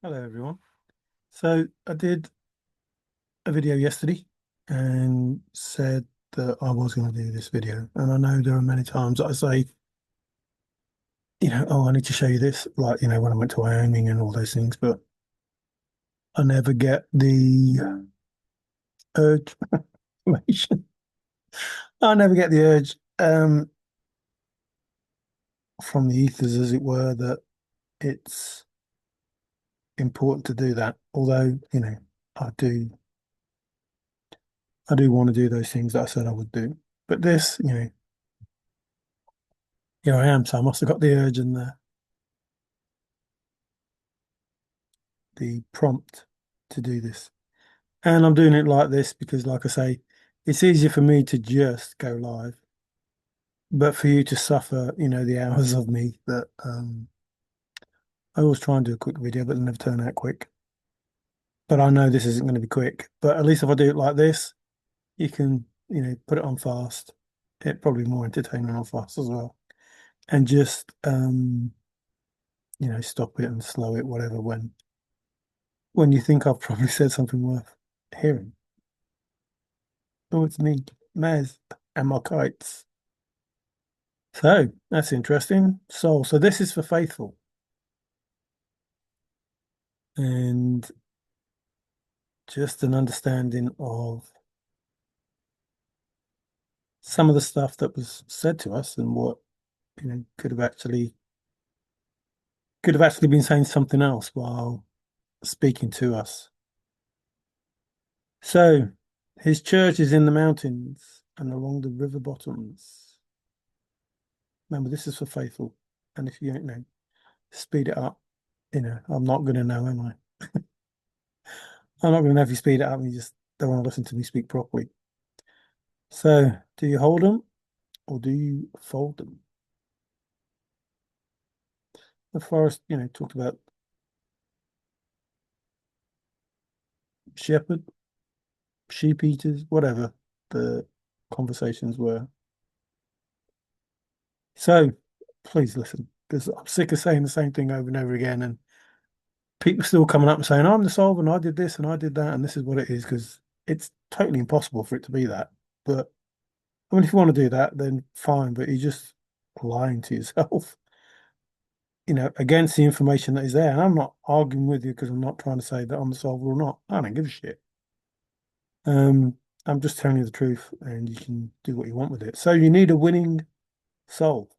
Hello everyone. So I did a video yesterday and said that I was going to do this video. And I know there are many times that I say, oh, I need to show you this, like, when I went to Wyoming and all those things, but I never get the urge, motivation. I never get the urge from the ethers, as it were, that it's important to do that. Although, I do, I do want to do those things that I said I would do. But this, here I am. So I must have got the urge and the prompt to do this. And I'm doing it like this because, like I say, it's easier for me to just go live, but for you to suffer, the hours of me that I always try and do a quick video, but they never turn out quick. But I know this isn't going to be quick. But at least if I do it like this, you can, put it on fast. It probably more entertaining on fast as well. And just stop it and slow it, whatever, when you think I've probably said something worth hearing. Oh, it's me, Maz, and my kites. So that's interesting. So this is for faithful and just an understanding of some of the stuff that was said to us and what, could have actually been saying something else while speaking to us. So his church is in the mountains and along the river bottoms. Remember, this is for faithful. And if you don't know, speed it up. I'm not going to know, am I? I'm not going to know if you speed it up and you just don't want to listen to me speak properly. So, do you hold them or do you fold them? The Forrest, talked about shepherd, sheep eaters, whatever the conversations were. So, please listen, because I'm sick of saying the same thing over and over again, and people still coming up and saying, I'm the solver and I did this and I did that, and this is what it is, because it's totally impossible for it to be that. But I mean, if you want to do that, then fine, but you're just lying to yourself. Against the information that is there. And I'm not arguing with you because I'm not trying to say that I'm the solver or not. I don't give a shit. I'm just telling you the truth and you can do what you want with it. So you need a winning soul.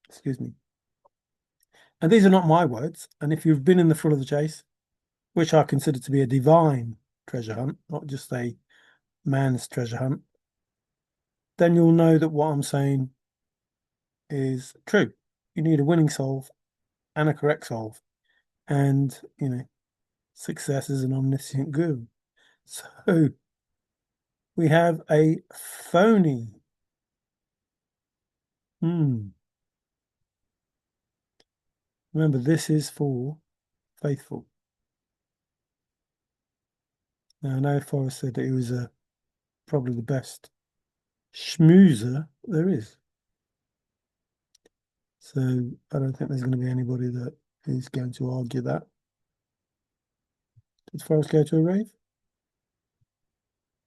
Excuse me. And these are not my words. And if you've been in the thrill of the chase, which I consider to be a divine treasure hunt, not just a man's treasure hunt, then you'll know that what I'm saying is true. You need a winning solve and a correct solve. And, success is an omniscient guru. So we have a phony. Hmm. Remember, this is for faithful. Now, I know Forrest said that he was probably the best schmoozer there is. So I don't think there's going to be anybody that is going to argue that. Did Forrest go to a rave?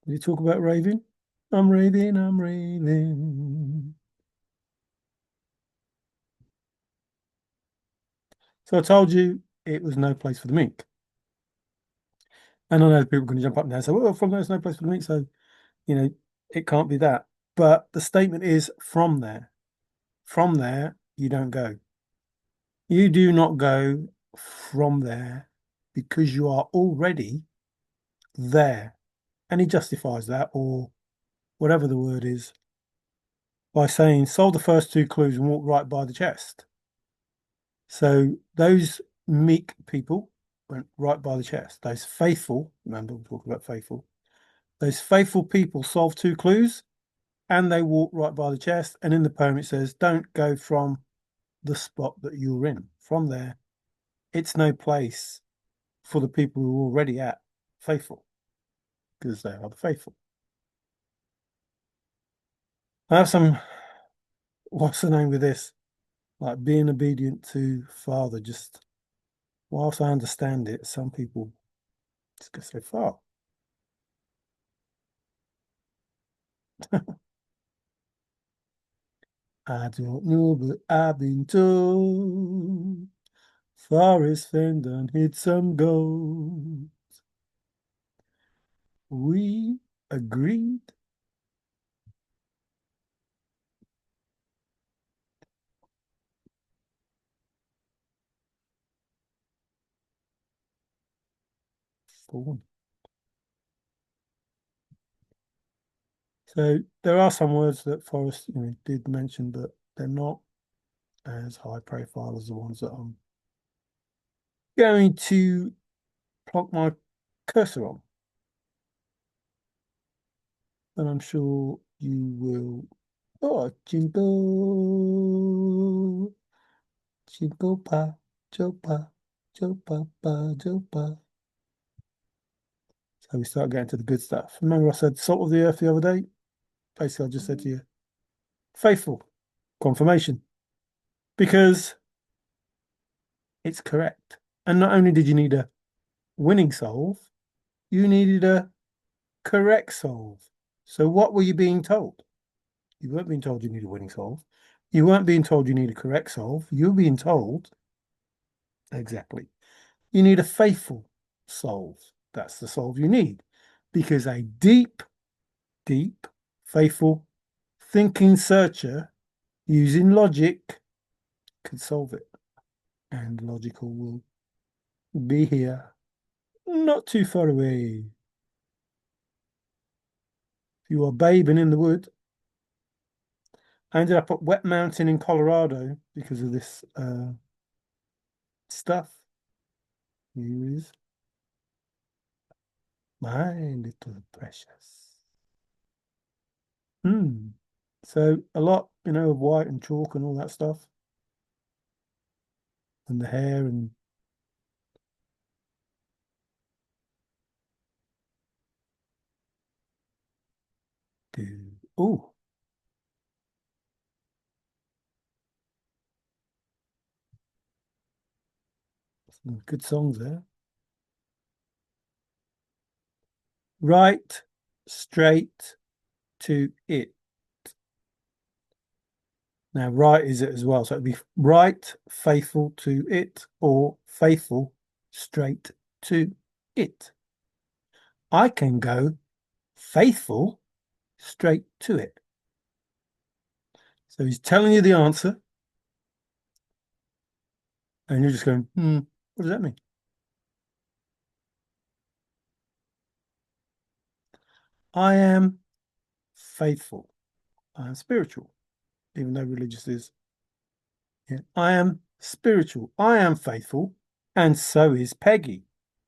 Did he talk about raving? I'm raving, I'm raving. So I told you it was no place for the mink. And I know people are going to jump up and down and say, well, from there's no place for the mink. So, it can't be that. But the statement is from there. From there, you don't go. You do not go from there because you are already there. And he justifies that, or whatever the word is, by saying, sold the first two clues and walked right by the chest. So those meek people went right by the chest. Those faithful, remember, we're talking about faithful, those faithful people solved two clues and they walked right by the chest. And in the poem, it says, don't go from the spot that you're in. From there, it's no place for the people who are already at faithful because they are the faithful. I have some, what's the name with this? Like being obedient to Father, just whilst I understand it, some people just go so far. I don't know, but I've been told Forrest Fenn done hit some gold. We agreed. For So there are some words that Forrest, did mention, but they're not as high profile as the ones that I'm going to plonk my cursor on. And I'm sure you will. Oh, jingle, jingle pa, jopa, jopa pa, jopa. So we start getting to the good stuff. Remember I said salt of the earth the other day? Basically, I just said to you, faithful, confirmation, because it's correct. And not only did you need a winning solve, you needed a correct solve. So what were you being told? You weren't being told you need a winning solve. You weren't being told you need a correct solve. You were being told exactly. You need a faithful solve. That's the solve you need. Because a deep, deep, faithful thinking searcher using logic could solve it. And logical will be here, not too far away. If you are babing in the wood, I ended up at Wet Mountain in Colorado because of this stuff. Here is my little precious. So a lot, of white and chalk and all that stuff, and the hair and oh, some good songs there. Right, straight to it. Now, right is it as well. So it'd be right, faithful to it, or faithful, straight to it. I can go faithful, straight to it. So he's telling you the answer, and you're just going, what does that mean? I am faithful. I am spiritual, even though religious is. Yeah. I am spiritual. I am faithful, and so is Peggy,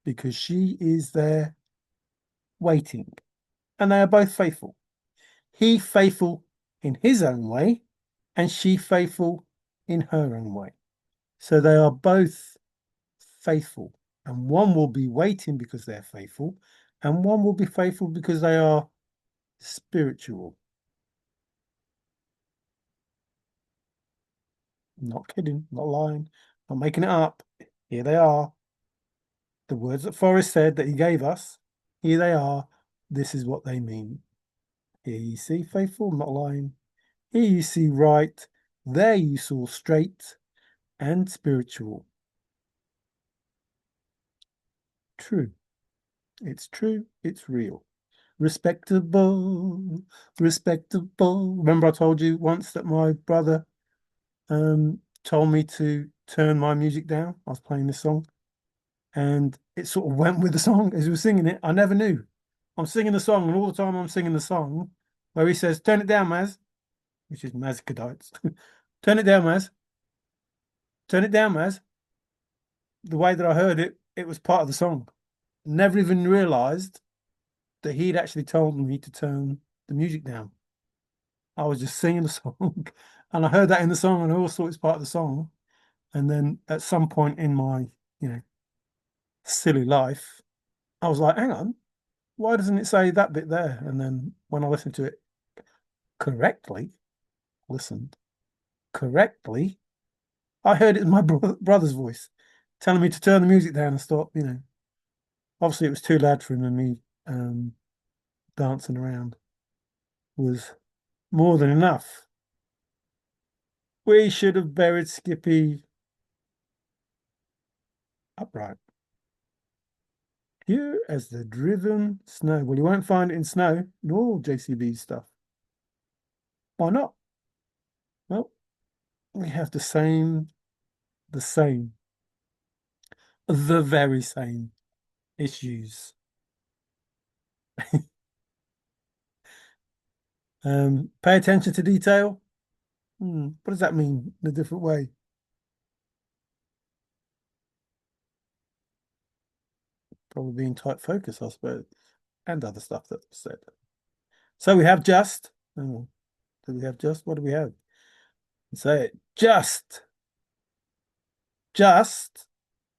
because she is there waiting, and they are both faithful. He faithful in his own way, and she faithful in her own way. So they are both faithful, and one will be waiting because they're faithful, and one will be faithful because they are spiritual. Not kidding, not lying, not making it up. Here they are. The words that Forrest said that he gave us, here they are. This is what they mean. Here you see faithful, not lying. Here you see right. There you saw straight and spiritual. True. It's true. It's real. Respectable. Respectable. Remember I told you once that my brother told me to turn my music down. I was playing this song and it sort of went with the song as we were singing it. I never knew. I'm singing the song, and all the time I'm singing the song where he says, turn it down, Maz, which is Mazkadites. Turn it down, Maz. Turn it down, Maz. The way that I heard it, it was part of the song. Never even realized that he'd actually told me to turn the music down. I was just singing the song and I heard that in the song and I always thought it's part of the song. And then at some point in my, you know, silly life, I was like, hang on, why doesn't it say that bit there? And then when I listened to it correctly, listened correctly, I heard it in my brother's voice. telling me to turn the music down and stop, you know. Obviously, it was too loud for him, and me dancing around was more than enough. We should have buried Skippy upright. Here as the driven snow. Well, you won't find it in snow, nor JCB stuff. Why not? Well, we have the same, the very same issues. Pay attention to detail. What does that mean in a different way? Probably being tight focus, I suppose, and other stuff that was said. So we have just. Oh, do we have just? What do we have? Say it. Just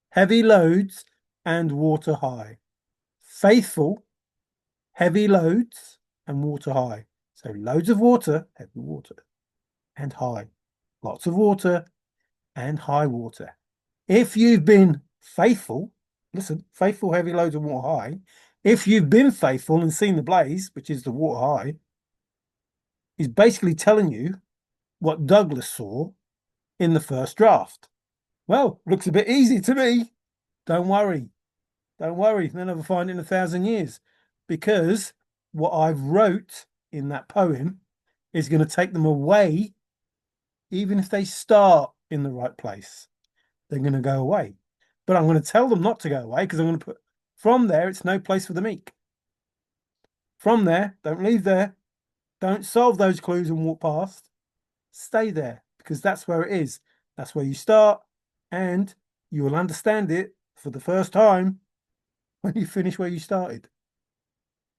heavy loads and water high. Faithful, heavy loads and water high. So loads of water, heavy water, and high. Lots of water and high water. If you've been faithful, listen, faithful, heavy loads and water high. If you've been faithful and seen the blaze, which is the water high, is basically telling you what Douglas saw in the first draft. Well, looks a bit easy to me. Don't worry. Don't worry. They'll never find it in 1,000 years, because what I've wrote in that poem is going to take them away. Even if they start in the right place, they're going to go away. But I'm going to tell them not to go away, because I'm going to put from there, it's no place for the meek. From there, don't leave there. Don't solve those clues and walk past. Stay there, because that's where it is. That's where you start, and you will understand it for the first time when you finish where you started.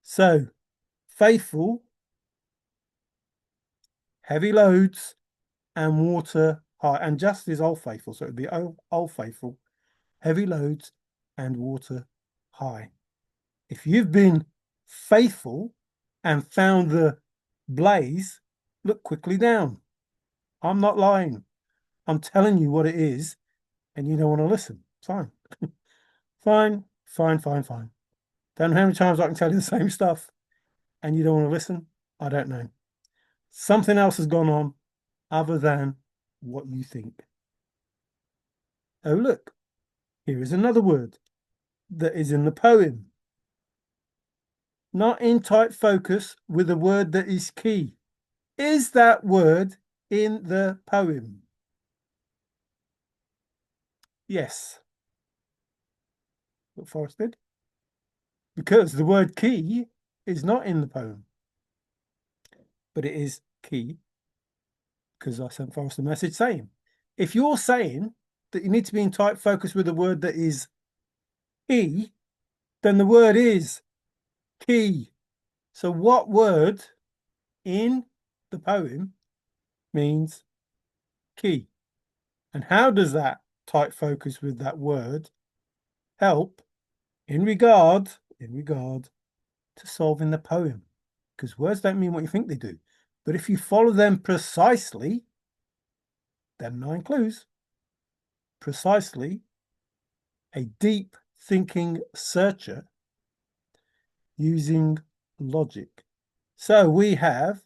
So, faithful, heavy loads, and water high. And just is old faithful. So it would be old faithful, heavy loads, and water high. If you've been faithful and found the blaze, look quickly down. I'm not lying. I'm telling you what it is, and you don't want to listen. Fine. Fine. Don't know how many times I can tell you the same stuff, and you don't want to listen. I don't know. Something else has gone on other than what you think. Oh, look, here is another word that is in the poem. Not in tight focus with a word that is key. Is that word in the poem? Yes. What Forrest did? Because the word key is not in the poem, but it is key because I sent Forrest a message saying, if you're saying that you need to be in tight focus with a word that is key, then the word is key. So what word in the poem means key? And how does that tight focus with that word help in regard to solving the poem? Because words don't mean what you think they do. But if you follow them precisely, them 9 clues, precisely, a deep thinking searcher using logic. So we have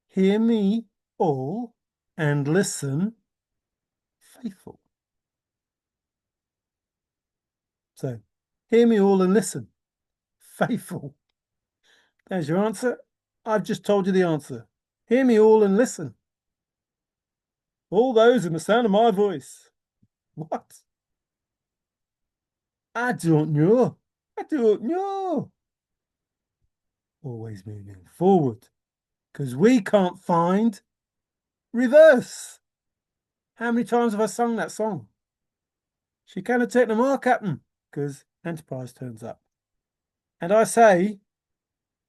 hear me all and listen faithful. So hear me all and listen faithful. There's your answer. I've just told you the answer. Hear me all and listen. All those in the sound of my voice. What? I don't know. I don't know. Always moving forward, because we can't find reverse. How many times have I sung that song? She cannot take no more, Captain, because Enterprise turns up. And I say,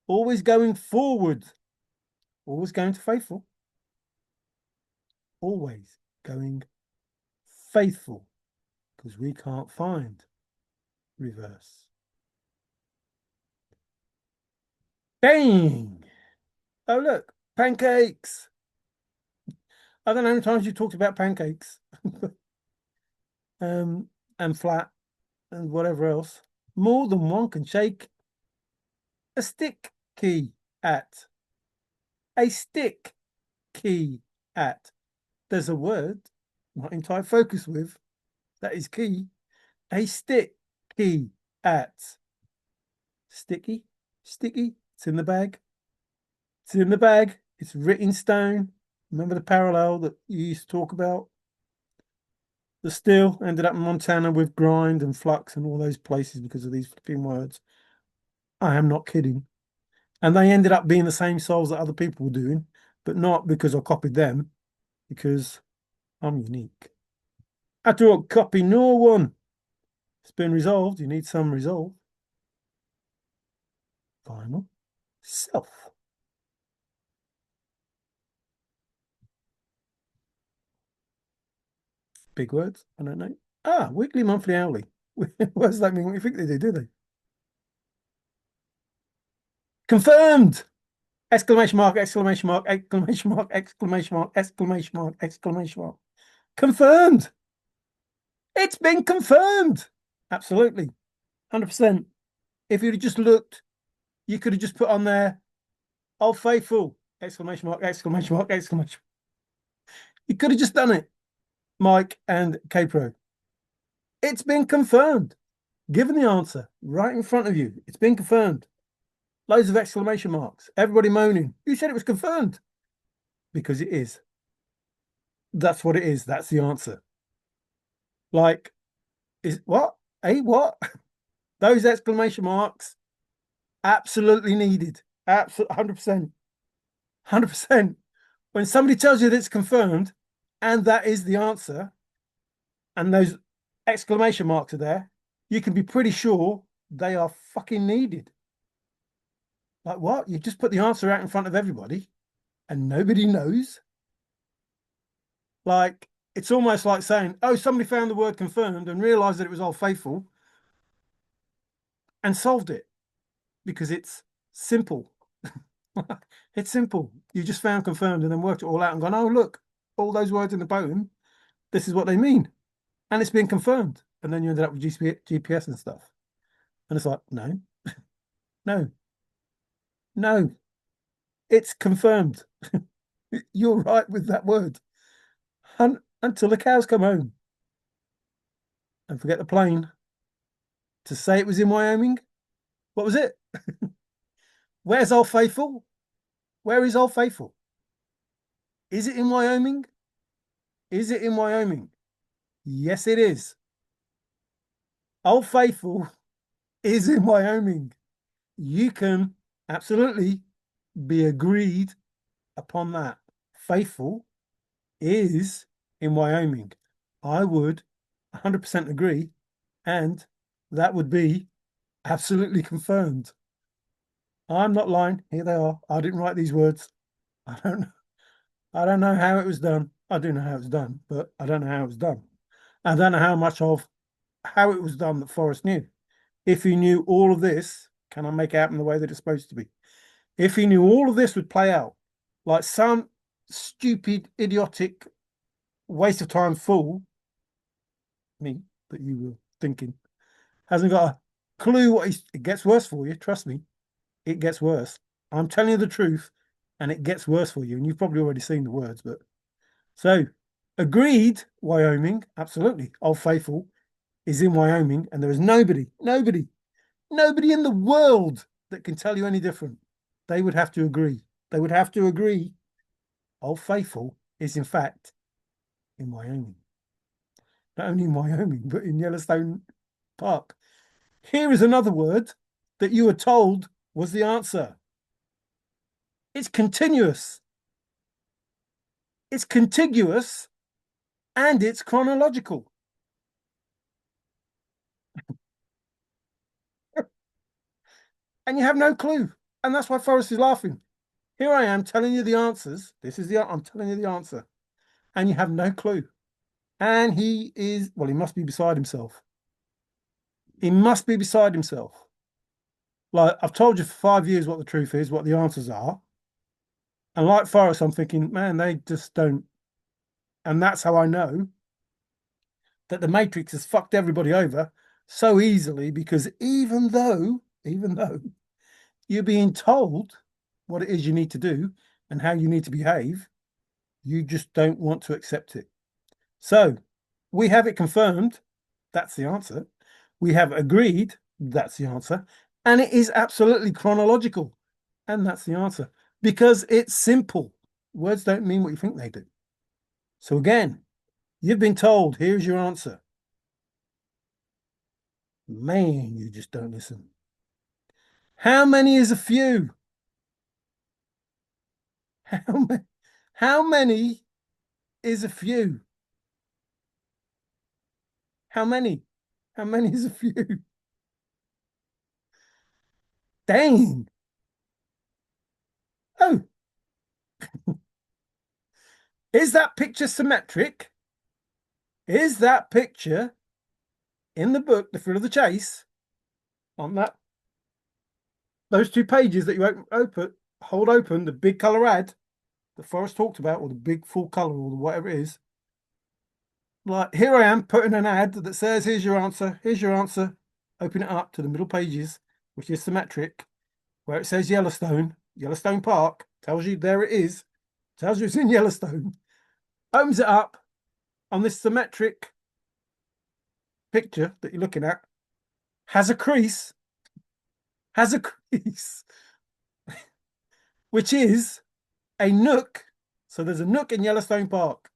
always going forward, always going to faithful, always going faithful, because we can't find reverse. Bang! Oh, look, pancakes. I don't know how many times you talked about pancakes. and flat and whatever else. More than one can shake a stick key at. A stick key at. There's a word not in tight focus with that is key. A stick key at. Sticky, sticky. It's in the bag. It's in the bag. It's written stone. Remember the parallel that you used to talk about? The steel ended up in Montana with grind and flux and all those places because of these flipping words. I am not kidding. And they ended up being the same souls that other people were doing, but not because I copied them, because I'm unique. I don't copy no one. It's been resolved. You need some resolve. Final self. Big words. I don't know. Ah, weekly, monthly, hourly. What does that mean? What do you think they do they? Confirmed! Exclamation mark, exclamation mark, exclamation mark, exclamation mark, exclamation mark, exclamation mark. Confirmed! It's been confirmed! Absolutely. 100%. If you'd have just looked, you could have just put on there, "Oh, faithful!" Exclamation mark, exclamation mark, exclamation. You could have just done it, Mike and K-Pro. It's been confirmed. Given the answer right in front of you. It's been confirmed. Loads of exclamation marks. Everybody moaning. You said it was confirmed. Because it is. That's what it is. That's the answer. Like, is what? What? Those exclamation marks absolutely needed. Absolutely 100%. 100%. When somebody tells you that it's confirmed and that is the answer, and those exclamation marks are there, you can be pretty sure they are fucking needed. Like, what? You just put the answer out in front of everybody and nobody knows. Like, it's almost like saying, "Oh, somebody found the word confirmed and realized that it was all faithful and solved it," because it's simple. It's simple. You just found confirmed and then worked it all out and gone, "Oh, look, all those words in the poem, this is what they mean." And it's been confirmed. And then you ended up with GPS and stuff. And it's like, no, no, no, it's confirmed. You're right with that word. Until the cows come home. And forget the plane. To say it was in Wyoming. What was it? Where's Old Faithful? Where is Old Faithful? Is it in Wyoming? Is it in Wyoming? Yes, it is. Old Faithful is in Wyoming. You can absolutely be agreed upon that. Faithful is in Wyoming. I would 100% agree, and that would be absolutely confirmed. I'm not lying. Here they are. I didn't write these words. I don't know. I don't know how it was done. I do know how it was done, but I don't know how it was done. I don't know how much of how it was done that Forrest knew. If he knew all of this, can I make it happen the way that it's supposed to be? If he knew all of this would play out, like some stupid, idiotic, waste of time fool, me, that you were thinking, hasn't got a clue what he's. It gets worse for you. Trust me, it gets worse. I'm telling you the truth, and it gets worse for you. And you've probably already seen the words, but so agreed, Wyoming, absolutely. Old Faithful is in Wyoming, and there is nobody in the world that can tell you any different. They would have to agree. They would have to agree. Old Faithful is, in fact, in Wyoming. Not only in Wyoming, but in Yellowstone Park. Here is another word that you were told was the answer. It's continuous. It's contiguous and it's chronological. And you have no clue. And that's why Forrest is laughing. Here I am telling you the answers. I'm telling you the answer. And you have no clue. And he is, well, he must be beside himself. He must be beside himself. Like, I've told you for 5 years what the truth is, what the answers are. And like Forrest, I'm thinking, man, they just don't. And that's how I know that the Matrix has fucked everybody over so easily because even though you're being told what it is you need to do and how you need to behave, you just don't want to accept it. So we have it confirmed. That's the answer. We have agreed. That's the answer. And it is absolutely chronological. And that's the answer because it's simple. Words don't mean what you think they do. So again, you've been told, here's your answer. Man, you just don't listen. How many is a few? How many, how many is a few? How many? How many is a few? Dang. Oh, is that picture symmetric? Is that picture in the book, The Thrill of the Chase, on that those two pages that you hold open, the big color ad that Forrest talked about, or the big full color, or whatever it is? Like, here I am putting an ad that says, here's your answer, here's your answer. Open it up to the middle pages, which is symmetric, where it says Yellowstone Park, tells you there it is, tells you it's in Yellowstone, opens it up on this symmetric picture that you're looking at, has a crease, which is a nook. So there's a nook in Yellowstone Park.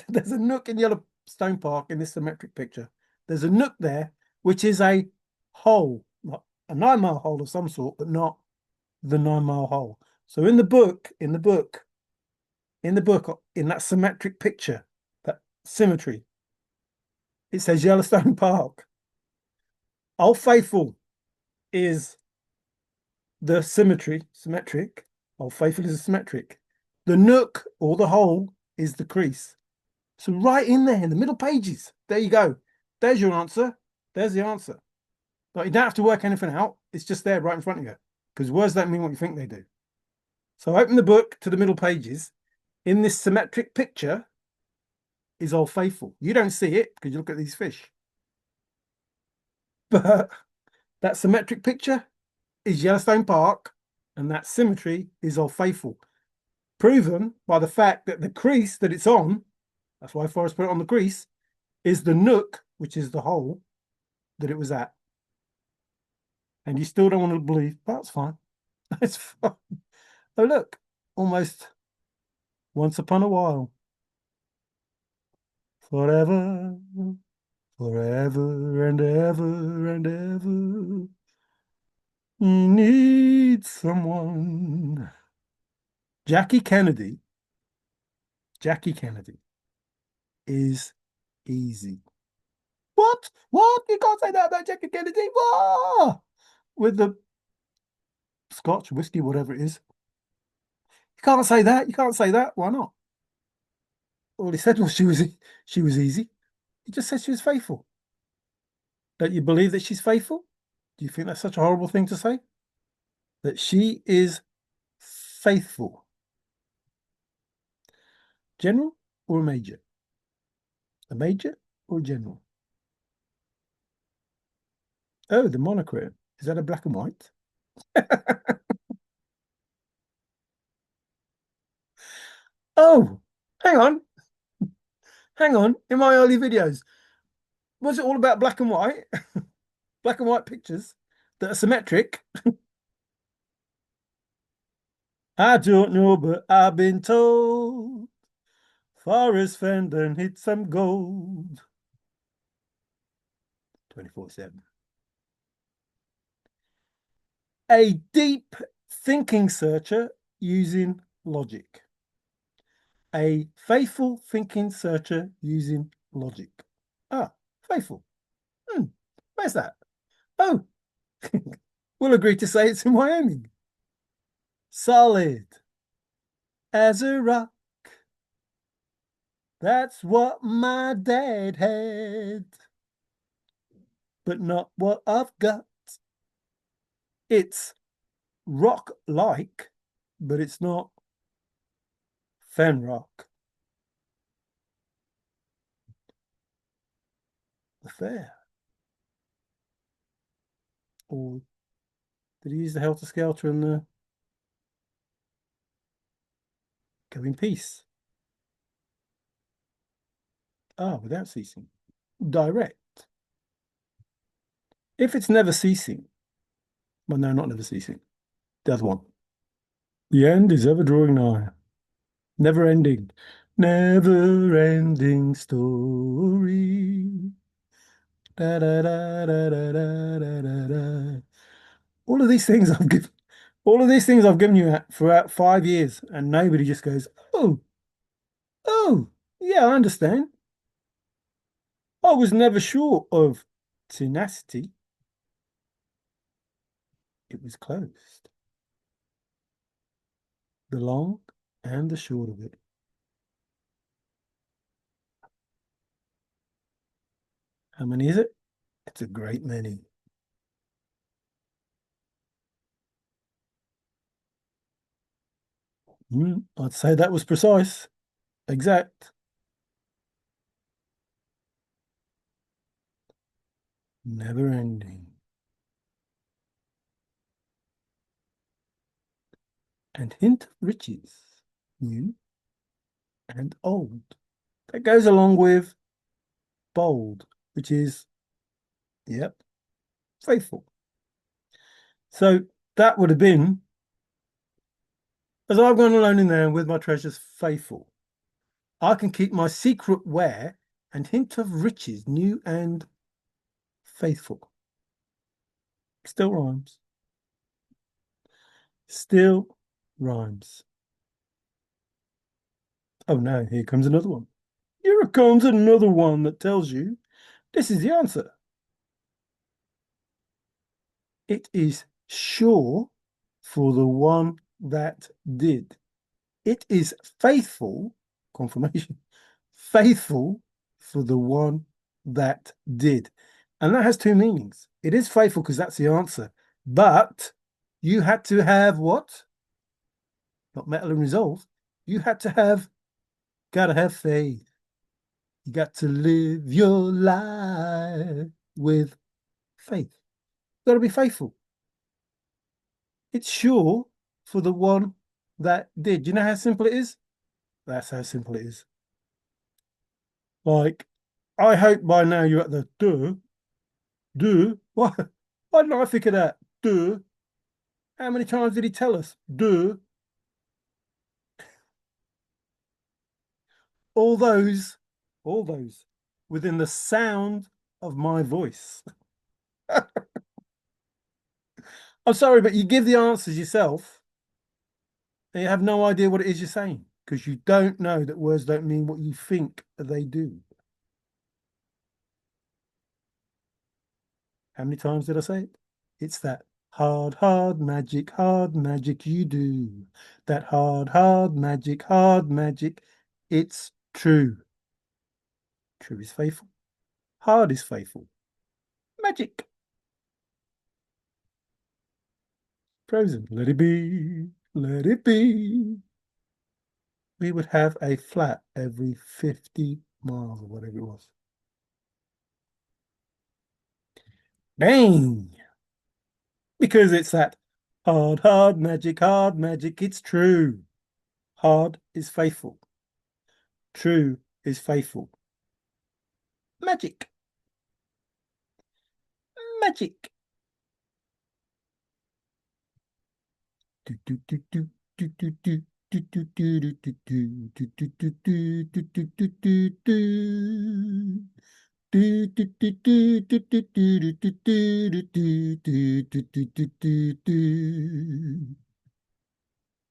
There's a nook in Yellowstone Park in this symmetric picture. There's a nook there, which is a hole, not a 9 mile hole of some sort, but not the 9 mile hole. So in that symmetric picture, that symmetry, it says Yellowstone Park. Old Faithful is the symmetric. Old Faithful is a symmetric. The nook or the hole is the crease. So right in there in the middle pages, there you go. There's your answer. There's the answer. Like, you don't have to work anything out. It's just there right in front of you. Because words don't mean what you think they do. So open the book to the middle pages. In this symmetric picture is Old Faithful. You don't see it because you look at these fish. But that symmetric picture is Yellowstone Park, and that symmetry is Old Faithful. Proven by the fact that the crease that it's on, that's why Forrest put it on the crease, is the nook, which is the hole that it was at. And you still don't want to believe, that's fine. That's fine. Oh, look, almost once upon a while. Forever, forever and ever and ever. You need someone. Jackie Kennedy. Jackie Kennedy is easy. What? What? You can't say that about Jackie Kennedy. What? With the Scotch, whiskey, whatever it is. You can't say that. You can't say that. Why not? All he said was she was easy. He just said she was faithful. Don't you believe that she's faithful? Do you think that's such a horrible thing to say? That she is faithful. General or a major? A major or a general? Oh, the monogram. Is that a black and white? Oh, hang on. Hang on. In my early videos, was it all about black and white? Black and white pictures that are symmetric? I don't know, but I've been told Forrest Fenn done hit some gold. 24/7. A deep thinking searcher using logic. A faithful thinking searcher using logic. Ah, faithful. Where's that? Oh, we'll agree to say it's in Wyoming. Solid as a rock. That's what my dad had, but not what I've got. It's rock-like, but it's not Fenn rock. the fair? Or did he use the helter-skelter and the go in peace? Ah, without ceasing. Direct. If it's never ceasing, well, no, not never ceasing. The other one. The end is ever drawing nigh. Never ending. Never ending story. Da, da, da, da, da, da, da, da, da. All of these things I've given all of these things I've given you for about 5 years, and nobody just goes, oh, oh, yeah, I understand. I was never sure of tenacity. It was closed. The long and the short of it. How many is it? It's a great many. I'd say that was precise, exact, never ending, and hint of riches, new and old. That goes along with bold, which is, yep, faithful. So that would have been, as I've gone alone in there with my treasures faithful, I can keep my secret where and hint of riches new and faithful. Still rhymes. Still rhymes. Oh no, here comes another one. Here comes another one that tells you this is the answer. It is sure for the one that did. It is faithful, confirmation, faithful for the one that did. And that has two meanings. It is faithful because that's the answer. But you had to have what? Not metal and resolve. You had to have, gotta have faith. You got to live your life with faith. You gotta be faithful. It's sure for the one that did. You know how simple it is? That's how simple it is. Like, I hope by now you're at the duh. Why didn't I think of that? Duh. How many times did he tell us? Duh. All those, all those within the sound of my voice. I'm sorry, but you give the answers yourself and you have no idea what it is you're saying because you don't know that words don't mean what you think they do. How many times did I say it? It's that hard magic you do. That hard magic. It's true. True is faithful. Hard is faithful. Magic. Frozen. Let it be. Let it be. We would have a flat every 50 miles or whatever it was. Bang! Because it's that hard magic, it's true. Hard is faithful. True is faithful. Magic. Magic.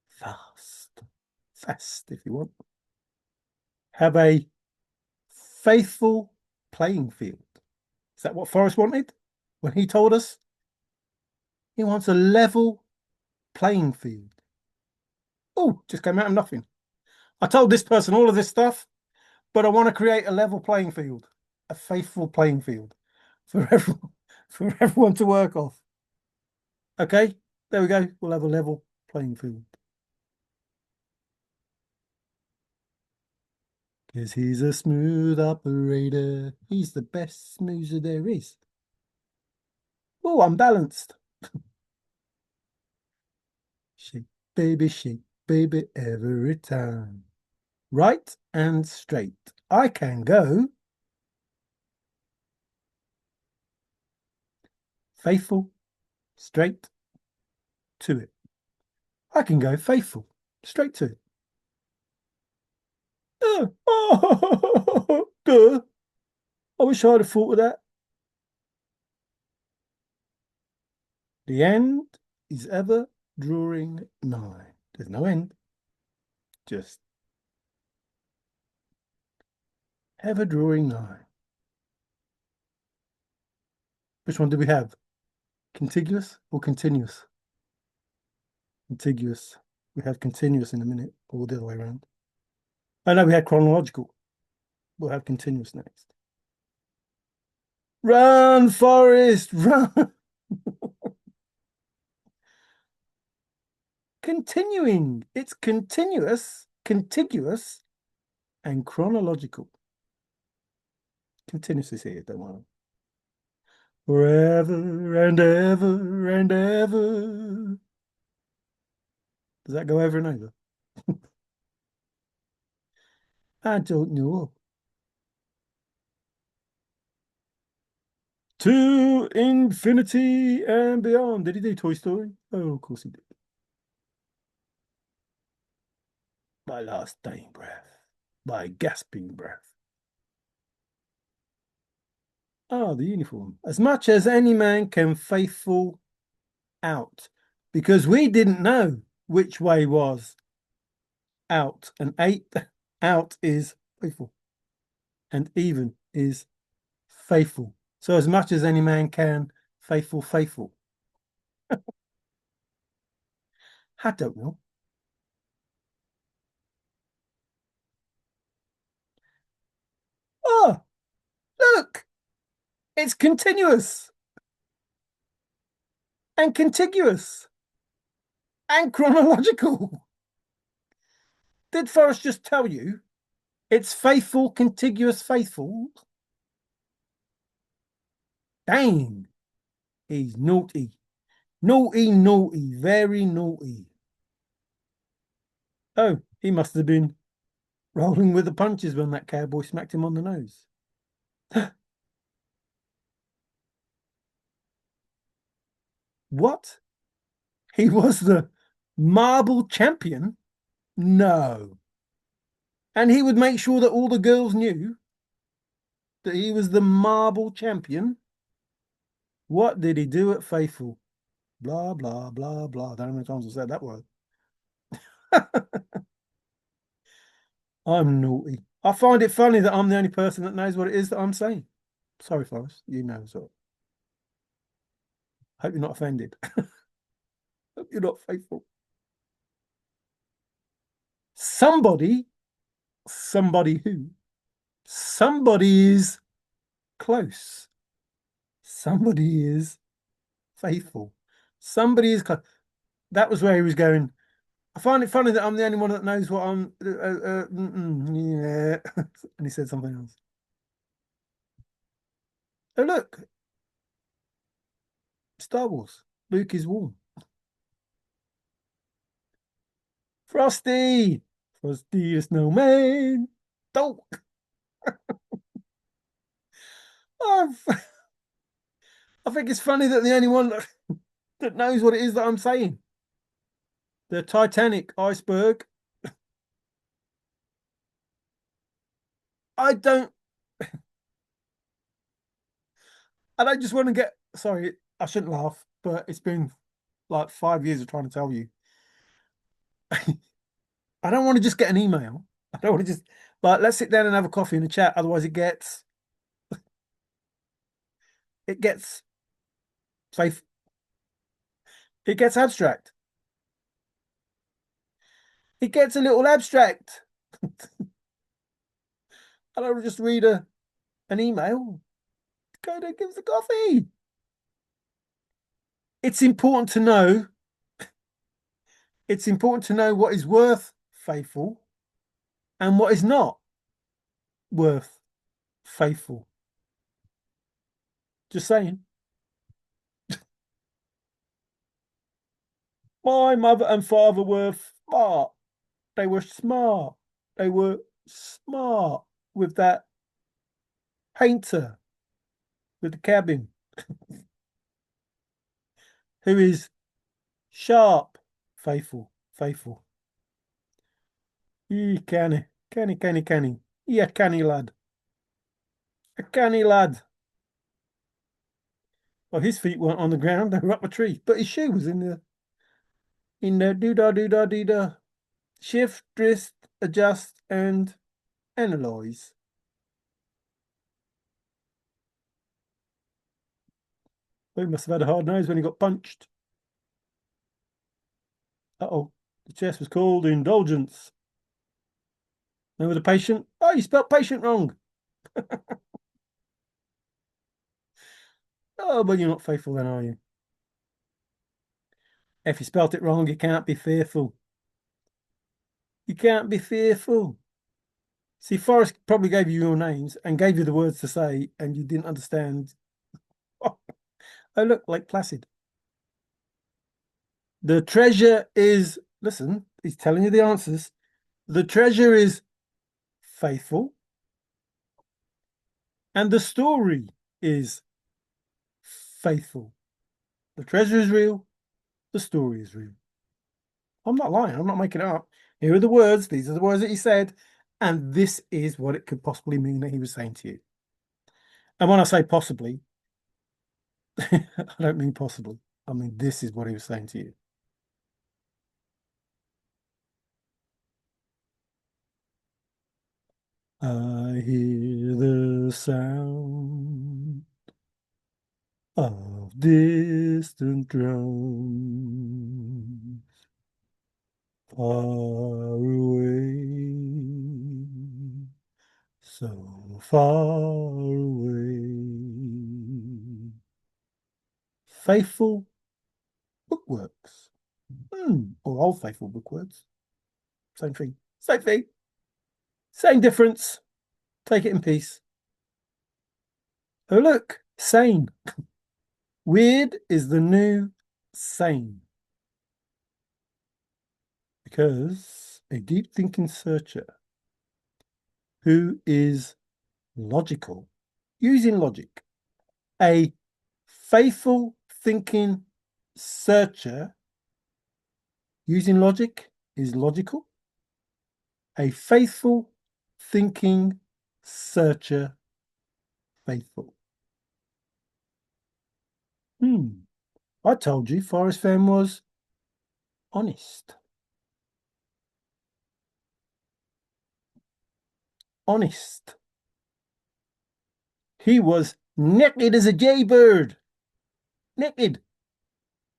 Fast. Fast, if you want. Have a faithful playing field. Is that what Forrest wanted when he told us? He wants a level playing field. Oh, just came out of nothing. I told this person all of this stuff, but I want to create a level playing field, a faithful playing field for everyone, for everyone to work off. Okay, there we go. We'll have a level playing field. 'Cause he's a smooth operator. He's the best smoother there is. Oh, I'm balanced. Shake, baby, every time. Right and straight. I can go faithful, straight to it. I can go faithful, straight to it. Duh. I wish I'd have thought of that. The end is ever drawing nigh. There's no end, just ever drawing nigh. Which one do we have? Contiguous or continuous? Contiguous. We have continuous in a minute, or the other way around. Oh no, we had chronological. We'll have continuous next. Run, Forrest, run! Continuing. It's continuous, contiguous, and chronological. Continuous is here, don't worry. Forever and ever and ever. Does that go over and over? I don't know. To infinity and beyond. Did he do Toy Story? Oh, of course he did. My last dying breath. My gasping breath. Ah, the uniform. As much as any man can faithful out. Because we didn't know which way was out. And eight out is faithful. And even is faithful. So as much as any man can, faithful, faithful. I don't know. Oh, look, it's continuous and contiguous and chronological. Did Forrest just tell you it's faithful, contiguous, faithful? Dang, he's naughty. Naughty, naughty, very naughty. Oh, he must have been rolling with the punches when that cowboy smacked him on the nose. What? He was the marble champion? No. And he would make sure that all the girls knew that he was the marble champion. What did he do at Faithful? Blah, blah, blah, blah. I don't know how many times I said that word. I'm naughty. I find it funny that I'm the only person that knows what it is that I'm saying. Sorry, Forrest. You know, so hope you're not offended. Hope you're not faithful. Somebody who? Somebody is close. Somebody is faithful. Somebody is close. That was where he was going. I find it funny that I'm the only one that knows what I'm. Yeah. And he said something else. Oh, look. Star Wars. Luke is warm. Frosty. Frosty the snowman. Don't. Oh, I think it's funny that the only one that knows what it is that I'm saying. The Titanic iceberg. I don't. I don't just want to get. Sorry, I shouldn't laugh, but it's been like 5 years of trying to tell you. I don't want to just get an email. I don't want to just like let's sit down and have a coffee and a chat. Otherwise, it gets safe. It gets abstract. It gets a little abstract. I don't just read an email. Go to give us a coffee. It's important to know. It's important to know what is worth faithful and what is not. worth faithful? Just saying. My mother and father were smart. They were smart. They were smart with that painter with the cabin who is sharp, faithful, faithful. Canny. Yeah, canny lad. A canny lad. Well, his feet weren't on the ground, they were up a tree, but his shoe was in the doo-da. Shift, drift, adjust, and analyze. Well, he must have had a hard nose when he got punched. Uh-oh. The chest was called indulgence. Remember the patient? Oh, you spelled patient wrong. Oh, but you're not faithful then, are you? If you spelt it wrong, you can't be fearful. You can't be fearful. See, Forrest probably gave you your names and gave you the words to say, and you didn't understand. Oh, look, Lake Placid. The treasure is, listen, he's telling you the answers. The treasure is faithful, and the story is faithful. The treasure is real, the story is real. I'm not lying, I'm not making it up. Here are the words, these are the words that he said, and this is what it could possibly mean that he was saying to you. And when I say possibly, I don't mean possibly. I mean, this is what he was saying to you. I hear the sound of distant drums far away, so far away. Faithful bookworks. Or old faithful bookworks. Same thing. Same thing. Same difference. Take it in peace. Oh, look. Sane. Weird is the new sane. Because a deep thinking searcher who is logical, using logic, a faithful thinking searcher using logic is logical. A faithful thinking searcher, faithful. I told you Forrest Fenn was honest. Honest. He was naked as a jaybird. Naked.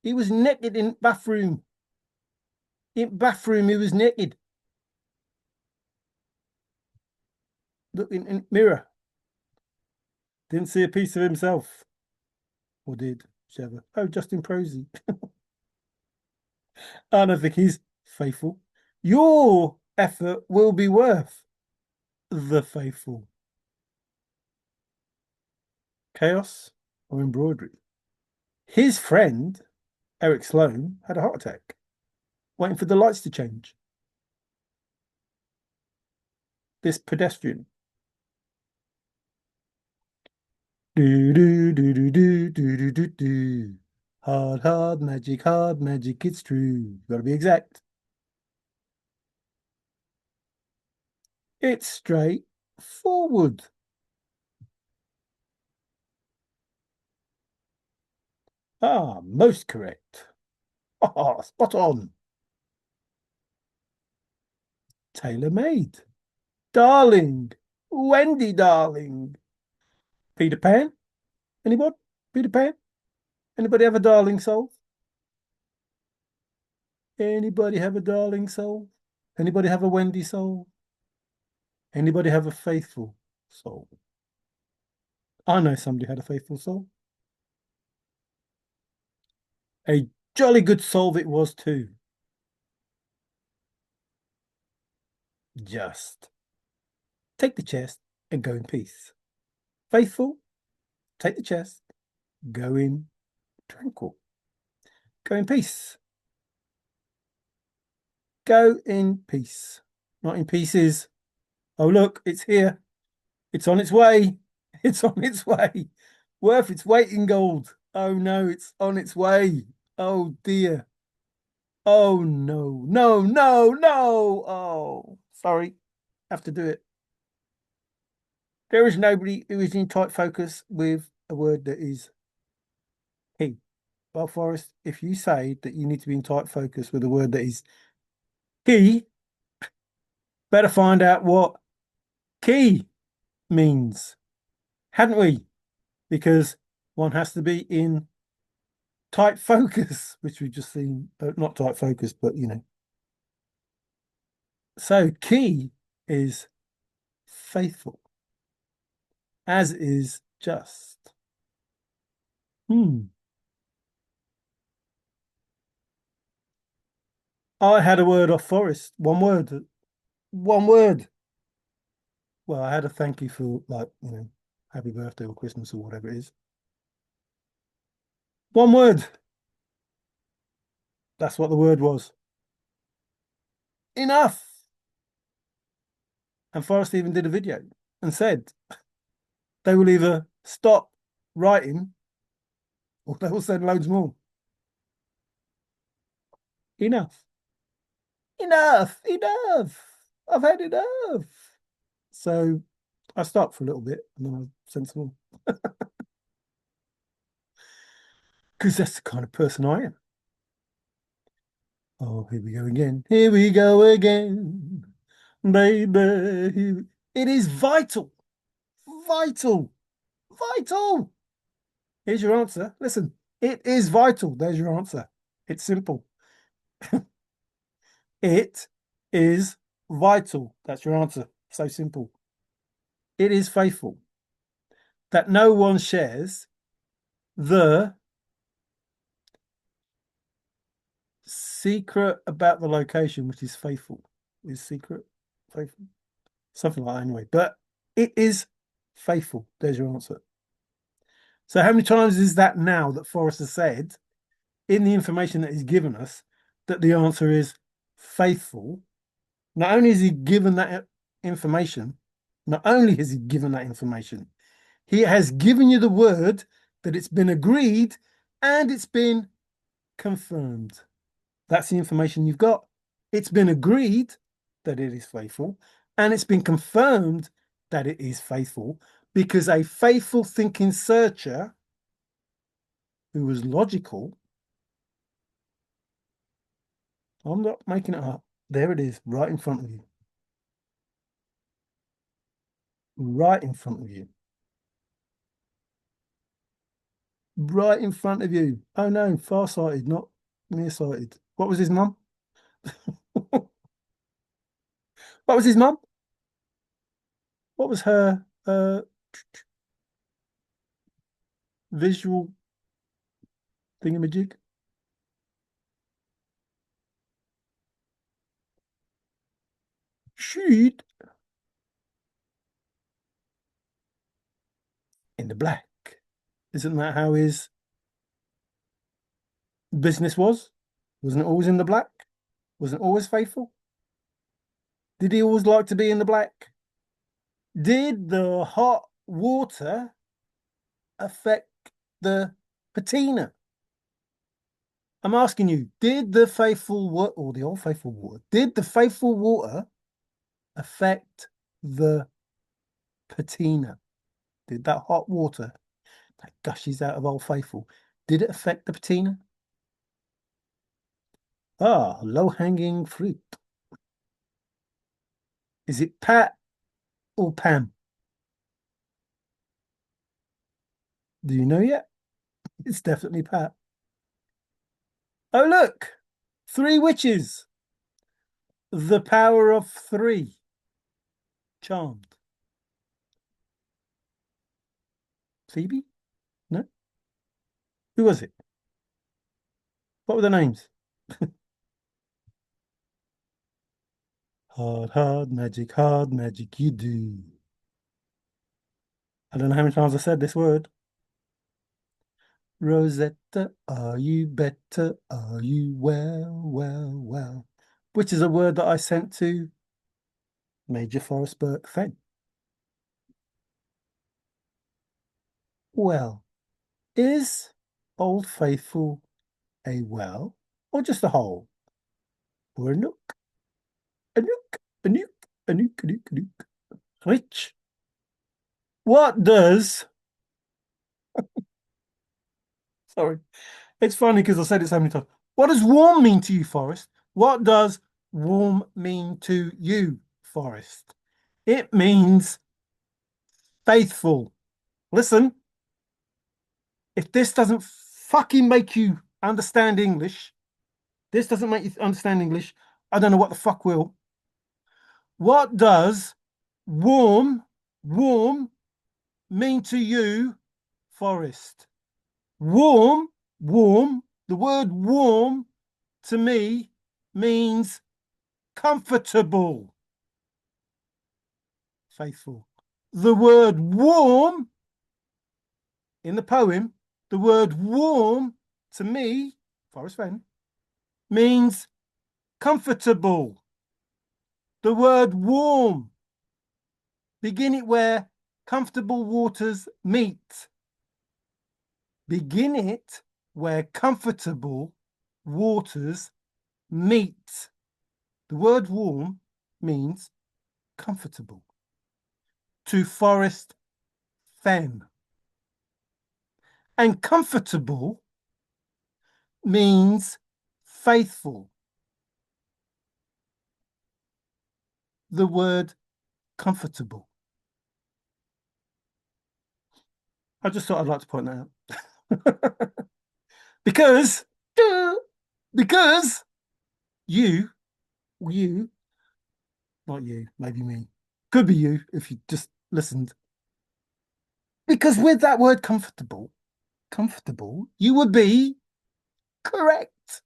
He was naked in bathroom. In bathroom, he was naked. Look in mirror. Didn't see a piece of himself. Or did, whichever. Oh, Justin Prosy. I don't think he's faithful. Your effort will be worth the faithful. Chaos or embroidery. His friend, Eric Sloan, had a heart attack, waiting for the lights to change. This pedestrian. Do do do do do do do do do. Hard magic, it's true. Gotta be exact. It's straight forward. Ah, most correct. Ah, spot on. Tailor-made. Darling. Wendy, darling. Peter Pan? Anybody? Peter Pan? Anybody have a darling soul? Anybody have a darling soul? Anybody have a Wendy soul? Anybody have a faithful soul? I know somebody had a faithful soul. A jolly good soul it was too. Just take the chest, and go in peace. Faithful, take the chest, go in tranquil. Go in peace. Go in peace. Not in pieces. Oh, look, it's here. It's on its way. It's on its way. Worth its weight in gold. Oh no, it's on its way. Oh dear. Oh no, no, no, no. Oh, sorry. Have to do it. There is nobody who is in tight focus with a word that is he. Well, Forrest, if you say that you need to be in tight focus with a word that is he, better find out what key means, hadn't we? Because one has to be in tight focus, which we've just seen, not tight focus, but you know. So key is faithful, as is just. Hmm. I had a word off Forrest. One word. One word. Well, I had a thank you for like, happy birthday or Christmas or whatever it is. One word. That's what the word was. Enough. And Forrest even did a video and said they will either stop writing or they will send loads more. Enough. Enough. Enough. I've had enough. So I stopped for a little bit and then I sent some more. Because that's the kind of person I am. Oh, here we go again. Here we go again. Baby. It is vital. Vital. Vital. Here's your answer. Listen, it is vital. There's your answer. It's simple. It is vital. That's your answer. So simple. It is faithful that no one shares the secret about the location, which is faithful. Is secret faithful? Something like that anyway. But it is faithful. There's your answer. So how many times is that now that Forrest has said in the information that he's given us that the answer is faithful? Not only has he given that information, not only has he given that information, he has given you the word that it's been agreed and it's been confirmed. That's the information you've got. It's been agreed that it is faithful and it's been confirmed that it is faithful because a faithful thinking searcher who was logical, I'm not making it up. There it is, right in front of you. Right in front of you. Right in front of you. Oh no, far-sighted, not nearsighted. What was his mum? What was his mum? What was her visual thingamajig? She'd in the black. Isn't that how his business was? Wasn't it always in the black? Wasn't it always faithful? Did he always like to be in the black? Did the hot water affect the patina? I'm asking you, did the faithful water or the old faithful water, did the faithful water affect the patina? Did that hot water that gushes out of Old Faithful, did it affect the patina? Ah, low-hanging fruit. Is it Pat or Pam? Do you know yet? It's definitely Pat. Oh, look, three witches. The power of three. Charmed. Phoebe? No? Who was it? What were the names? Hard magic you do. I don't know how many times I said this word. Rosetta, are you better? Are you well, well, well? Which is a word that I sent to Major Forrest Burke Fenn. Well, is Old Faithful a well or just a hole? Or a nook? A nook, a nuke, a nuke, a nuke, a nuke. Which? What does, sorry, it's funny because I said it so many times. What does warm mean to you, Forrest? What does warm mean to you, Forrest? It means faithful. Listen, if this doesn't fucking make you understand English, this doesn't make you understand English, I don't know what the fuck will. What does warm mean to you, Forrest? Warm, the word warm to me means comfortable, faithful. The word warm in the poem, the word warm to me, Forrest Fenn, means comfortable. The word warm, begin it where comfortable waters meet. Begin it where comfortable waters meet. The word warm means comfortable. To Forrest Fenn. And comfortable means faithful. The word comfortable. I just thought I'd like to point that out. because, because you, not you, maybe me, could be you if you just listened. Because with that word comfortable, you would be correct.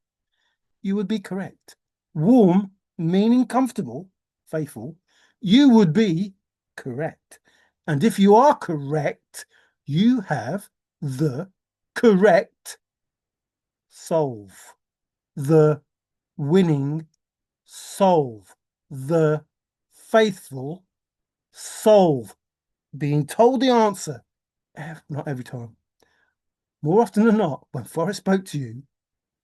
You would be correct. Warm, meaning comfortable, faithful, you would be correct. And if you are correct, you have the correct solve, the winning solve, the faithful solve, being told the answer, not every time. More often than not, when Forrest spoke to you,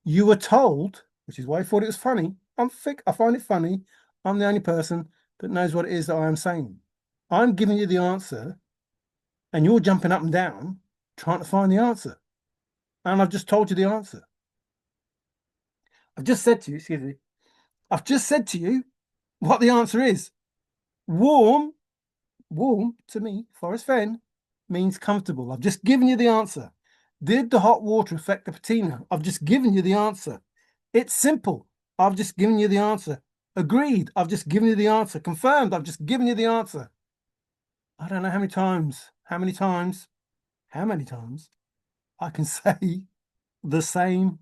you were told, which is why I thought it was funny. I find it funny. I'm the only person that knows what it is that I am saying. I'm giving you the answer, and you're jumping up and down trying to find the answer. And I've just told you the answer. I've just said to you, excuse me, I've just said to you what the answer is. Warm to me, Forrest Fenn, means comfortable. I've just given you the answer. Did the hot water affect the patina? I've just given you the answer. It's simple. I've just given you the answer. Agreed. I've just given you the answer. Confirmed. I've just given you the answer. I don't know how many times I can say the same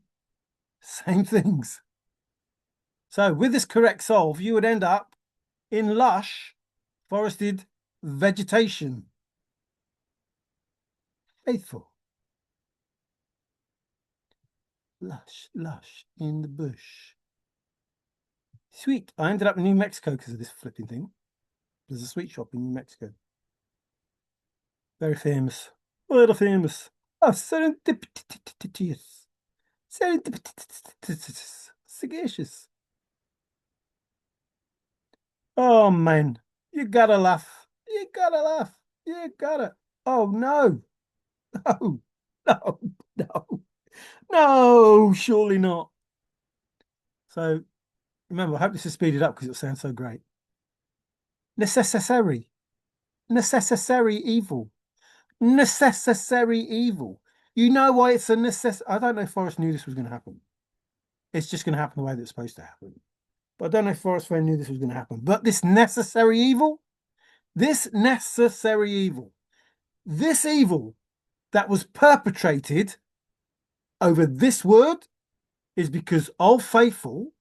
things. So with this correct solve, you would end up in lush, forested vegetation. Faithful. Lush in the bush. Sweet. I ended up in New Mexico because of this flipping thing. There's a sweet shop in New Mexico. Very famous. Very famous. Oh, serendipitous. Serendipitous. Sagacious. Oh, man. You gotta laugh. You gotta laugh. You gotta. Oh, no. No. No. No. No. Surely not. So, remember, I hope this is speeded up because it sounds so great. Necessary. Necessary evil. Necessary evil. You know why it's a necessary. I don't know if Forrest knew this was going to happen. It's just going to happen the way that it's supposed to happen. But I don't know if Forrest Fenn knew this was going to happen. But this necessary evil, this necessary evil, this evil that was perpetrated over this word is because Old Faithful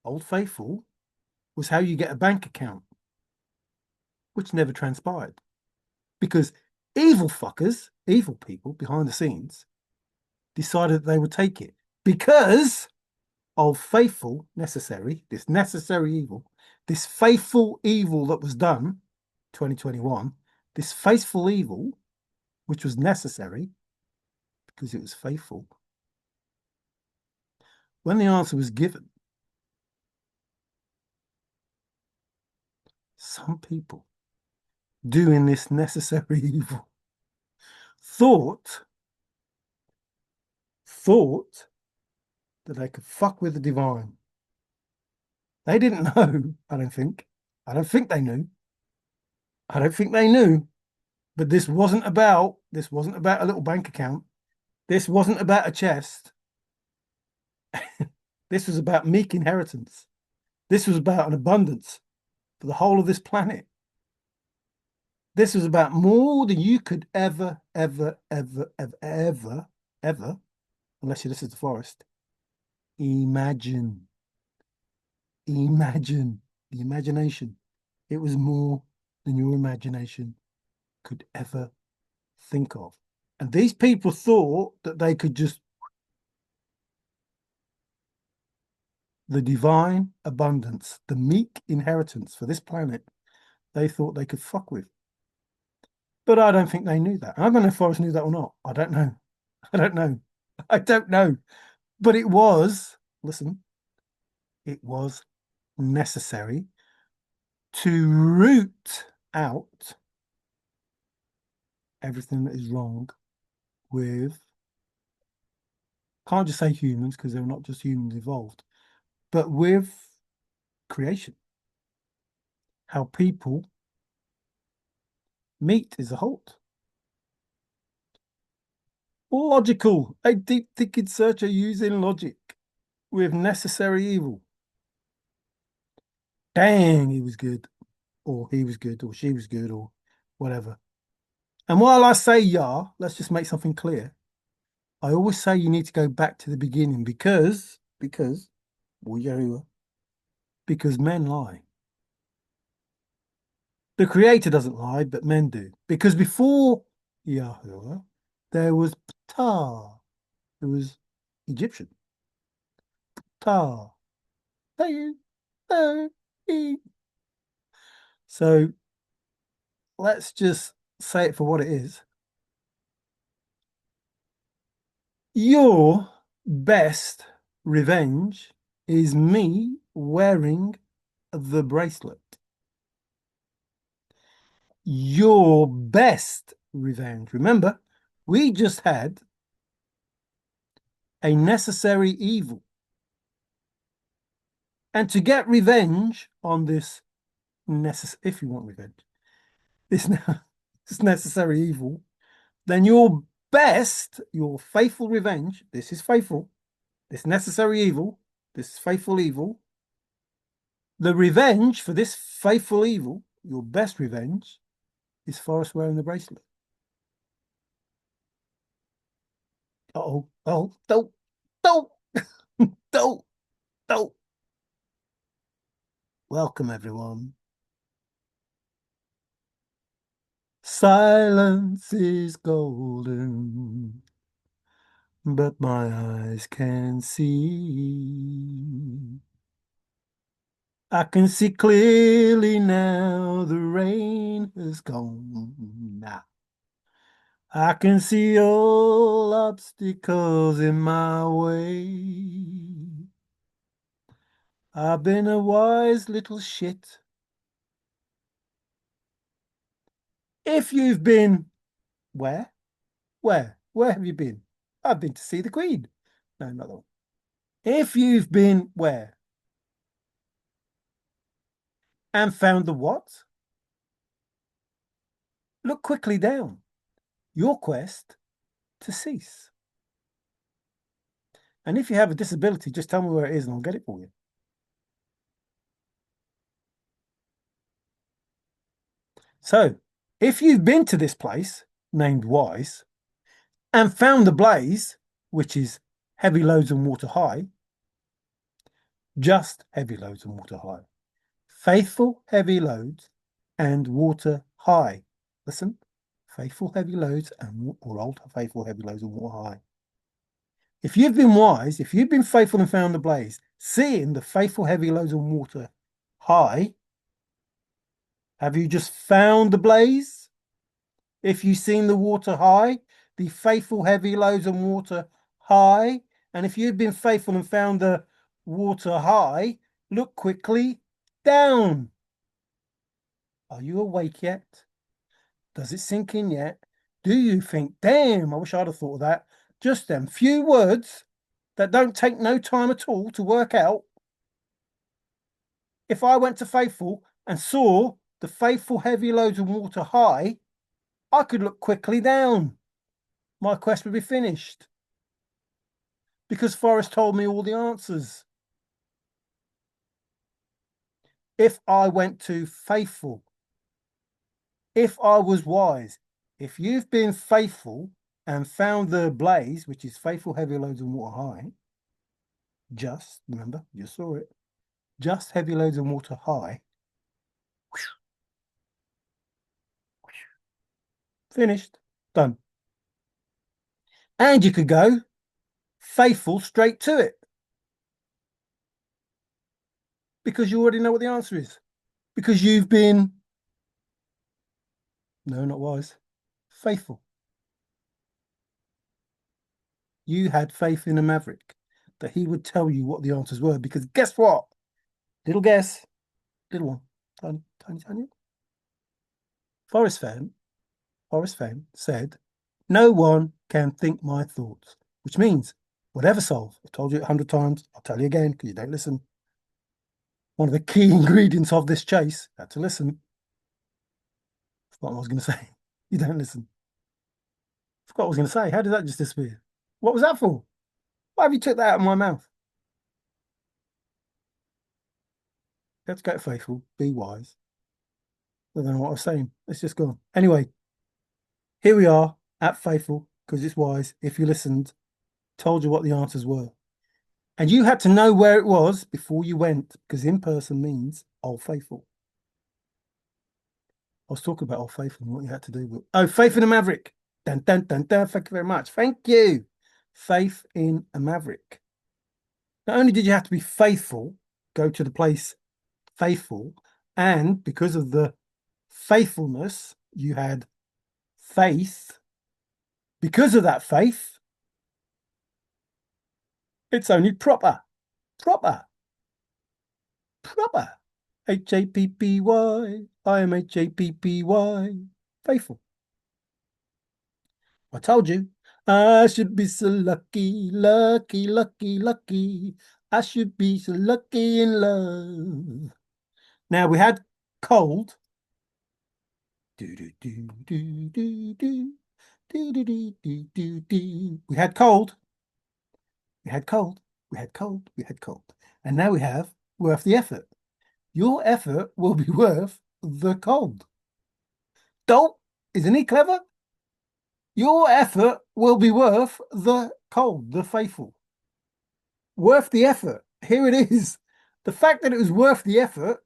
was how you get a bank account, which never transpired. Because Evil fuckers, evil people behind the scenes decided that they would take it because of faithful, necessary, this necessary evil, this faithful evil that was done 2021, this faithful evil, which was necessary because it was faithful. When the answer was given, some people doing this necessary evil thought that they could fuck with the divine. They didn't know, I don't think. I don't think they knew. I don't think they knew. But this wasn't about a little bank account. This wasn't about a chest. This was about meek inheritance. This was about an abundance for the whole of this planet. This was about more than you could ever, ever, ever, ever, ever, ever, unless you listen to Forrest, imagine. Imagine the imagination. It was more than your imagination could ever think of. And these people thought that they could just, the divine abundance, the meek inheritance for this planet, they thought they could fuck with. But I don't think they knew that. I don't know if Forrest knew that or not. I don't know. I don't know. I don't know. But it was, listen, it was necessary to root out everything that is wrong with, can't just say humans because they're not just humans evolved, but with creation, how people meet is a whole. Logical, a deep thinking searcher using logic with necessary evil. Dang, he was good, or he was good, or she was good, or whatever. And while I say yeah, let's just make something clear. I always say you need to go back to the beginning because men lie. The creator doesn't lie, but men do. Because before Yahweh, there was Ptah. It was Egyptian. Ptah. So let's just say it for what it is. Your best revenge is me wearing the bracelet. Your best revenge. Remember, we just had a necessary evil. And to get revenge on this if you want revenge, this, this necessary evil, then your best, your faithful revenge, this is faithful, this necessary evil, this faithful evil, the revenge for this faithful evil, your best revenge is Forrest wearing the bracelet. Don't, don't, don't, don't. Welcome, everyone. Silence is golden, but my eyes can see. I can see clearly now the rain has gone. Now I can see all obstacles in my way. I've been a wise little shit. If you've been, where? Where have you been? I've been to see the Queen. No, not that one. If you've been where? And found the what? Look quickly down. Your quest to cease. And if you have a disability, just tell me where it is and I'll get it for you. So, if you've been to this place named Wise and found the blaze, which is heavy loads and water high, just heavy loads and water high, faithful heavy loads and water high. Listen, Faithful heavy loads or ultra faithful heavy loads and water high. If you've been wise, if you've been faithful and found the blaze, seeing the faithful heavy loads of water high, have you just found the blaze? If you've seen the water high, the faithful heavy loads of water high, and if you've been faithful and found the water high, look quickly down. Are you awake yet? Does it sink in yet? Do you think, damn, I wish I'd have thought of that? Just them few words that don't take no time at all to work out. If I went to Faithful and saw the faithful heavy loads of water high, I could look quickly down. My quest would be finished. Because Forrest told me all the answers. If I went to Faithful, if I was wise, if you've been faithful and found the blaze, which is faithful heavy loads of water high, remember, you saw it, just heavy loads of water high, finished, done. And you could go faithful straight to it because you already know what the answer is. Because you've been, no, not wise, faithful. You had faith in a maverick that he would tell you what the answers were. Because guess what? Little guess, little one, tiny, tiny, tiny. Forrest Fenn said, no one can think my thoughts, which means whatever solve. I've told you 100 times. I'll tell you again because you don't listen. One of the key ingredients of this chase, had to listen. Forgot what I was going to say. You don't listen. Forgot what I was going to say. How did that just disappear? What was that for? Why have you took that out of my mouth? Let's get faithful. Be wise. I don't know what I was saying. It's just gone. Anyway, here we are at faithful because it's wise. If you listened, told you what the answers were. And you had to know where it was before you went because in person means Old Faithful. I was talking about Old Faithful and what you had to do. But, oh, Faith in a Maverick. Dun, dun, dun, dun. Thank you very much. Thank you. Faith in a Maverick. Not only did you have to be faithful, go to the place faithful, and because of the faithfulness, you had faith. Because of that faith, it's only proper. Happy. I am happy. Faithful. I told you. I should be so lucky. I should be so lucky in love. Now we had cold. We had cold. And now we have worth the effort. Your effort will be worth the cold. Dolt, isn't he clever? Your effort will be worth the cold, the faithful. Worth the effort. Here it is. The fact that it was worth the effort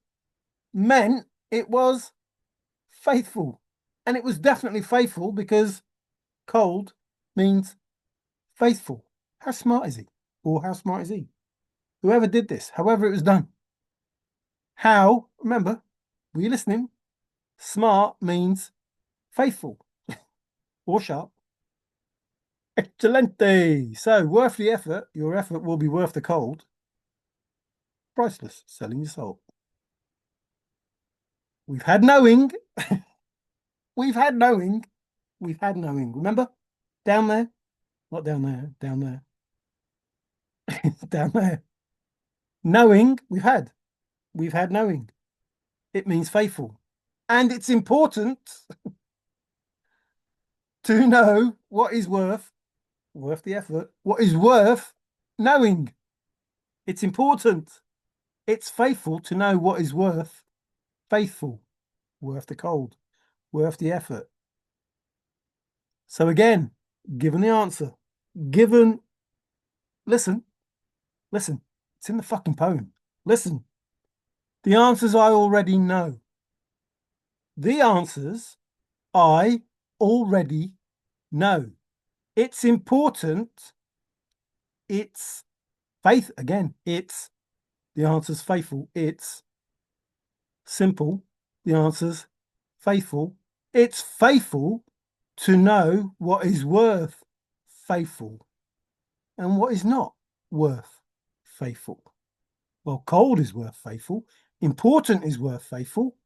meant it was faithful. And it was definitely faithful because cold means faithful. How smart is he? Or how smart is he? Whoever did this, however it was done. How, remember, were you listening? Smart means faithful or sharp. Excelente. So, worth the effort. Your effort will be worth the cold. Priceless. Selling your soul. We've had knowing. We've had knowing. Remember? Down there? Not down there. Down there. Down there. Knowing. We've had knowing. It means faithful. And it's important to know what is worth the effort, what is worth knowing. It's important. It's faithful to know what is worth faithful, worth the cold, worth the effort. So again, given the answer, listen, it's in the fucking poem. Listen, the answers I already know. The answers I already know. It's important. It's faith again. It's the answer's faithful. It's simple. The answer's faithful. It's faithful to know what is worth faithful and what is not worth faithful. Well, cold is worth faithful. Important is worth faithful.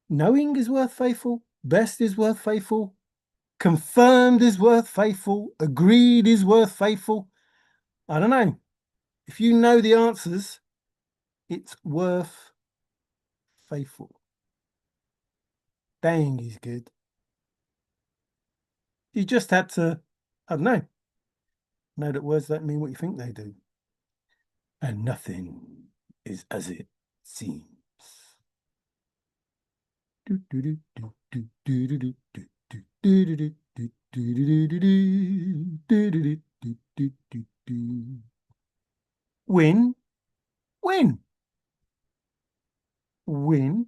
Knowing is worth faithful. Best is worth faithful. Confirmed is worth faithful. Agreed is worth faithful. I don't know. If you know the answers, it's worth faithful. Dang, he's good. You just had to, I don't know that words don't mean what you think they do. And nothing is as it seems. Win, win, win, win,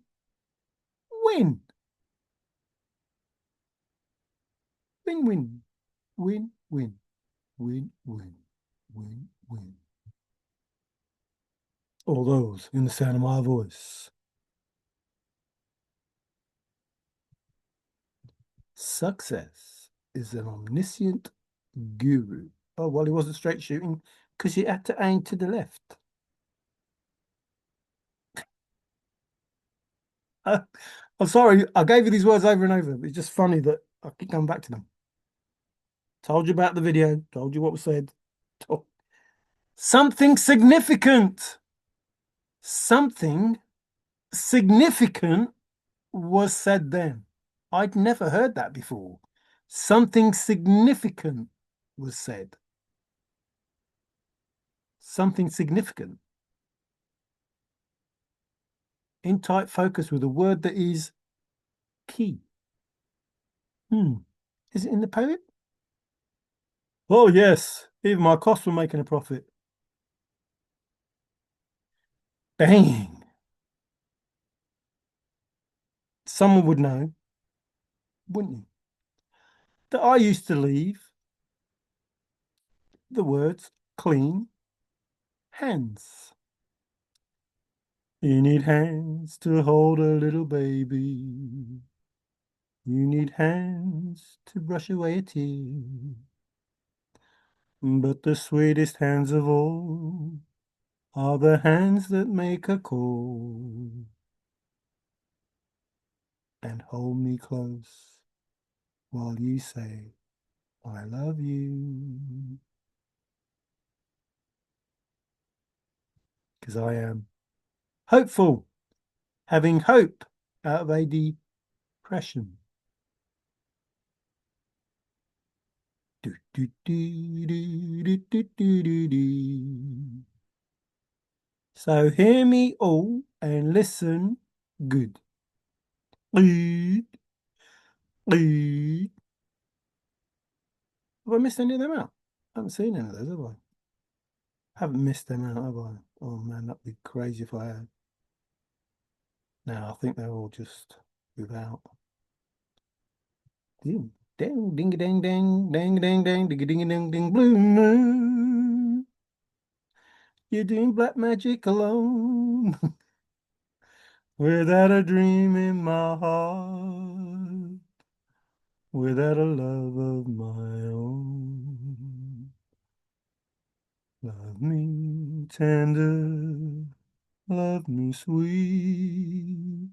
win, win, win, win, win, win, win, win. All those in the sound of my voice. Success is an omniscient guru. Oh, well, he wasn't straight shooting because he had to aim to the left. I'm sorry, I gave you these words over and over. It's just funny that I keep coming back to them. Told you about the video, told you what was said. Something significant. Something significant was said then. I'd never heard that before. Something significant was said. Something significant. In tight focus with a word that is key. Is it in the poem? Oh, yes. Even my costs were making a profit. Dang. Someone would know, wouldn't you? That I used to leave the words clean hands. You need hands to hold a little baby. You need hands to brush away a tear. But the sweetest hands of all are the hands that make a call and hold me close while you say, I love you. Because I am hopeful, having hope out of a depression. Do, do, do, do, do, do, do, do, do. So hear me all and listen good. Good, good. Have I missed any of them out? I haven't seen any of those, have I? Haven't missed them out, have I? Oh man, that'd be crazy if I had. No, I think they're all just without. Ding, ding, ding, ding, ding, ding, ding, ding, ding, ding, ding, ding, blue moon. You're doing black magic alone. Without a dream in my heart. Without a love of my own. Love me tender. Love me sweet.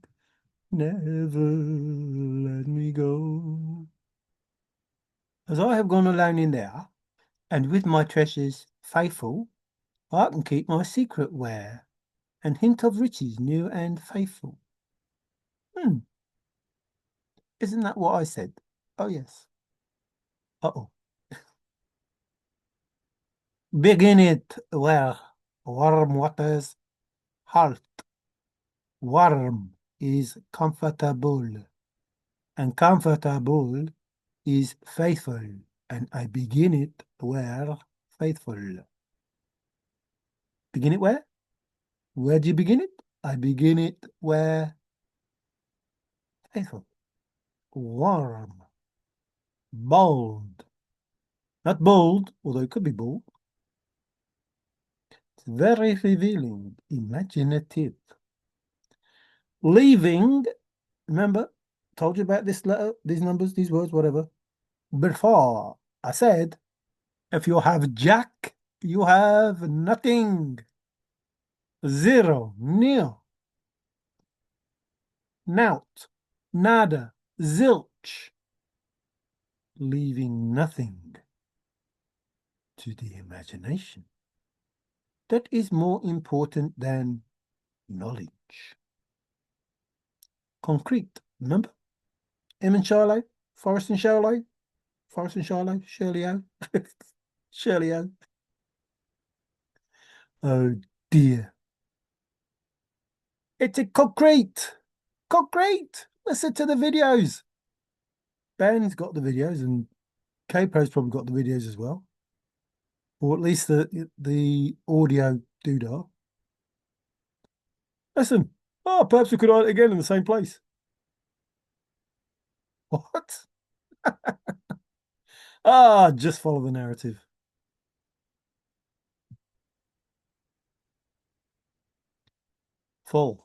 Never let me go. As I have gone alone in there, and with my treasures faithful, I can keep my secret where, and hint of riches new and faithful. Isn't that what I said? Oh, yes. Uh-oh. Begin it where warm waters halt. Warm is comfortable, and comfortable is faithful, and I begin it where faithful. Begin it where? Where do you begin it? I begin it where faithful. warm, bold. Not bold, although it could be bold. It's very revealing, imaginative. Leaving, remember, told you about this letter, these numbers, these words, whatever. Before I said, if you have Jack, you have nothing. Zero, nil, nout, nada, zilch. Leaving nothing to the imagination. That is more important than knowledge. Concrete, remember? M and Charlo, Forrest and Charlo, Forrest and Charlo, Shirley-O, Shirley-O. Oh dear. It's a concrete. Concrete. Listen to the videos. Ben's got the videos and K-Pro's probably got the videos as well. Or at least the audio doodah. Listen. Oh, perhaps we could write it again in the same place. What? Ah, just follow the narrative. Full.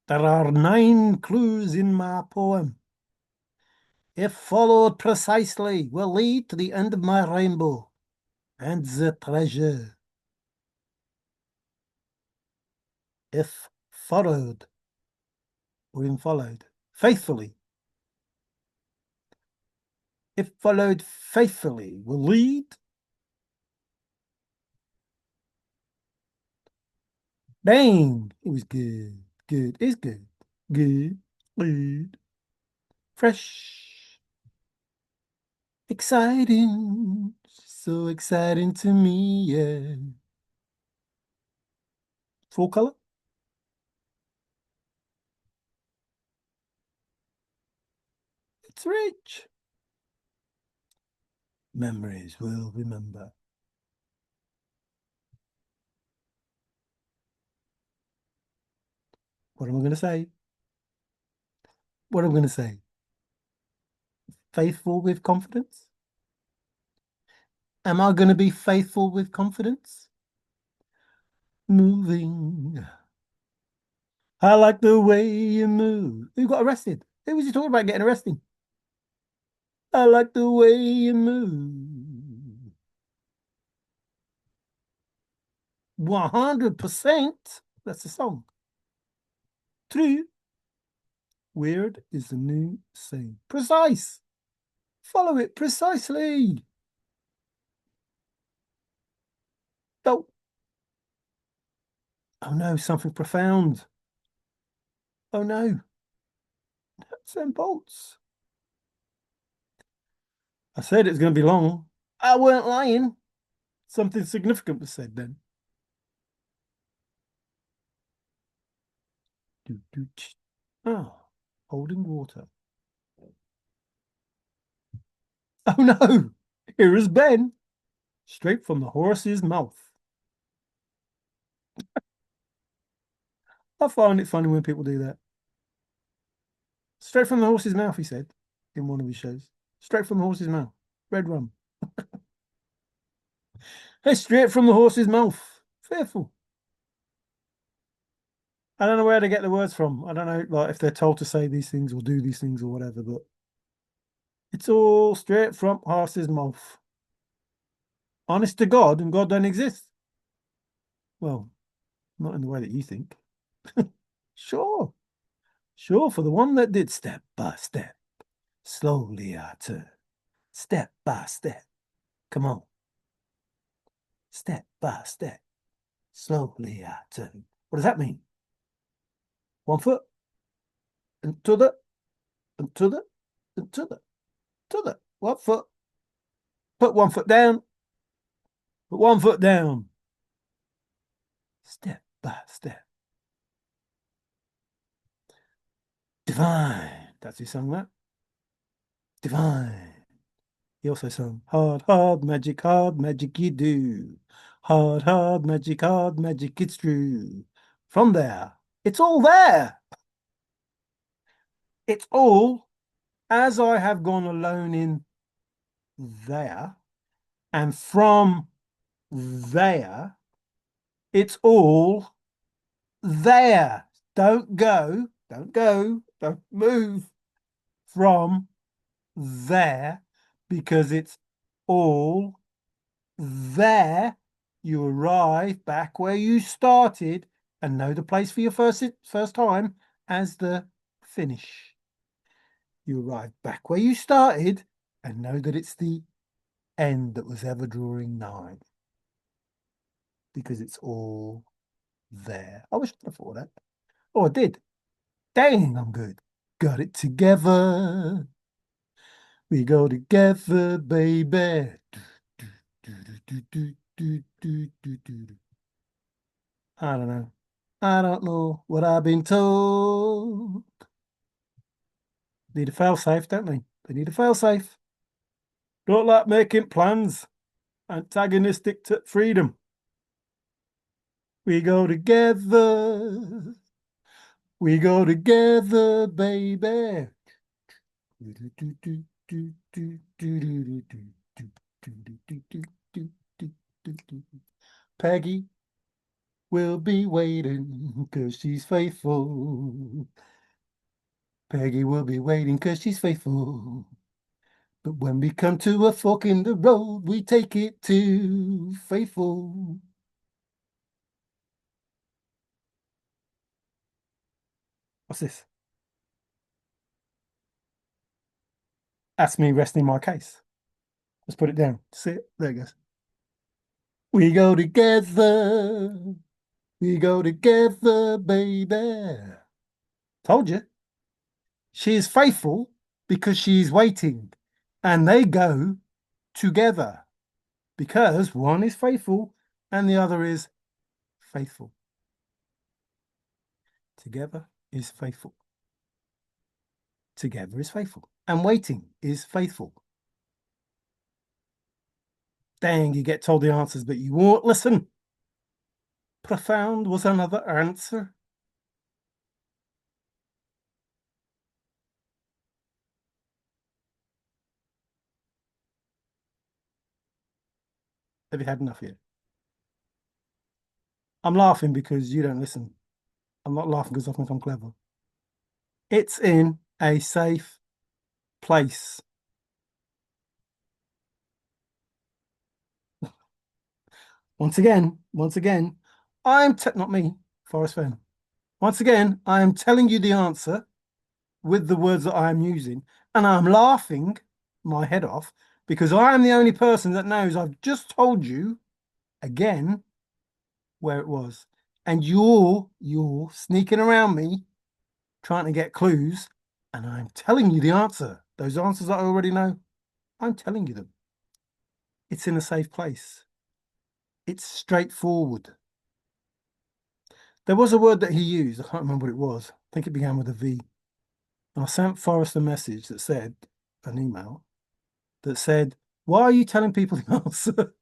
There are 9 clues in my poem. If followed precisely, will lead to the end of my rainbow and the treasure. If followed, or even followed, faithfully. If followed faithfully, will lead. Bang! It was good. Good. It's good. Good. Good. Fresh. Exciting. So exciting to me, yeah. Full color? It's rich. Memories will remember. What am I going to say? What am I going to say? Faithful with confidence? Am I going to be faithful with confidence? Moving. I like the way you move. Who got arrested? Who was he talking about getting arrested? I like the way you move. 100%. That's the song. True. Weird is the new saying. Precise. Follow it precisely. Oh. Oh no, something profound. Oh no. Nuts and bolts. I said it was going to be long. I weren't lying. Something significant was said then. Oh, holding water. Oh no, here is Ben, straight from the horse's mouth. I find it funny when people do that. Straight from the horse's mouth, he said in one of his shows. Straight from the horse's mouth. Red rum. Hey, straight from the horse's mouth. Fearful. I don't know where to get the words from. I don't know, like if they're told to say these things or do these things or whatever, but it's all straight from horse's mouth. Honest to God, and God don't exist. Well, not in the way that you think. Sure. Sure, for the one that did step by step. Slowly I turn. Step by step. Come on. Step by step. Slowly I turn. What does that mean? 1 foot. And to the. And to the. And to the. To the. 1 foot. Put 1 foot down. Put 1 foot down. Step by step. Divine. That's who sung that. Divine. He also sung hard magic you do. Hard magic it's true. From there, it's all there. It's all as I have gone alone in there, and from there, it's all there. Don't move from there because it's all there. You arrive back where you started and know the place for your first time as the finish. You arrive back where you started and know that it's the end that was ever drawing nigh because it's all there. I wish I'd have thought of that. Oh, I did. Dang, I'm good. Got it together. We go together, baby. I don't know. I don't know what I've been told. Need a fail safe, don't they? They need a fail safe. Don't like making plans. Antagonistic to freedom. We go together. We go together, baby. Peggy will be waiting because she's faithful. Peggy will be waiting because she's faithful. But when we come to a fork in the road, we take it to faithful. What's this? That's me resting my case. Let's put it down. See it? There it goes. We go together. We go together, baby. Told you. She is faithful because she's waiting. And they go together because one is faithful and the other is faithful. Together is faithful. Together is faithful. And waiting is faithful. Dang, you get told the answers, but you won't listen. Profound was another answer. Have you had enough yet? I'm laughing because you don't listen. I'm not laughing because I think I'm clever. It's in a safe place. Once again, not me, Forrest Fenn. Once again, I am telling you the answer with the words that I am using, and I'm laughing my head off because I am the only person that knows I've just told you again where it was. And you're sneaking around me trying to get clues, and I'm telling you the answer. Those answers I already know. I'm telling you them. It's in a safe place. It's straightforward. There was a word that he used. I can't remember what it was. I think it began with a V. And I sent Forrest a message that said, an email that said, why are you telling people the answer?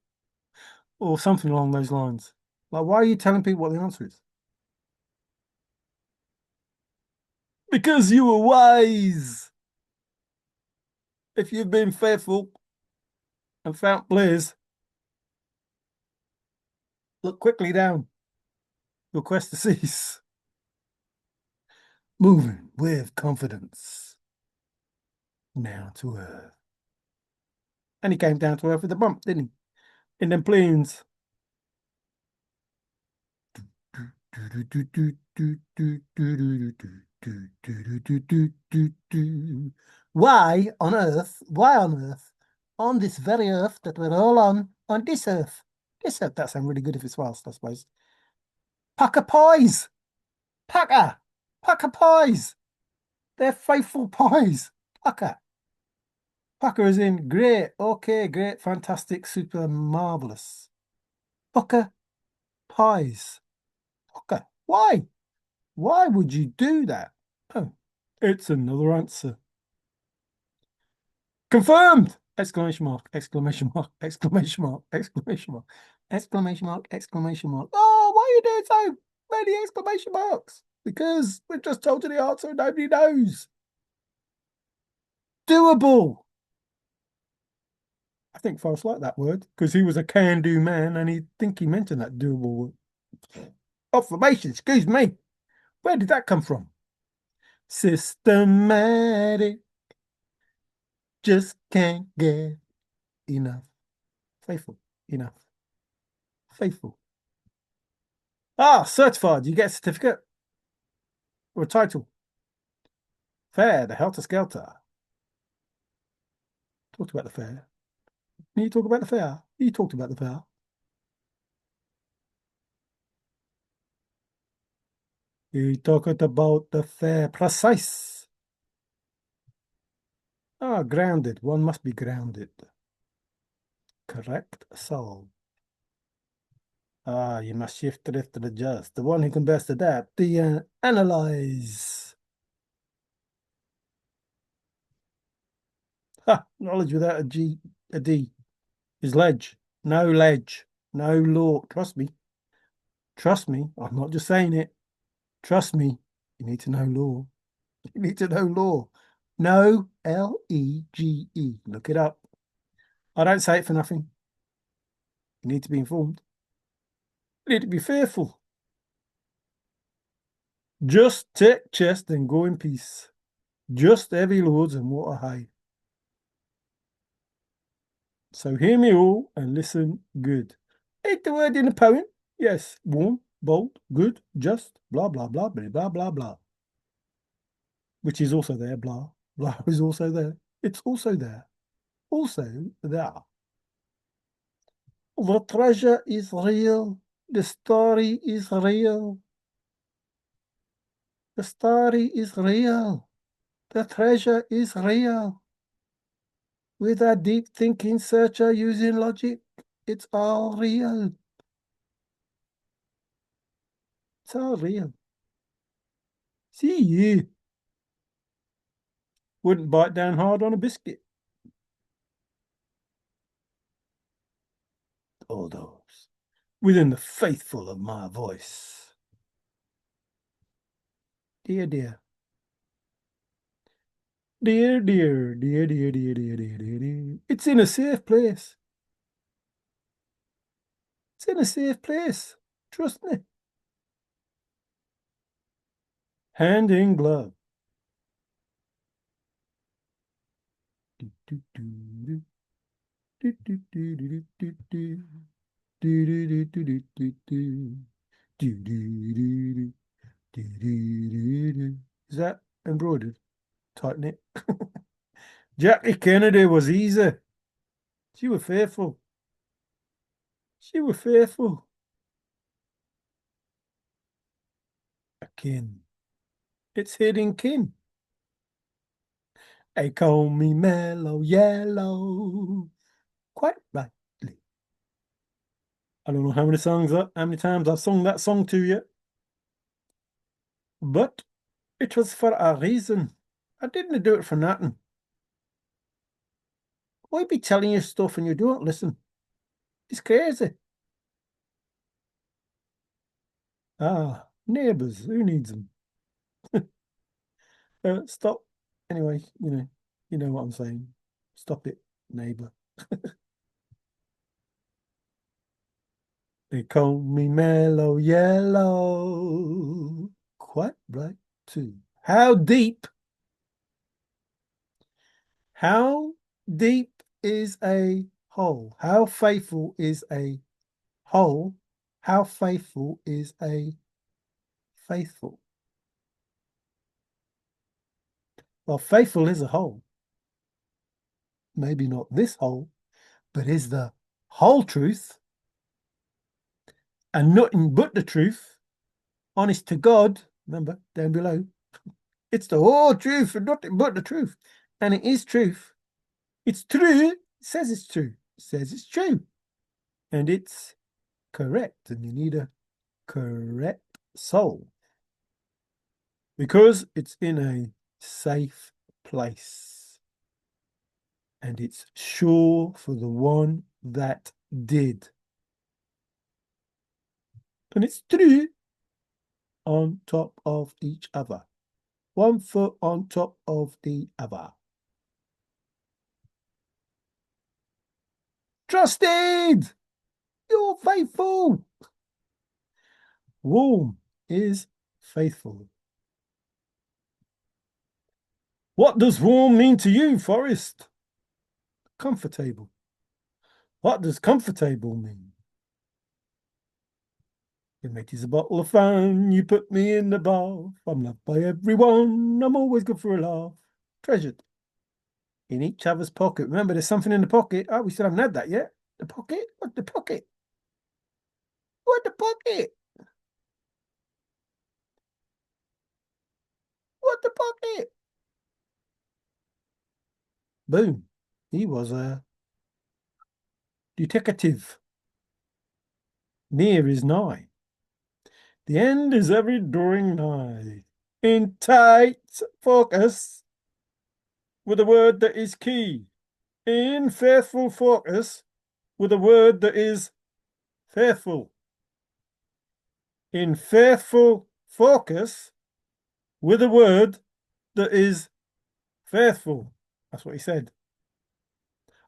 Or something along those lines. Like, why are you telling people what the answer is? Because you were wise. If you've been faithful and found bliss, look quickly down. Your quest to cease. Moving with confidence. Down to earth. And he came down to earth with a bump, didn't he? In them planes. Why on earth, on this very earth that we're all on this earth, that sounds really good if it's whilst, I suppose. Pucker pies, Pucker, Pucker pies, they're faithful pies, Pucker. Pucker is in great, okay, great, fantastic, super, marvelous. Pucker pies, Pucker. Why? Why would you do that? Oh, it's another answer. Confirmed! Exclamation mark, exclamation mark, exclamation mark, exclamation mark, exclamation mark, exclamation mark. Oh, why are you doing so many exclamation marks? Because we've just told you the answer and nobody knows. Doable. I think Forrest liked that word because he was a can-do man and he think he mentioned that doable word. Affirmation, excuse me. Where did that come from? Systematic. Just can't get enough. Faithful. Enough. Faithful. Ah, certified. You get a certificate or a title. Fair, the helter skelter. Talked about the fair. You talk about the fair. You talked about the fair. You talked about the fair. Precise. Ah, grounded. One must be grounded. Correct. Solve. Ah, you must shift, drift, and adjust. The one who can best adapt. The analyze. Ha! Knowledge without a D is ledge. No ledge. No law. Trust me. Trust me. I'm not just saying it. Trust me. You need to know law. You need to know law. No L-E-G-E. Look it up. I don't say it for nothing. You need to be informed. You need to be fearful. Just take chest and go in peace. Just heavy loads and water high. So hear me all and listen good. Ain't the word in the poem? Yes, warm, bold, good, just, blah, blah, blah, blah, blah, blah, blah. Which is also there, blah. Blah is also there. It's also there. Also there. The treasure is real. The story is real. The story is real. The treasure is real. With a deep thinking searcher using logic, it's all real. It's all real. See you. Wouldn't bite down hard on a biscuit. All those within the faithful of my voice. Dear, dear. Dear, dear, dear, dear, dear, dear, dear, dear, dear. It's in a safe place. It's in a safe place. Trust me. Hand in glove. Is that embroidered? Tighten it. Jackie Kennedy was easy. She was faithful. She was faithful. A kin. It's hidden kin. They call me mellow yellow. Quite rightly. I don't know how many times I've sung that song to you. But it was for a reason. I didn't do it for nothing. Why be telling you stuff and you don't listen? It's crazy. Ah, neighbours, who needs them? Stop. Anyway, you know what I'm saying. Stop it, neighbour. They call me mellow yellow. Quite right too. How deep? How deep is a hole? How faithful is a hole? How faithful is a faithful? Well, faithful is a hole. Maybe not this hole, but is the whole truth and nothing but the truth. Honest to God, remember down below. It's the whole truth and nothing but the truth. And it is truth. It's true. It says it's true. It says it's true. And it's correct. And you need a correct soul. Because it's in a safe place. And it's sure for the one that did. And it's true on top of each other. One foot on top of the other. Trusted! You're faithful! Warm is faithful. What does warm mean to you, Forrest? Comfortable. What does comfortable mean? Your mate is a bottle of fun. You put me in the bath. I'm loved by everyone. I'm always good for a laugh. Treasured. In each other's pocket. Remember, there's something in the pocket. Oh, we still haven't had that yet. The pocket? What the pocket? What the pocket? What the pocket? Boom. He was a detective. Near is nigh. The end is every drawing nigh. In tight focus with a word that is key. In faithful focus with a word that is faithful. In faithful focus with a word that is faithful. That's what he said.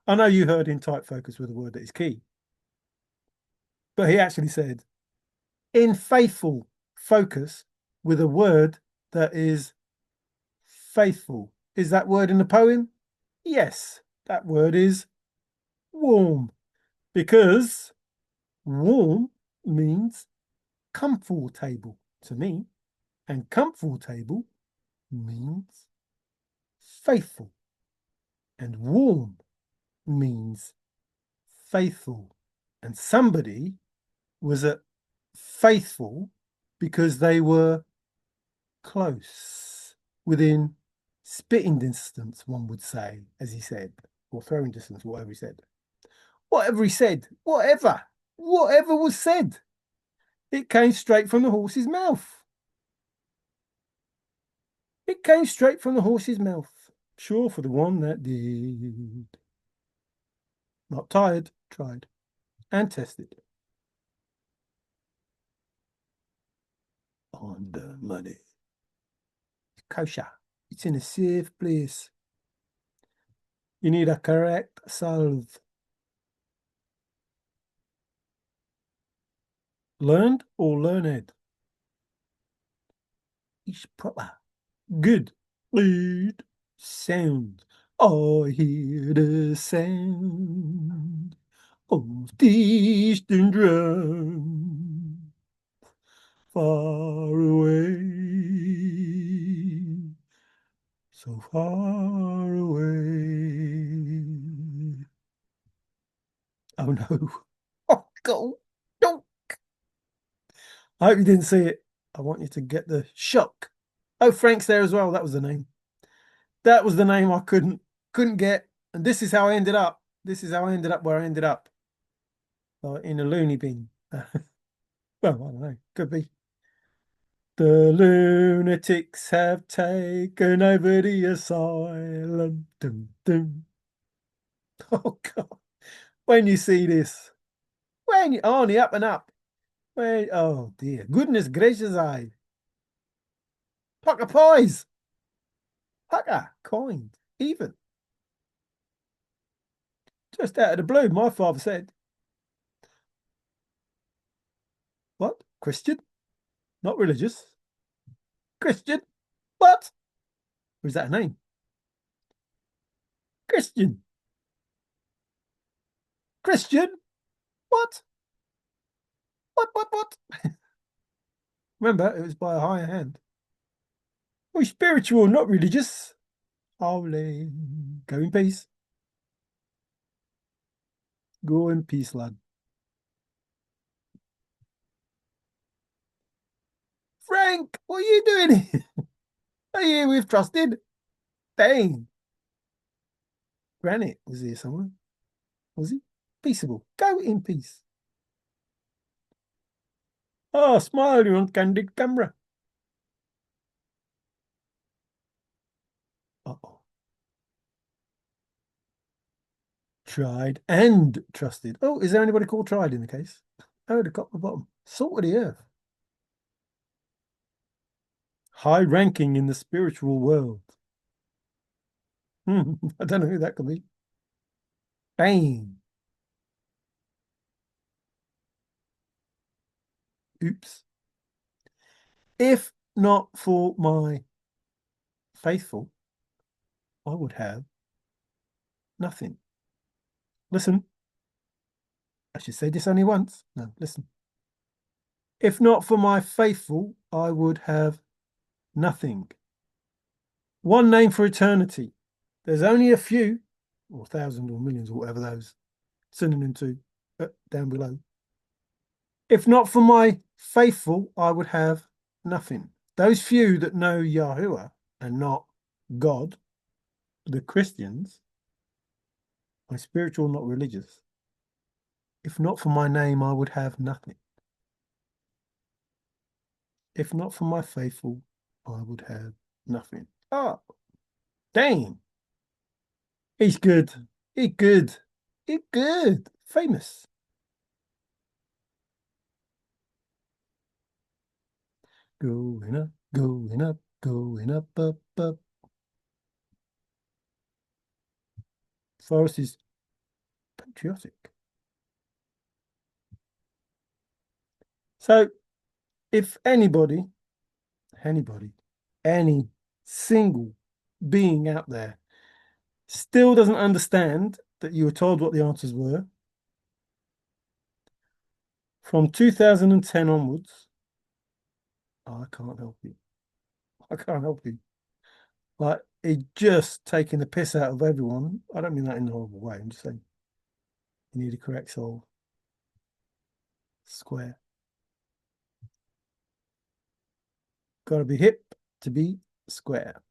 I know you heard in tight focus with a word that is key. But he actually said, in faithful focus with a word that is faithful. Is that word in the poem? Yes, that word is warm, because warm means comfortable to me, and comfortable means faithful, and warm means faithful. And somebody was at faithful because they were close, within spitting distance, one would say, as he said, or throwing distance, whatever he said. Whatever he said, whatever was said, it came straight from the horse's mouth. It came straight from the horse's mouth. Sure for the one that did. Not tired, tried, and tested. On the money. Kosher. It's in a safe place. You need a correct salve. Learned or learned? It's proper. Good. Good sound. I hear the sound of distant drum far away, so far away. Oh no. Oh, go. Don't. I hope you didn't see it. I want you to get the shock. Oh, Frank's there as well. That was the name. That was the name I couldn't get. And this is how I ended up. This is how I ended up where I ended up. In a loony bin. Well, I don't know. Could be. The lunatics have taken over the asylum. Dum, dum. Oh, God. When you see this, when you on the up and up, when, oh dear, goodness gracious, pucker pies, pucker coined, even just out of the blue. My father said, "What, Christian? Not religious? Christian? What? Or is that a name? Christian? Christian? What? What? Remember, it was by a higher hand. We're spiritual, not religious. Holy. Go in peace. Go in peace, lad. Frank, what are you doing here? Are you with Trusted? Dang. Granite was here somewhere. Was he? Peaceable. Go in peace. Oh, smile, you're on candid camera. Uh-oh. Tried and trusted. Oh, is there anybody called Tried in the case? Oh, the top and bottom. Salt of the earth. High ranking in the spiritual world. I don't know who that could be. Bang. Oops. If not for my faithful, I would have nothing. Listen, I should say this only once. No, listen. If not for my faithful, I would have nothing. One name for eternity. There's only a few, or thousands or millions or whatever those synonym to down below. If not for my faithful, I would have nothing. Those few that know Yahuwah and not God, the Christians, my spiritual, not religious. If not for my name, I would have nothing. If not for my faithful, I would have nothing. Oh, dang. He's good. He's good. He's good. Famous. Going up, going up, going up, up, up. Forrest is patriotic. So, if anybody, any single being out there still doesn't understand that you were told what the answers were, from 2010 onwards, I can't help you. I can't help you. Like, it's just taking the piss out of everyone. I don't mean that in a horrible way. I'm just saying you need a correct soul. Square. Got to be hip to be square.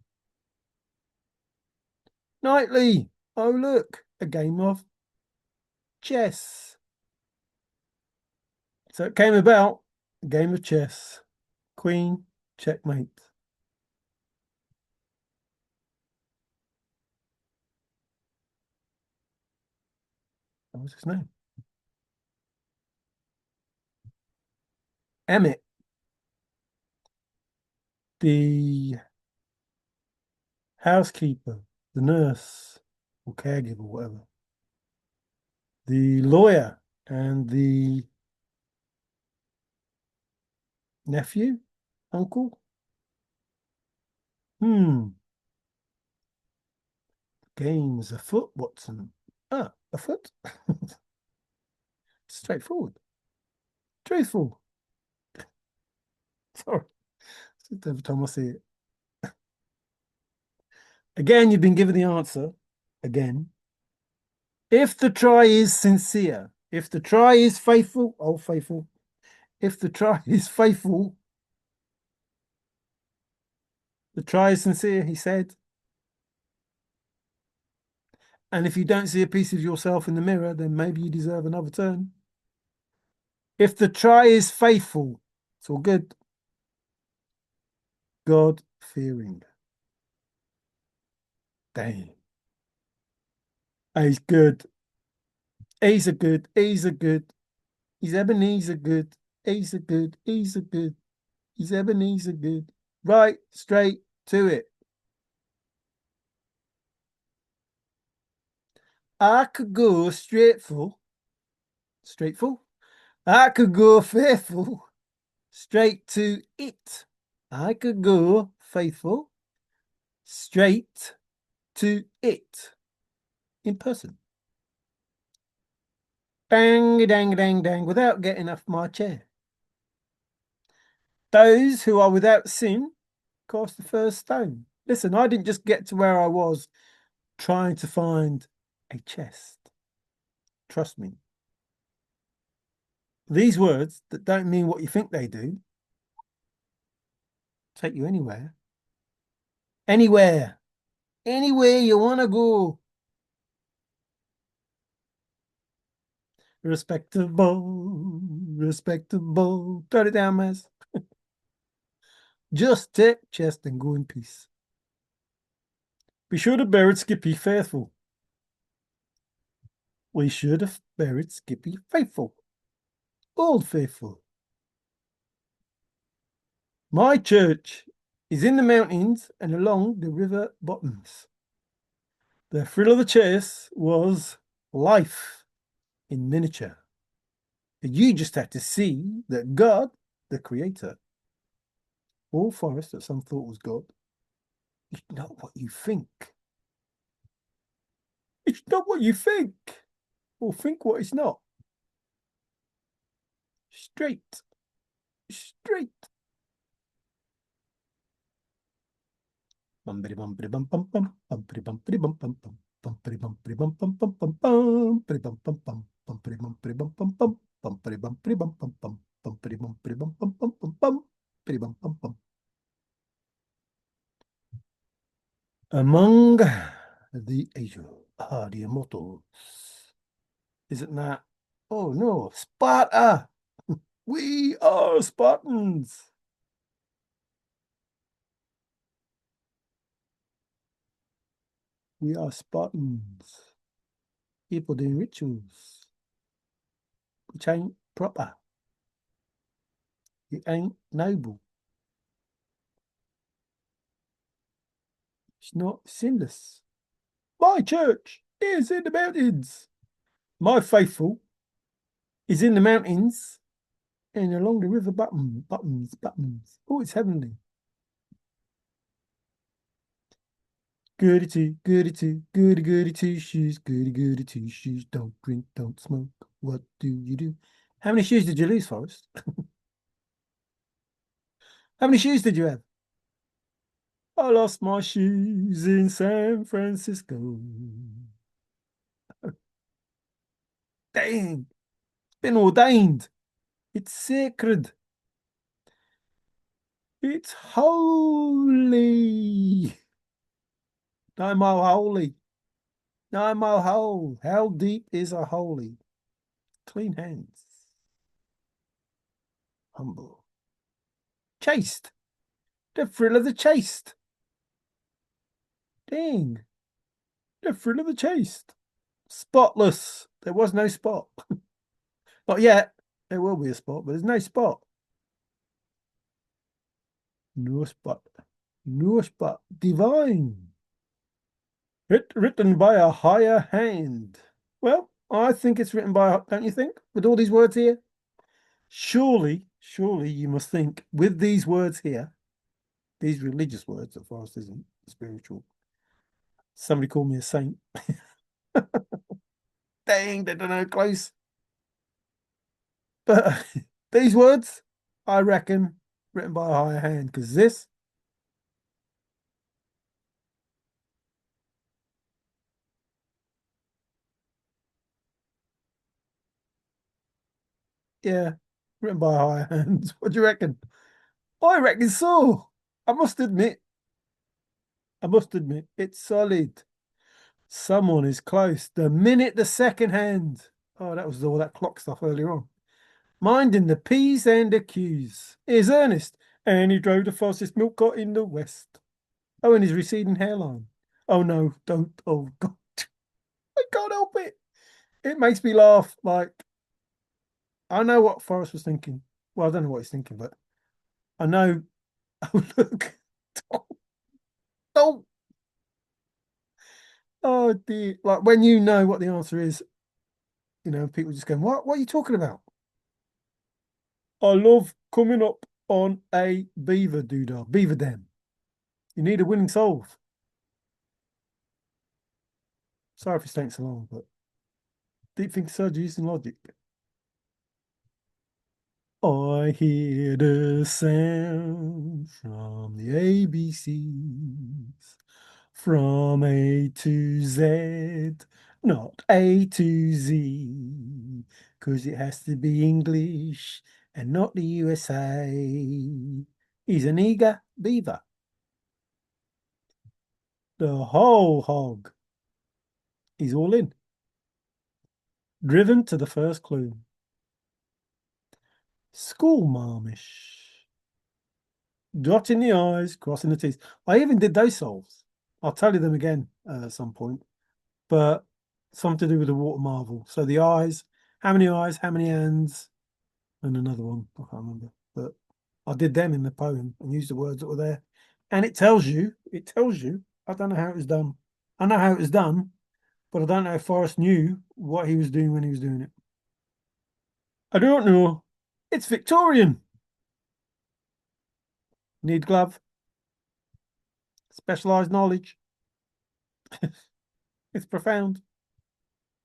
Nightly. Oh, look, a game of chess. So it came about, a game of chess. Queen, checkmate. What was his name? Emmett. The housekeeper, the nurse, or caregiver, whatever. The lawyer and the nephew, uncle. Game's afoot, Watson. Ah, afoot. Straightforward. Truthful. Sorry. Every time I see it. Again, you've been given the answer. Again. If the try is sincere, if the try is faithful, oh, faithful. If the try is faithful, the try is sincere, he said. And if you don't see a piece of yourself in the mirror, then maybe you deserve another turn. If the try is faithful, it's all good. God fearing. Dang. He's good. He's a good. He's a good. He's Ebenezer good. He's a good. He's a good. He's Ebenezer good. Right, straight to it. I could go straightful. I could go faithful. Straight to it. I could go faithful. Straight to it. In person. Bang, dang, dang, dang, without getting off my chair. Those who are without sin cast the first stone. Listen, I didn't just get to where I was trying to find a chest. Trust me. These words that don't mean what you think they do take you anywhere. Anywhere. Anywhere you want to go. Respectable. Respectable. Turn it down, Maz. Just take chest and go in peace. Be sure to bury Skippy faithful. We should have buried Skippy faithful. Old faithful. My church is in the mountains and along the river bottoms. The thrill of the chase was life in miniature. You just had to see that God the creator. All Forrest that some thought was God is not what you think. It's not what you think. Or think what it's not. Straight. Straight. Bumpity bumpity bum bum bum. Bumpity bumpity bum bum bum. Bumpity bumpity bum bum bum bum bum. Bumpity bum bum bum. Bumpity bumpity bum bum bum. Bumpity bumpity bum bum bum. Bumpity bumpity bum bum bum bum bum. Bumpity bum bum bum. Among the Asia are the immortals. Isn't that? Oh no, Sparta! We are Spartans. We are Spartans. People doing rituals, which ain't proper. It ain't noble. It's not sinless. My church is in the mountains. My faithful is in the mountains and along the river buttons. Oh, it's heavenly. Goody two, goody two shoes, goody two shoes. Don't drink, don't smoke. What do you do? How many shoes did you lose, Forrest? How many shoes did you have? I lost my shoes in San Francisco. Dang, it's been ordained. It's sacred. It's holy. No more holy. No more hole. How deep is a holy? Clean hands. Humble. Chaste. The thrill of the chaste. Dang. The thrill of the chaste. Spotless. There was no spot. Not yet. There will be a spot, but there's no spot. No spot. No spot. Divine. Written by a higher hand. Well, I think it's written by, don't you think? With all these words here? Surely you must think with these words here, these religious words that Forrest isn't spiritual. Somebody called me a saint. Dang, they don't know close. But these words, I reckon, written by a higher hand, because this, yeah, written by a higher hand. What do you reckon? I reckon so. I must admit, it's solid. Someone is close. The minute the second hand. Oh, that was all that clock stuff earlier on. Minding the P's and the Q's. Here's Ernest. And he drove the fastest milk cart in the West. Oh, and his receding hairline. Oh no, don't. Oh God. I can't help it. It makes me laugh. Like, I know what Forrest was thinking. Well, I don't know what he's thinking, but I know. Oh, look. Don't. Oh, dear. Like, when you know what the answer is, people just going, what are you talking about? I love coming up on a beaver doodah, beaver dam. You need a winning solve. Sorry if it's taking so long, but deep thinking surgery using logic. I hear the sound from the ABCs, from A to Z, not A to Z, 'cause it has to be English and not the USA. He's an eager beaver. The whole hog. He's all in. Driven to the first clue. School marmish. Dotting the I's, crossing the T's. I even did those solves. I'll tell you them again at some point. But something to do with the water marvel. So the eyes, how many eyes, how many hands, and another one. I can't remember. But I did them in the poem and used the words that were there. And it tells you, I don't know how it was done. I know how it was done, but I don't know if Forrest knew what he was doing when he was doing it. I don't know. It's Victorian. Need glove. Specialized knowledge. It's profound.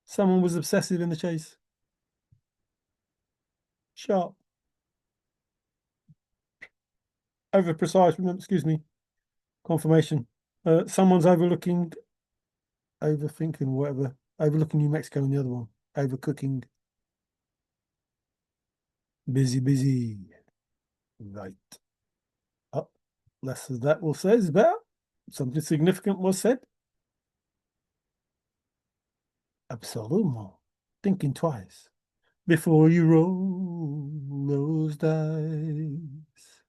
Someone was obsessive in the chase. Sharp. Over precise. Excuse me. Confirmation. Someone's overthinking, whatever. Overlooking New Mexico and the other one. Overcooking. Busy, busy. Right. Oh, less of that will say is better. Something significant was said. Absolutely. Thinking twice before you roll those dice.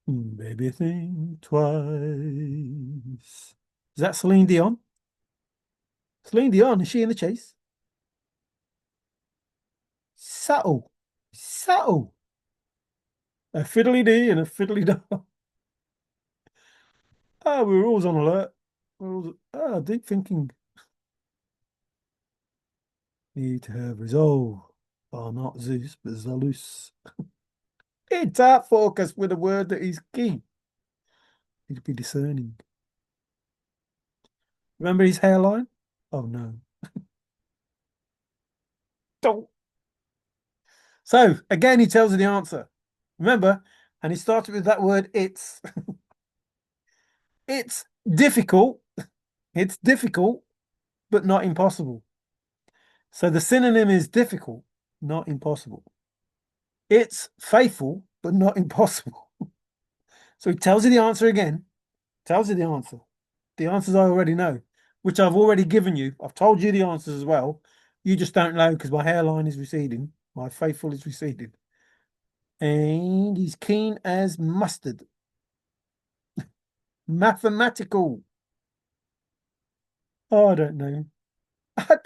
Baby, think twice. Is that Celine Dion? Celine Dion, is she in the chase? Subtle. Subtle. A fiddly dee and a fiddly do. Ah, we were always on alert. Deep thinking. Need to have resolve. Oh, not Zeus, but Zalus. It's out focus with a word that is key. Need to be discerning. Remember his hairline? Oh no. Don't. So again, he tells her the answer. Remember, and he started with that word it's. It's difficult. It's difficult, but not impossible. So the synonym is difficult, not impossible. It's faithful, but not impossible. So he tells you the answer again, tells you the answer. The answers I already know, which I've already given you. I've told you the answers as well. You just don't know because my hairline is receding. My faithful is receding. And he's keen as mustard. Mathematical. Oh, I don't know.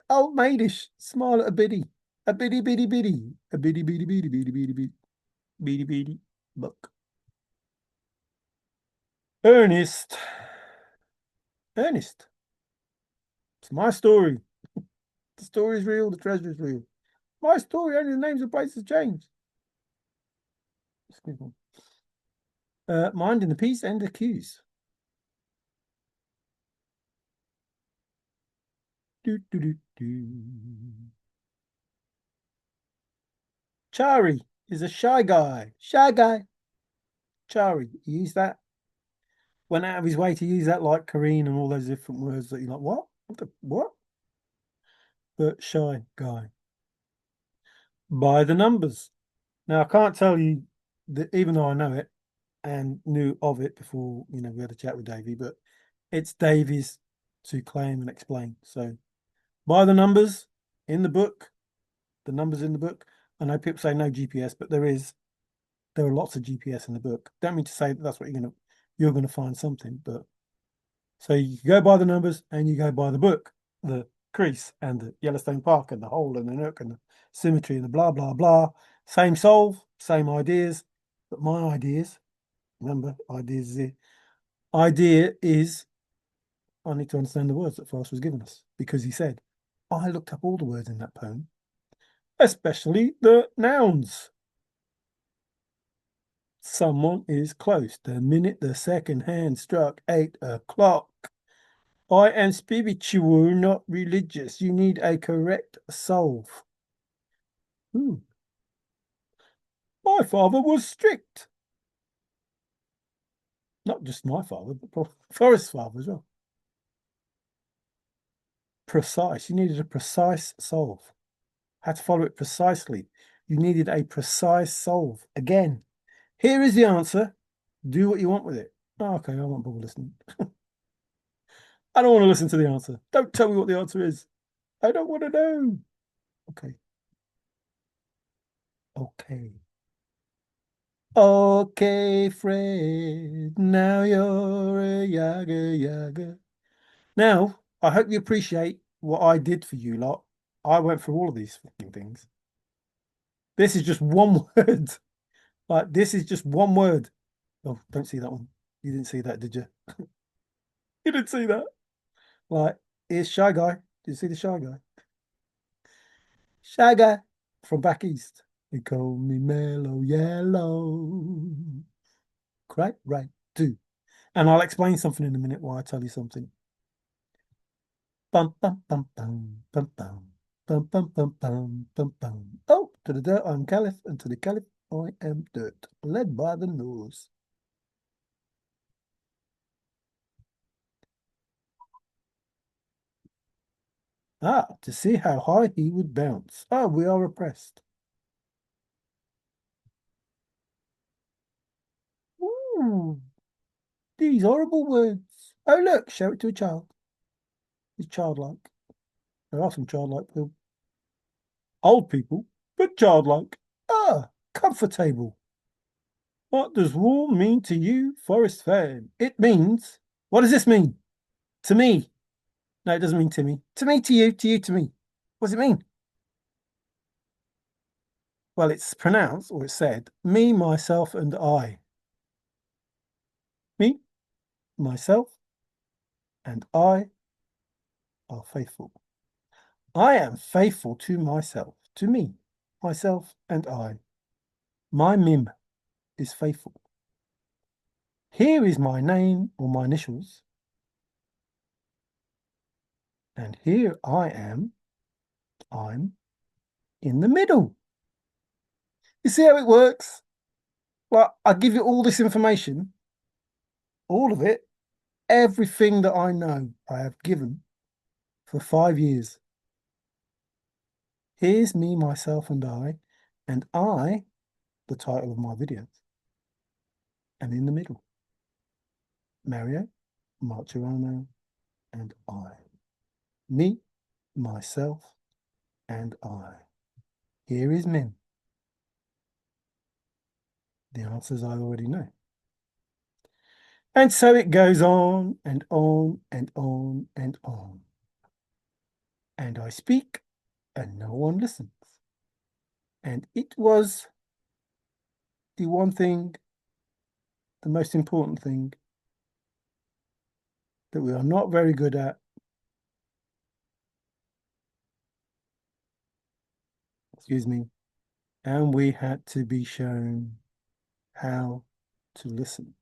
Old maidish. Smile at a biddy. A biddy biddy biddy. A biddy biddy biddy biddy biddy biddy. Biddy biddy. Look. Ernest. Ernest. It's my story. The story is real. The treasure is real. My story. Only the names of places change. Minding the peace and the cues. Do, do, do, do. Chari is a shy guy. Shy guy. Chari. He used that. Went out of his way to use that like Kareen and all those different words that you're like, what? What? But shy guy. By the numbers. Now I can't tell you that even though I know it and knew of it before, we had a chat with Davey, but it's Davey's to claim and explain. So by the numbers in the book, the numbers in the book. I know people say no GPS, but there are lots of GPS in the book. Don't mean to say that that's what you're gonna find something, but so you go by the numbers and you go by the book, the crease and the Yellowstone Park and the hole and the nook and the symmetry and the blah blah blah. Same solve, same ideas, but my ideas, remember, the idea is I need to understand the words that Forrest was giving us because he said, I looked up all the words in that poem, especially the nouns. Someone is close. The minute the second hand struck 8 o'clock. I am spiritual, not religious. You need a correct solve. My father was strict. Not just my father, but Forrest's father as well. Precise. You needed a precise solve. Had to follow it precisely. You needed a precise solve. Again, here is the answer. Do what you want with it. Oh, okay, I won't bother listening. I don't want to listen to the answer. Don't tell me what the answer is. I don't want to know. Okay. Okay. Okay, Fred. Now you're a yaga yaga. Now, I hope you appreciate what I did for you lot. I went through all of these fucking things. This is just one word. Like, this is just one word. Oh, don't see that one. You didn't see that, did you? You didn't see that. Like, here's Shy Guy. Did you see the Shy Guy? Shy Guy from back east. He called me Mellow Yellow. Right, right. do. And I'll explain something in a minute while I tell you something. Bum, bum, bum, bum, bum, bum. Bum, bum, bum, bum, bum, bum. Oh, to the dirt, I'm Caliph, and to the Caliph, I am dirt, led by the nose. Ah, to see how high he would bounce. Ah, we are oppressed. Ooh, these horrible words. Oh, look, show it to a child. He's childlike. There are some childlike people. Old people, but childlike. Ah, comfortable. What does warm mean to you, Forrest Fenn? It means, what does this mean? To me. No, it doesn't mean to me. To me, to you, to me. What does it mean? Well, it's pronounced, or it's said, me, myself, and I. Me, myself, and I are faithful. I am faithful to myself, to me, myself, and I. My mim is faithful. Here is my name or my initials, and here I am. I'm in the middle. You see how it works? Well, I give you all this information, all of it, everything that I know, I have given for 5 years. Here's me, myself, and I, the title of my videos, and in the middle, Mario, Martirano, and I. Me, myself, and I. Here is Min. The answers I already know. And so it goes on and on and on and on. And I speak, and no one listens. And it was the one thing, the most important thing that we are not very good at. Excuse me. And we had to be shown how to listen.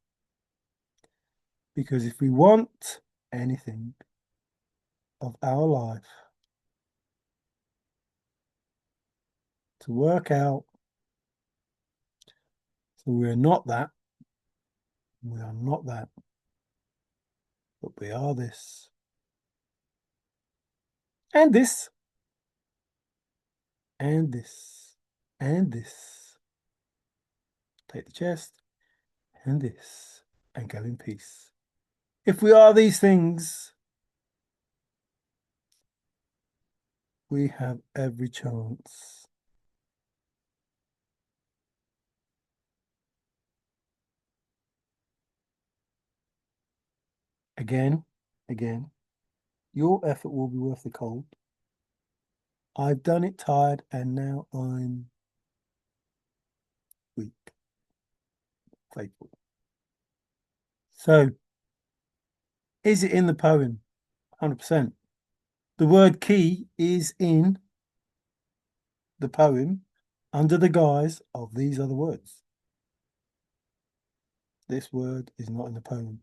Because if we want anything of our life to work out, so we're not that, we are not that, but we are this. And this, and this, and this. Take the chest, and this, and go in peace. If we are these things, we have every chance. Again, your effort will be worth the cold. I've done it tired, and now I'm weak, faithful. So, is it in the poem? 100%. The word key is in the poem under the guise of these other words. This word is not in the poem.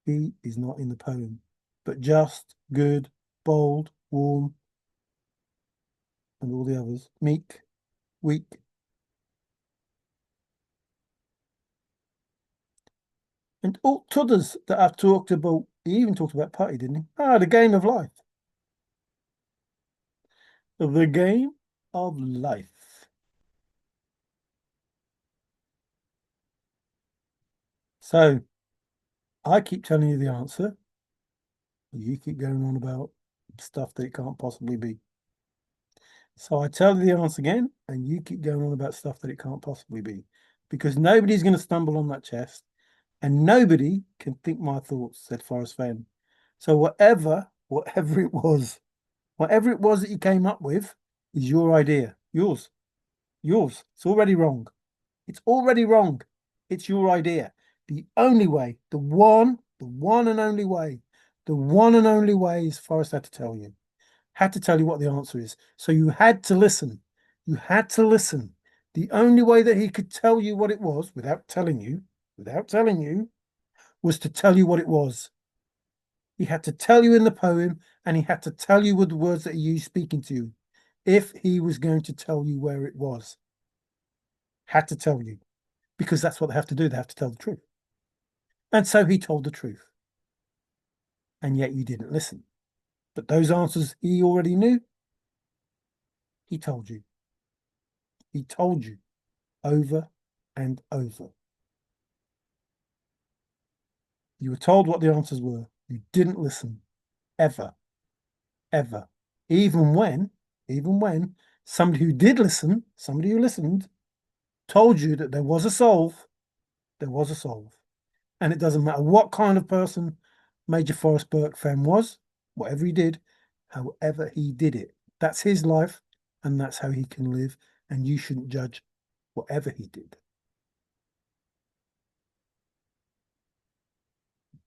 Key is not in the poem, but just, good, bold, warm, and all the others. Meek, weak. And all t'others that I've talked about. He even talked about putty, didn't he? Ah, the game of life. The game of life. So, I keep telling you the answer. You keep going on about stuff that it can't possibly be. So I tell you the answer again, and you keep going on about stuff that it can't possibly be. Because nobody's going to stumble on that chest, and nobody can think my thoughts, said Forrest Fenn. So whatever it was that you came up with is your idea. Yours. It's already wrong. It's already wrong. It's your idea. The only way, the one and only way, the one and only way is Forrest had to tell you. Had to tell you what the answer is. So you had to listen. You had to listen. The only way that he could tell you what it was without telling you, was to tell you what it was. He had to tell you in the poem, and he had to tell you with the words that he used speaking to you. If he was going to tell you where it was, had to tell you, because that's what they have to do. They have to tell the truth. And so he told the truth. And yet you didn't listen. But those answers he already knew. He told you. He told you over and over. You were told what the answers were. You didn't listen. Ever. Ever. Even when somebody who did listen, somebody who listened, told you that there was a solve, there was a solve. And it doesn't matter what kind of person Major Forrest Burke Fenn was, whatever he did, however he did it. That's his life, and that's how he can live, and you shouldn't judge whatever he did.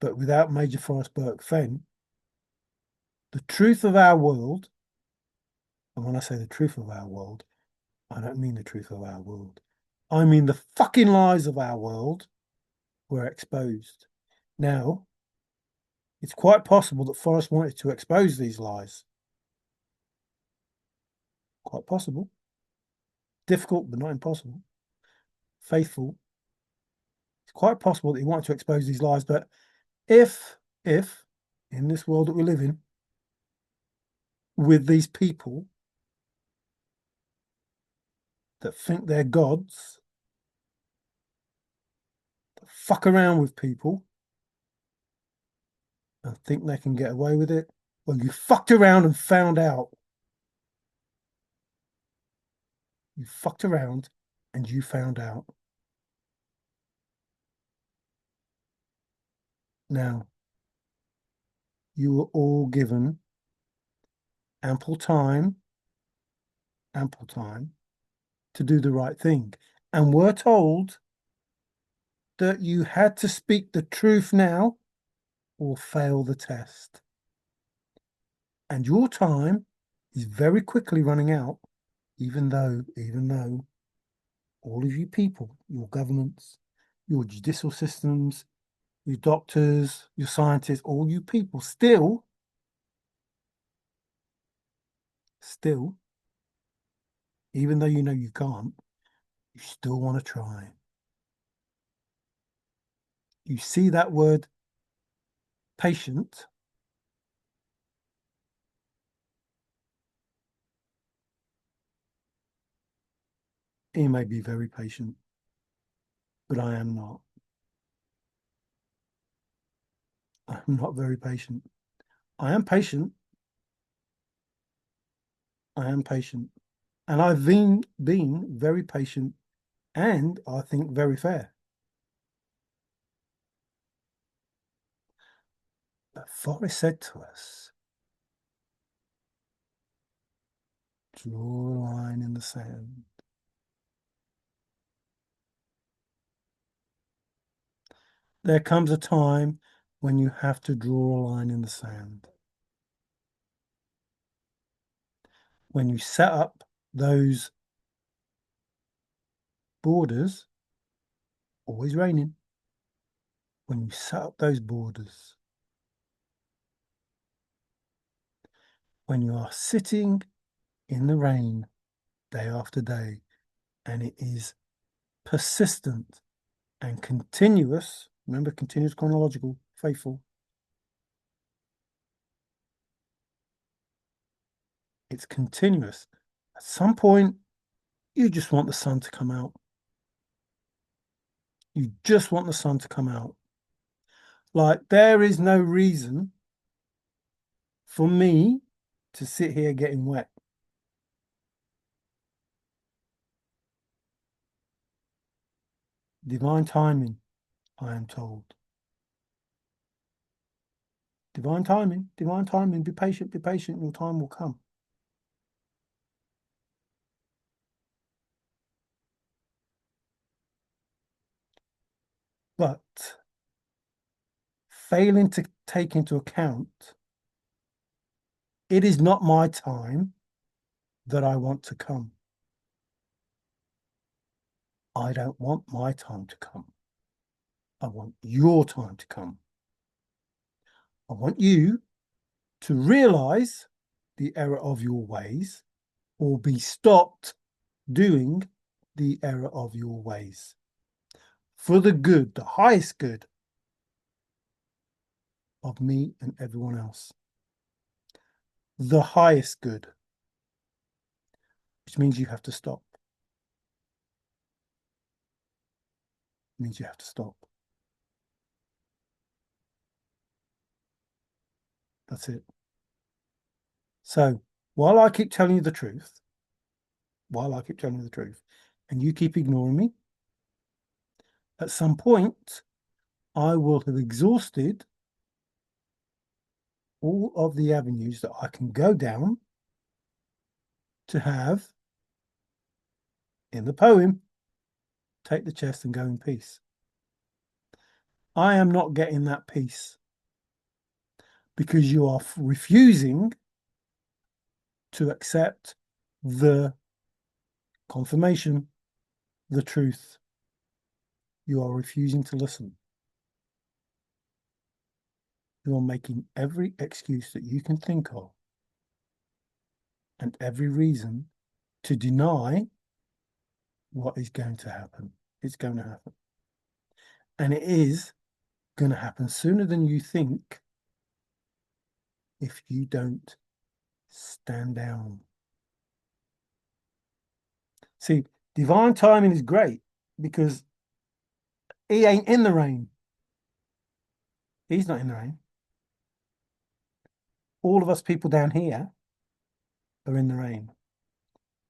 But without Major Forrest Burke Fenn, the truth of our world, and when I say the truth of our world, I don't mean the truth of our world. I mean the fucking lies of our world were exposed. Now, it's quite possible that Forrest wanted to expose these lies. Quite possible. Difficult, but not impossible. Faithful. It's quite possible that he wanted to expose these lies, but if in this world that we live in, with these people that think they're gods, that fuck around with people and think they can get away with it, well, you fucked around and found out. You fucked around and you found out. Now, you were all given ample time to do the right thing. And were told that you had to speak the truth now or fail the test. And your time is very quickly running out, even though all of you people, your governments, your judicial systems, your doctors, your scientists, all you people still, even though you know you can't, you still want to try. You see that word patient? He may be very patient, but I am not. I'm not very patient. I am patient. I am patient. And I've been very patient and I think very fair. But Forrest said to us, draw a line in the sand. There comes a time when you have to draw a line in the sand. When you set up those borders, always raining, when you set up those borders, when you are sitting in the rain day after day, and it is persistent and continuous, remember, continuous, chronological, faithful, it's continuous. At some point, you just want the sun to come out. You just want the sun to come out. Like, there is no reason for me to sit here getting wet. Divine timing, I am told. Divine timing, divine timing. Be patient, your time will come. But failing to take into account, it is not my time that I want to come. I don't want my time to come. I want your time to come. I want you to realize the error of your ways or be stopped doing the error of your ways for the good, the highest good of me and everyone else. The highest good, which means you have to stop. It means you have to stop. That's it. So while I keep telling you the truth, and you keep ignoring me, at some point, I will have exhausted all of the avenues that I can go down to have, in the poem, take the chest and go in peace. I am not getting that peace because you are refusing to accept the confirmation, the truth. You are refusing to listen. You are making every excuse that you can think of and every reason to deny what is going to happen. It's going to happen. And it is going to happen sooner than you think if you don't stand down. See, divine timing is great because he ain't in the rain. He's not in the rain. All of us people down here are in the rain.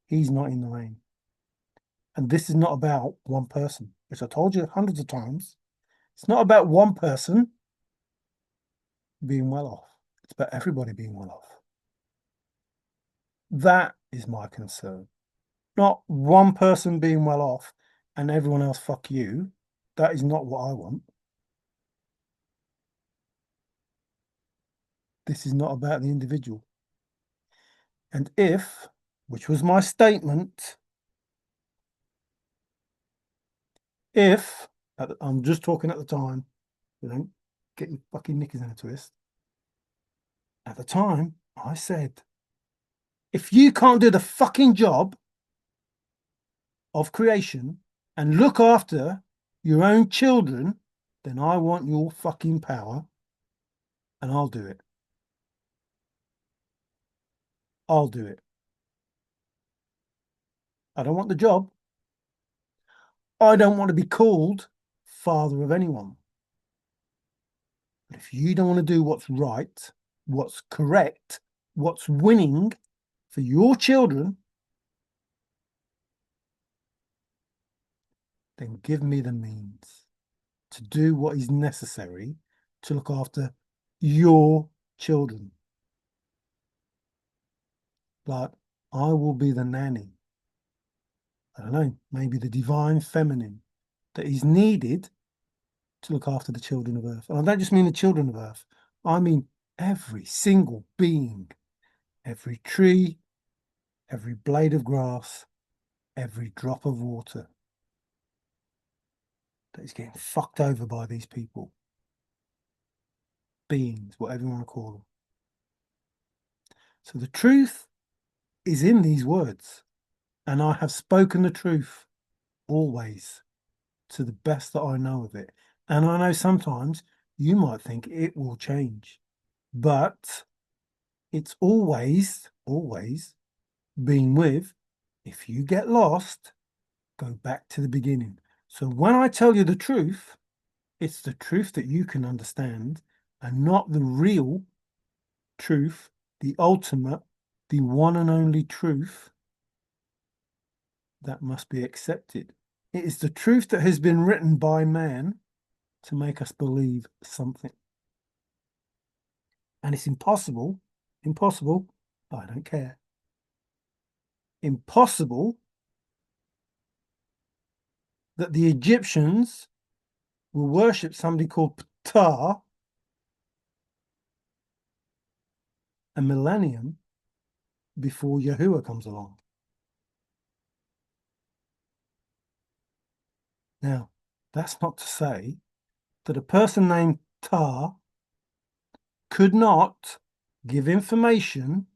He's not in the rain. And this is not about one person, which I told you hundreds of times. It's not about one person being well off. It's about everybody being well off. That is my concern. Not one person being well off and everyone else, fuck you. That is not what I want. This is not about the individual. And if, which was my statement, if, I'm just talking at the time, you don't get your fucking knickers in a twist. At the time, I said, if you can't do the fucking job of creation and look after your own children, then I want your fucking power and I'll do it. I'll do it. I don't want the job. I don't want to be called father of anyone. But if you don't want to do what's right, what's correct, what's winning for your children, then give me the means to do what is necessary to look after your children. Like, I will be the nanny. I don't know, maybe the divine feminine that is needed to look after the children of Earth. And I don't just mean the children of Earth. I mean every single being, every tree, every blade of grass, every drop of water that is getting fucked over by these people. Beings, whatever you want to call them. So the truth is in these words. And I have spoken the truth always to the best that I know of it. And I know sometimes you might think it will change, but it's always been with, if you get lost, go back to the beginning. So when I tell you the truth, it's the truth that you can understand and not the real truth, the ultimate, the one and only truth that must be accepted. It is the truth that has been written by man to make us believe something. And it's impossible, I don't care. Impossible that the Egyptians will worship somebody called Ptah a millennium before Yahuwah comes along. Now, that's not to say that a person named Tar could not give information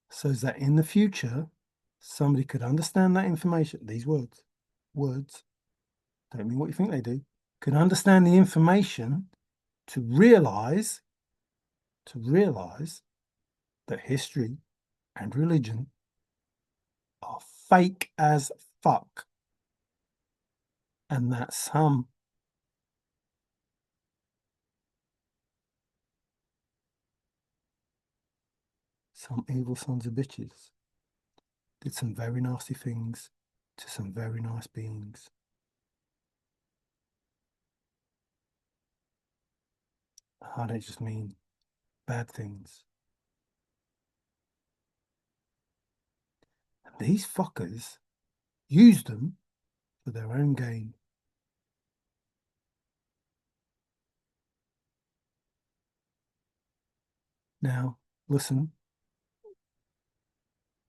so that in the future somebody could understand that information. These words don't mean what you think they do. Could understand the information to realize that history and religion are fake as fuck, and that some evil sons of bitches did some very nasty things to some very nice beings. I don't just mean bad things. And these fuckers use them for their own gain. Now, listen.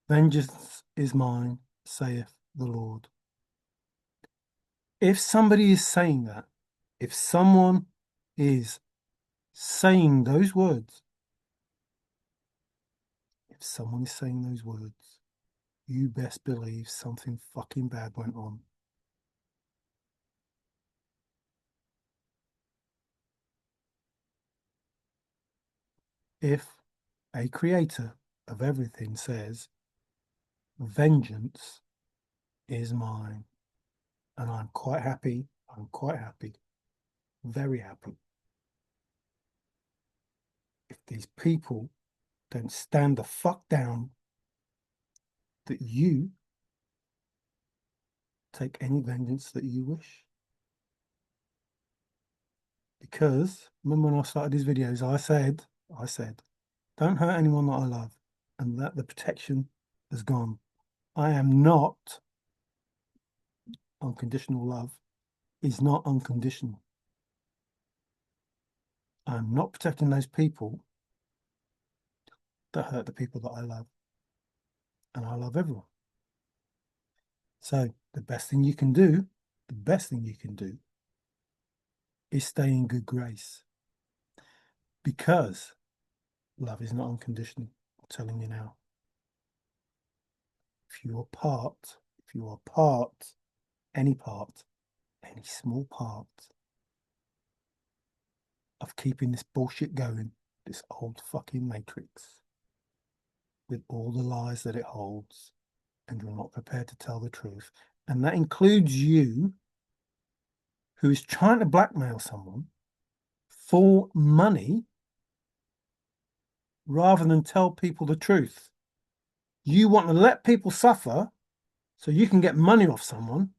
Vengeance is mine, saith the Lord. If somebody is saying that, if someone is saying those words, if someone is saying those words, you best believe something fucking bad went on. If a creator of everything says, vengeance is mine, and I'm quite happy, very happy. If these people don't stand the fuck down, that you take any vengeance that you wish. Because remember when I started these videos, I said, don't hurt anyone that I love, and that the protection has gone. I am not unconditional. Love is not unconditional. I'm not protecting those people that hurt the people that I love, and I love everyone. So the best thing you can do is stay in good grace, because love is not unconditional. I'm telling you now. If you are any small part of keeping this bullshit going, this old fucking matrix, with all the lies that it holds, and you're not prepared to tell the truth, and that includes you, who is trying to blackmail someone for money rather than tell people the truth. You want to let people suffer so you can get money off someone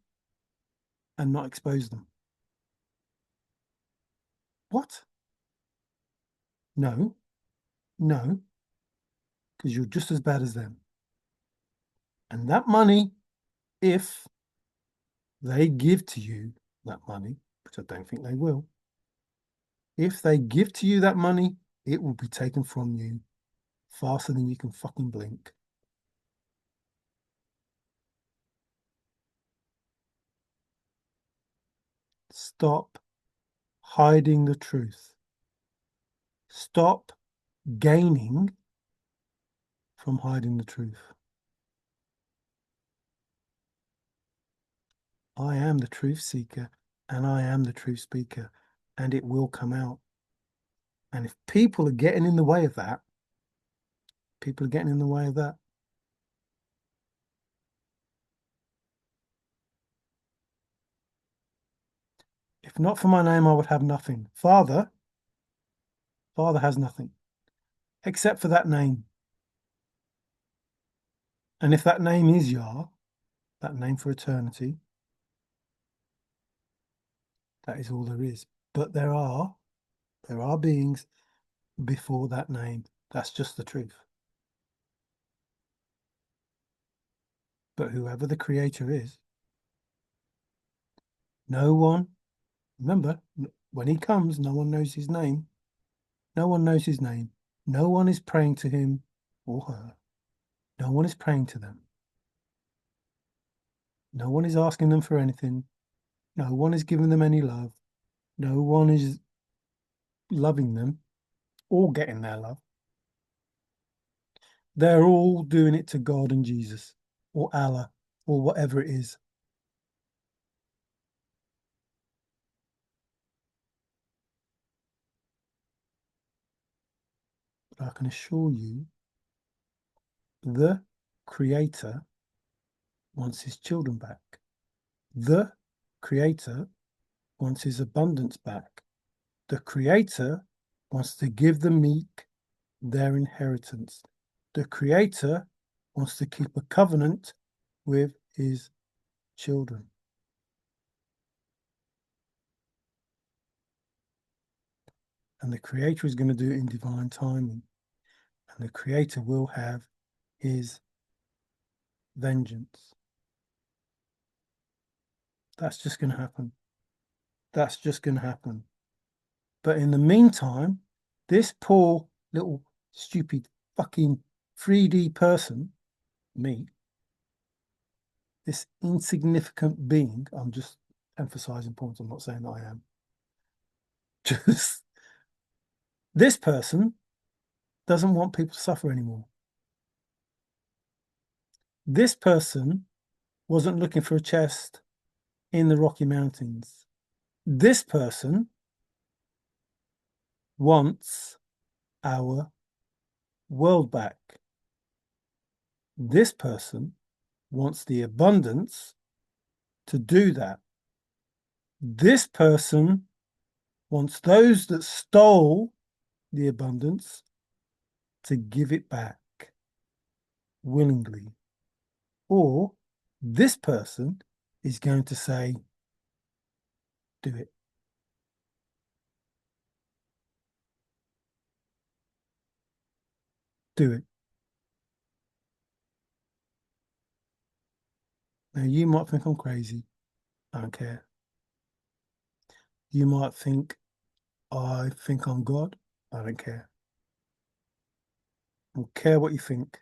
and not expose them. What? No, because you're just as bad as them. And that money, if they give to you that money, which I don't think they will, if they give to you that money, it will be taken from you faster than you can fucking blink. Stop hiding the truth. Stop gaining from hiding the truth. I am the truth seeker, and I am the truth speaker, and it will come out. And if people are getting in the way of that, If not for my name, I would have nothing. Father has nothing except for that name. And if that name is Yah, that name for eternity, that is all there is. But there are beings before that name. That's just the truth. But whoever the creator is, no one, remember, when he comes, no one knows his name. No one knows his name. No one is praying to him or her. No one is praying to them. No one is asking them for anything. No one is giving them any love. No one is loving them or getting their love. They're all doing it to God and Jesus or Allah or whatever it is. But I can assure you, the Creator wants his children back. The Creator wants his abundance back. The Creator wants to give the meek their inheritance. The Creator wants to keep a covenant with his children. And the Creator is going to do it in divine timing. And the Creator will have his vengeance. That's just going to happen. That's just going to happen. But in the meantime, this poor little stupid fucking 3D person, me, this insignificant being, I'm just emphasizing points, I'm not saying that I am. Just this person doesn't want people to suffer anymore. This person wasn't looking for a chest in the Rocky Mountains. This person wants our world back. This person wants the abundance to do that. This person wants those that stole the abundance to give it back willingly. Or this person is going to say, do it. Do it. Now, you might think I'm crazy. I don't care. You might think I think I'm God. I don't care. I don't care what you think.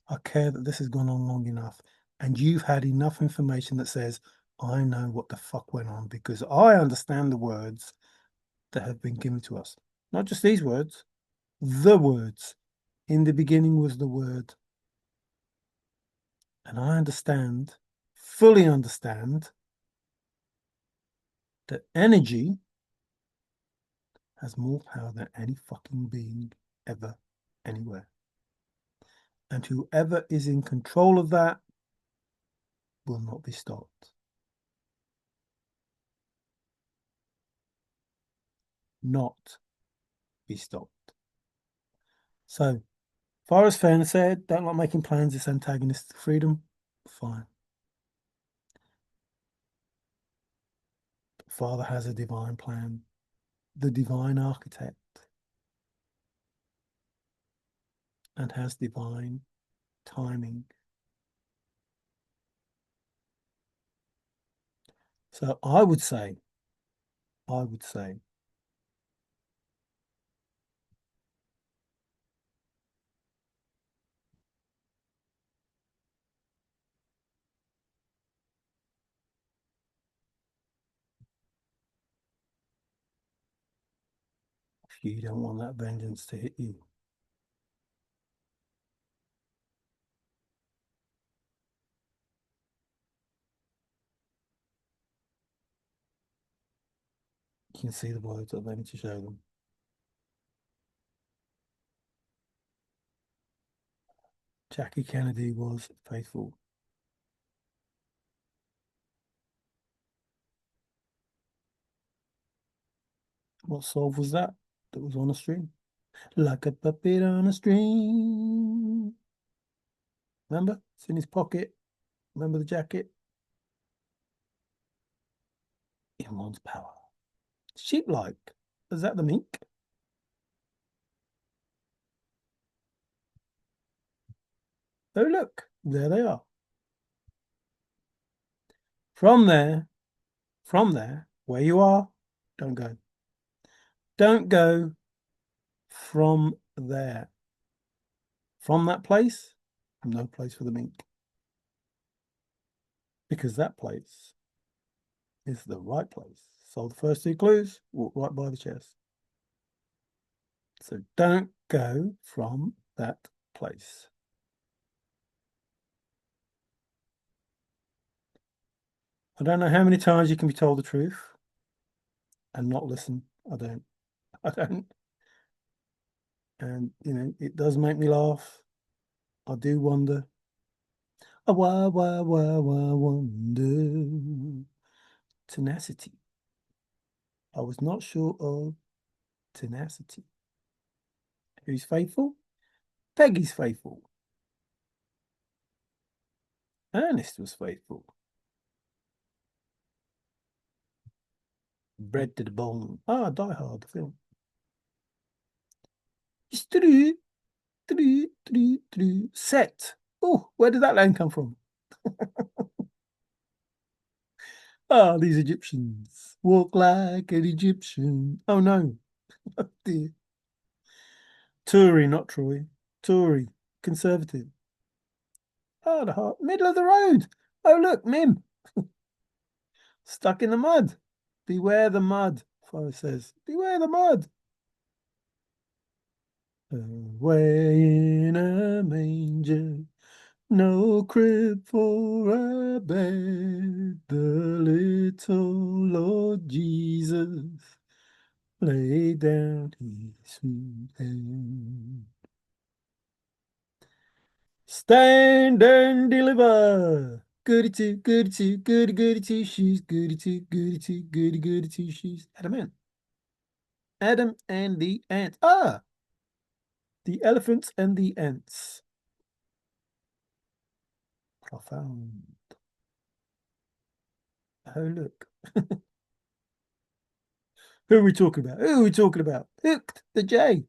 I care that this has gone on long enough and you've had enough information that says, I know what the fuck went on because I understand the words that have been given to us. Not just these words, the words. In the beginning was the word. And I understand, fully understand, that energy has more power than any fucking being ever, anywhere. And whoever is in control of that will not be stopped. Not be stopped. So, Forrest Fenn said, don't like making plans, it's antagonist to freedom. Fine. Father has a divine plan, the divine architect, and has divine timing. So I would say, if you don't want that vengeance to hit you, you can see the words that I need to show them. Jackie Kennedy was faithful. What song was that was on a string? Like a puppet on a string. Remember? It's in his pocket. Remember the jacket? In one's power. Sheep-like. Is that the mink? Oh, look. There they are. From there, where you are, don't go. Don't go from there. From that place, no place for the mink. because that place is the right place. So the first two clues, walk right by the chest. So don't go from that place. I don't know how many times you can be told the truth and not listen. I don't. I don't. And, it does make me laugh. I do wonder. Why, wonder. Tenacity. I was not sure of tenacity. Who's faithful? Peggy's faithful. Ernest was faithful. Bread to the bone. Ah, Die Hard, the film. Set. Oh, where did that line come from? Ah, these Egyptians walk like an Egyptian. Oh no, oh dear. Tory, not Troy. Tory, Conservative. Oh, the heart, middle of the road. Oh look, Mim, stuck in the mud. Beware the mud, Forrest says. Beware the mud. Away in a manger, no crib for a bed, the little Lord Jesus lay down his sweet head. Stand and deliver. Goody two, goody two, goody goody two shoes, goody two, goody two, goody goody two shoes. Adam and Adam and the ants. Ah, the elephants and the ants. Profound. Oh look. Who are we talking about? Who are we talking about? Hooked the J.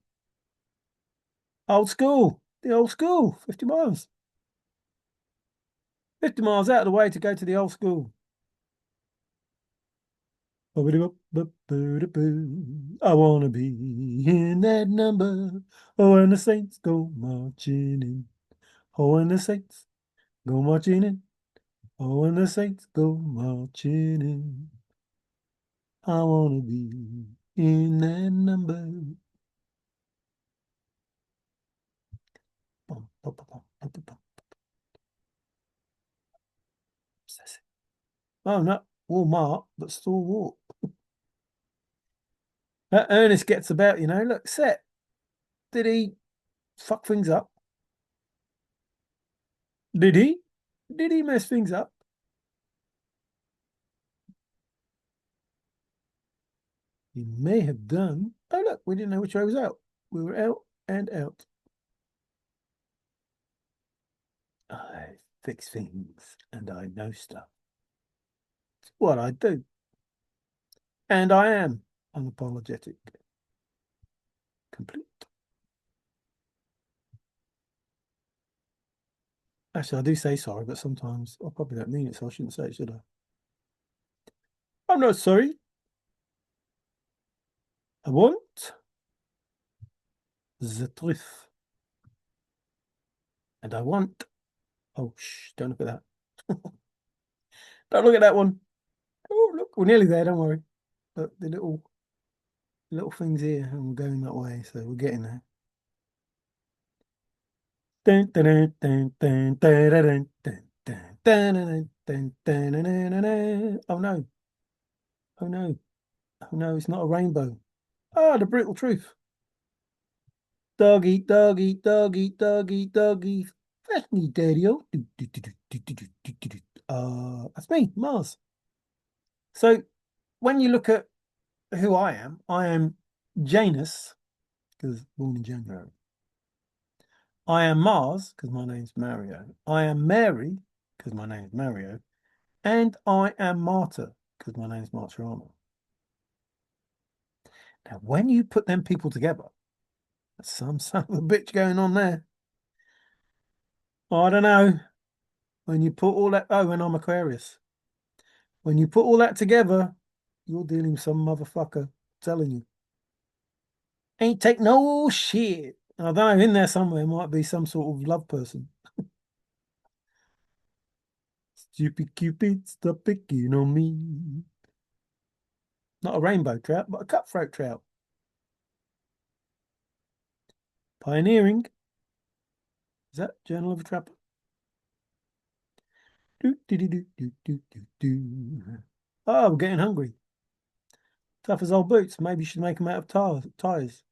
Old school. The old school. 50 miles. 50 miles out of the way to go to the old school. I wanna be in that number. Oh, and the Saints go marching in. Oh, and the Saints go marching in. Oh, and the Saints go marching in. I wanna be in that number. Bum, bum, bum, bum, bum, bum. Oh no, Walmart, but stalwart. Ernest gets about, Look, Set. Did he fuck things up? Did he? Did he mess things up? He may have done. Oh, look, we didn't know which way was out. We were out and out. I fix things and I know stuff. It's what I do. And I am unapologetic. Complete. Actually, I do say sorry, but sometimes I probably don't mean it, so I shouldn't say it, should I? I'm not sorry. I want the truth. And I want. Oh, shh, don't look at that. Don't look at that one. Oh, look, we're nearly there, don't worry. But the little things here, and we're going that way, so we're getting there. Oh no. Oh no. Oh no, it's not a rainbow. Ah, the brutal truth. Dog eat, dog eat, dog eat, dog eat, dog eat. That's me, Daddy-o. That's me, Mars. So when you look at who I am Janus, because born in January. I am Mars, because my name's Mario. I am Mary, because my name's Mario. And I am Marta, because my name's Marciano. Now, when you put them people together, there's some son of a bitch going on there. I don't know. When you put all that, oh, and I'm Aquarius. When you put all that together, you're dealing with some motherfucker, I'm telling you. Ain't take no shit. I don't know, in there somewhere might be some sort of love person. Stupid Cupid, stop picking on me. Not a rainbow trout, but a cutthroat trout. Pioneering. Is that Journal of a Trapper? Do, do, do, do, do, do, do, do. Oh, we're getting hungry. Tough as old boots. Maybe you should make them out of tires.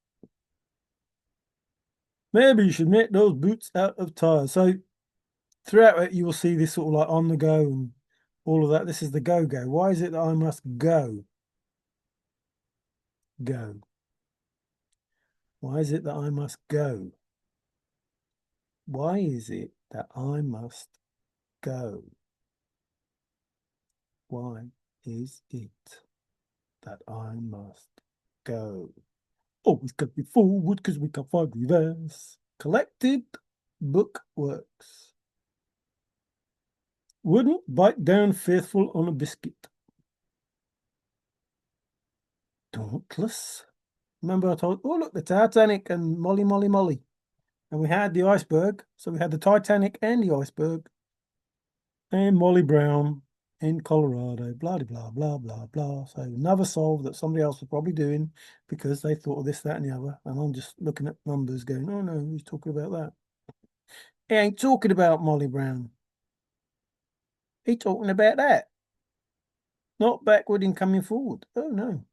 Maybe you should make those boots out of tires. So throughout it, you will see this sort of like on the go and all of that. This is the go-go. Why is it that I must go? Go. Why is it that I must go? Why is it that I must go? Why is it that I must go? Always got to be forward because we can't find reverse. Collected bookworks. Wouldn't bite down faithful on a biscuit. Dauntless. Remember I told, oh look, the Titanic and Molly, Molly, Molly. And we had the iceberg. So we had the Titanic and the iceberg. And Molly Brown in Colorado. Blah, blah, blah, blah, blah. So another solve that somebody else was probably doing because they thought of this, that, and the other. And I'm just looking at numbers going, oh no, who's talking about that? He ain't talking about Molly Brown. He talking about that. Not backward in coming forward. Oh no.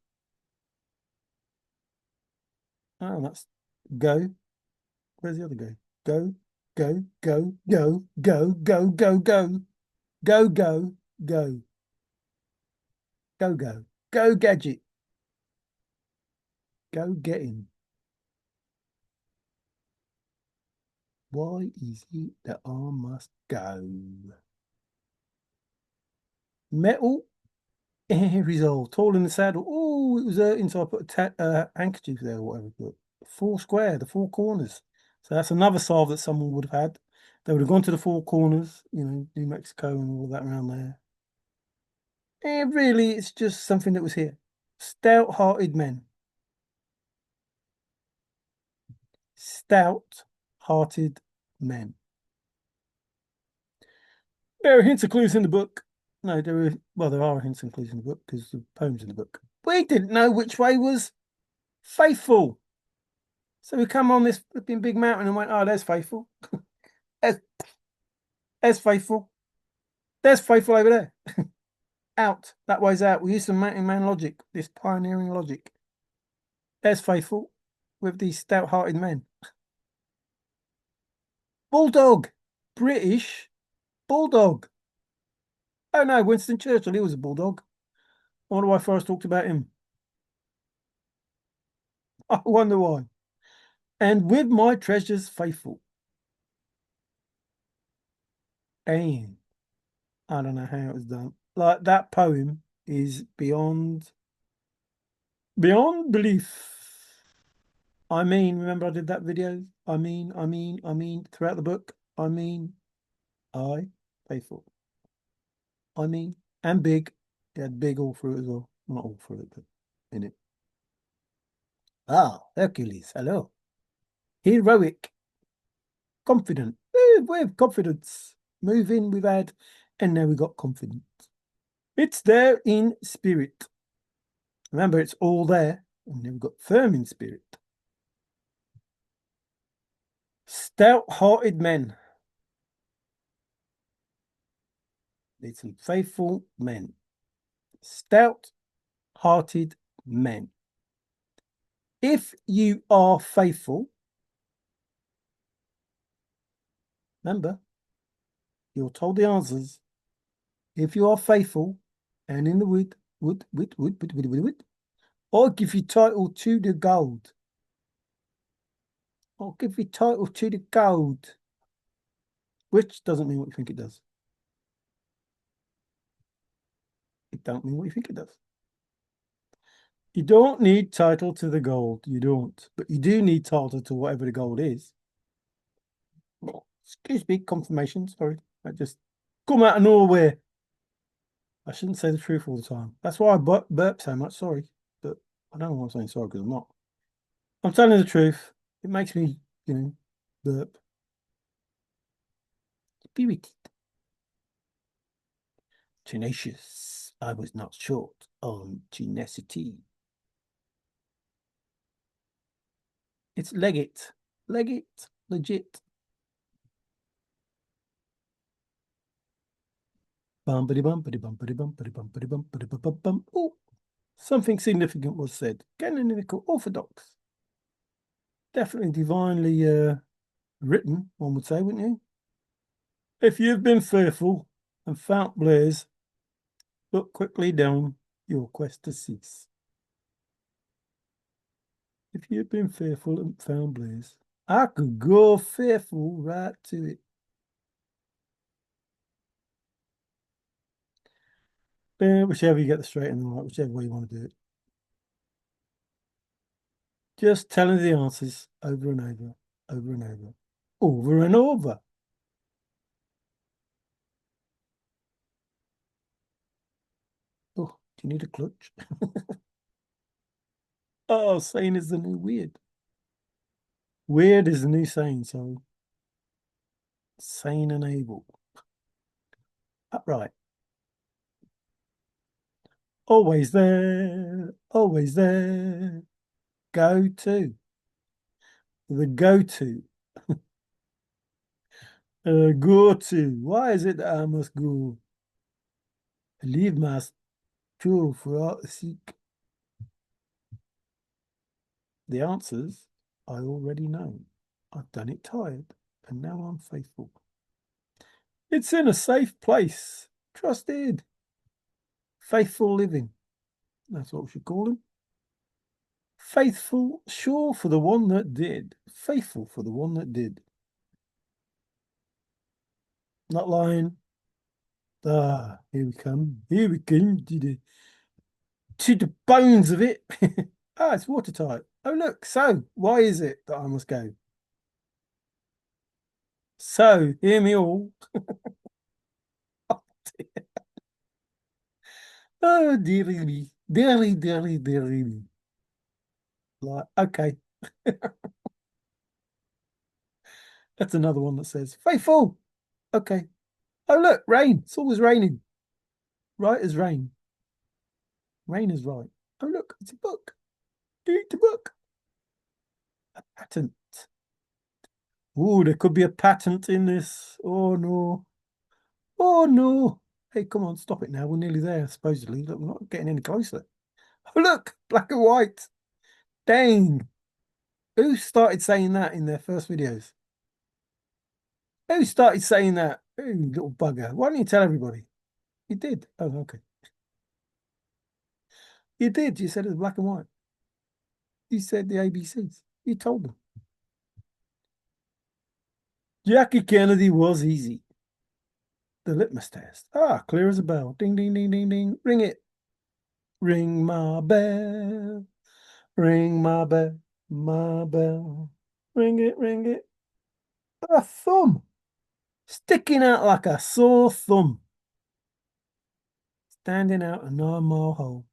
Oh, that's go. Where's the other go? Go, go, go, go, go, go, go, go, go, go, go, go, go, go, gadget, go get him. Why is it that I must go? Metal, resolve, tall in the saddle. Oh, it was hurting, so I put a handkerchief there or whatever. But four square, the four corners. So that's another solve that someone would have had. They would have gone to the four corners, you know, New Mexico and all that around there. Really, it's just something that was here. Stout-hearted men. Stout-hearted men. There are hints and clues in the book. No, there are hints and clues in the book because the poems in the book. We didn't know which way was faithful. So we come on this flipping big mountain and went, oh, there's faithful. there's faithful. There's faithful over there. Out. That way's out. We used some mountain man logic, this pioneering logic. There's faithful with these stout-hearted men. Bulldog. British bulldog. Oh no, Winston Churchill, he was a bulldog. I wonder why Forrest talked about him. I wonder why. And with my treasures faithful. And I don't know how it was done. Like that poem is beyond belief. I mean, remember I did that video? I mean, throughout the book. I faithful. I mean, and big. It had big all through it as well. Not all through it, but in it. Ah, Hercules, hello. Heroic, confident, with confidence. Moving, we've had, and now we got confidence. It's there in spirit. Remember, it's all there, and then we've got firm in spirit. Stout-hearted men. Need some faithful men. Stout-hearted men. If you are faithful, remember, you're told the answers. If you are faithful and in the wood, I'll give you title to the gold. I'll give you title to the gold. Which doesn't mean what you think it does. It don't mean what you think it does. You don't need title to the gold. You don't. But you do need title to whatever the gold is. Oh, excuse me, confirmation. Sorry. I just come out of nowhere. I shouldn't say the truth all the time. That's why I burp so much. Sorry. But I don't know why I'm saying sorry because I'm not. I'm telling the truth. It makes me, burp. Spirited. Tenacious. I was not short on tenacity. It's legit. Legit. Legit. Bumpity bumpity bumpity bumpity bumpity bumpity bum bum. Oh, something significant was said. Canonical orthodox. Definitely divinely written, one would say, wouldn't you? If you've been fearful and found blaze, look quickly down your quest to cease. If you've been fearful and found blaze, I could go fearful right to it. Whichever you get the straight and the right, whichever way you want to do it. Just telling the answers over and over, over and over, over and over. Oh, do you need a clutch? Oh, sane is the new weird. Weird is the new sane, so sane and able. Upright. Always there, always there. Go to. The go to. Go to. Why is it that I must go? Leave my tool for art to seek. The answers I already know. I've done it tired, and now I'm faithful. It's in a safe place. Trusted. Faithful living. That's what we should call him. Faithful, sure for the one that did. Faithful for the one that did. Not lying. Ah, here we come. Here we come to the bones of it. Ah, it's watertight. Oh, look. So, why is it that I must go? So, hear me all. Oh, dearie me. Dearly, dearly, dearly me. Like, okay. That's another one that says, faithful. Okay. Oh, look, rain. It's always raining. Right as rain. Rain is right. Oh, look, it's a book. Read the book. A patent. Oh, there could be a patent in this. Oh, no. Oh, no. Hey, come on, stop it now. We're nearly there, supposedly. Look, we're not getting any closer. Oh, look, black and white. Dang. Who started saying that in their first videos? Who started saying that? Hey, little bugger. Why don't you tell everybody? You did. Oh, okay. You did. You said it was black and white. You said the ABCs. You told them. Jackie Kennedy was easy. The litmus test. Ah, clear as a bell. Ding, ding, ding, ding, ding. Ring it. Ring my bell. Ring my bell. My bell. Ring it, ring it. A thumb. Sticking out like a sore thumb. Standing out a 9 mile hole.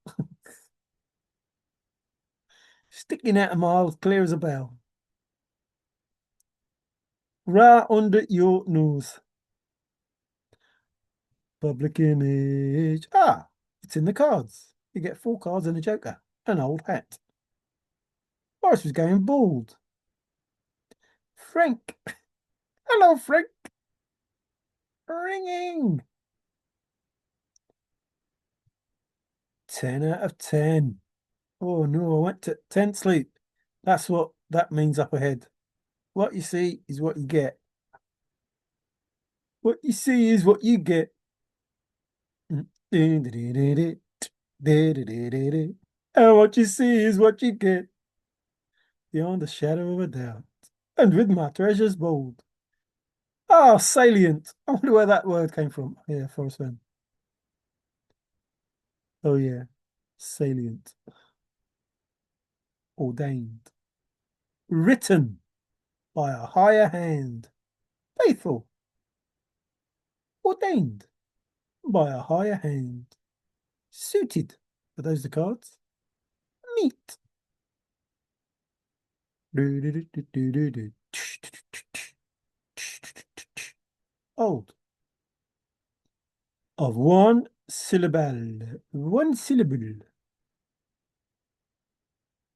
Sticking out a mile clear as a bell. Right under your nose. Public image. Ah, it's in the cards. You get 4 cards and a joker. An old hat. Forrest was going bald. Frank. Hello, Frank. Ringing. 10 out of 10. Oh no, I went to 10 sleep. That's what that means up ahead. What you see is what you get. What you see is what you get. And what you see is what you get. Beyond the shadow of a doubt. And with my treasures bold. Ah, salient. I wonder where that word came from. Yeah, Forrest Fenn. Oh yeah. Salient. Ordained. Written by a higher hand. Faithful. Ordained by a higher hand. Suited. Are those the cards? Meet. Old. Of one syllable. One syllable.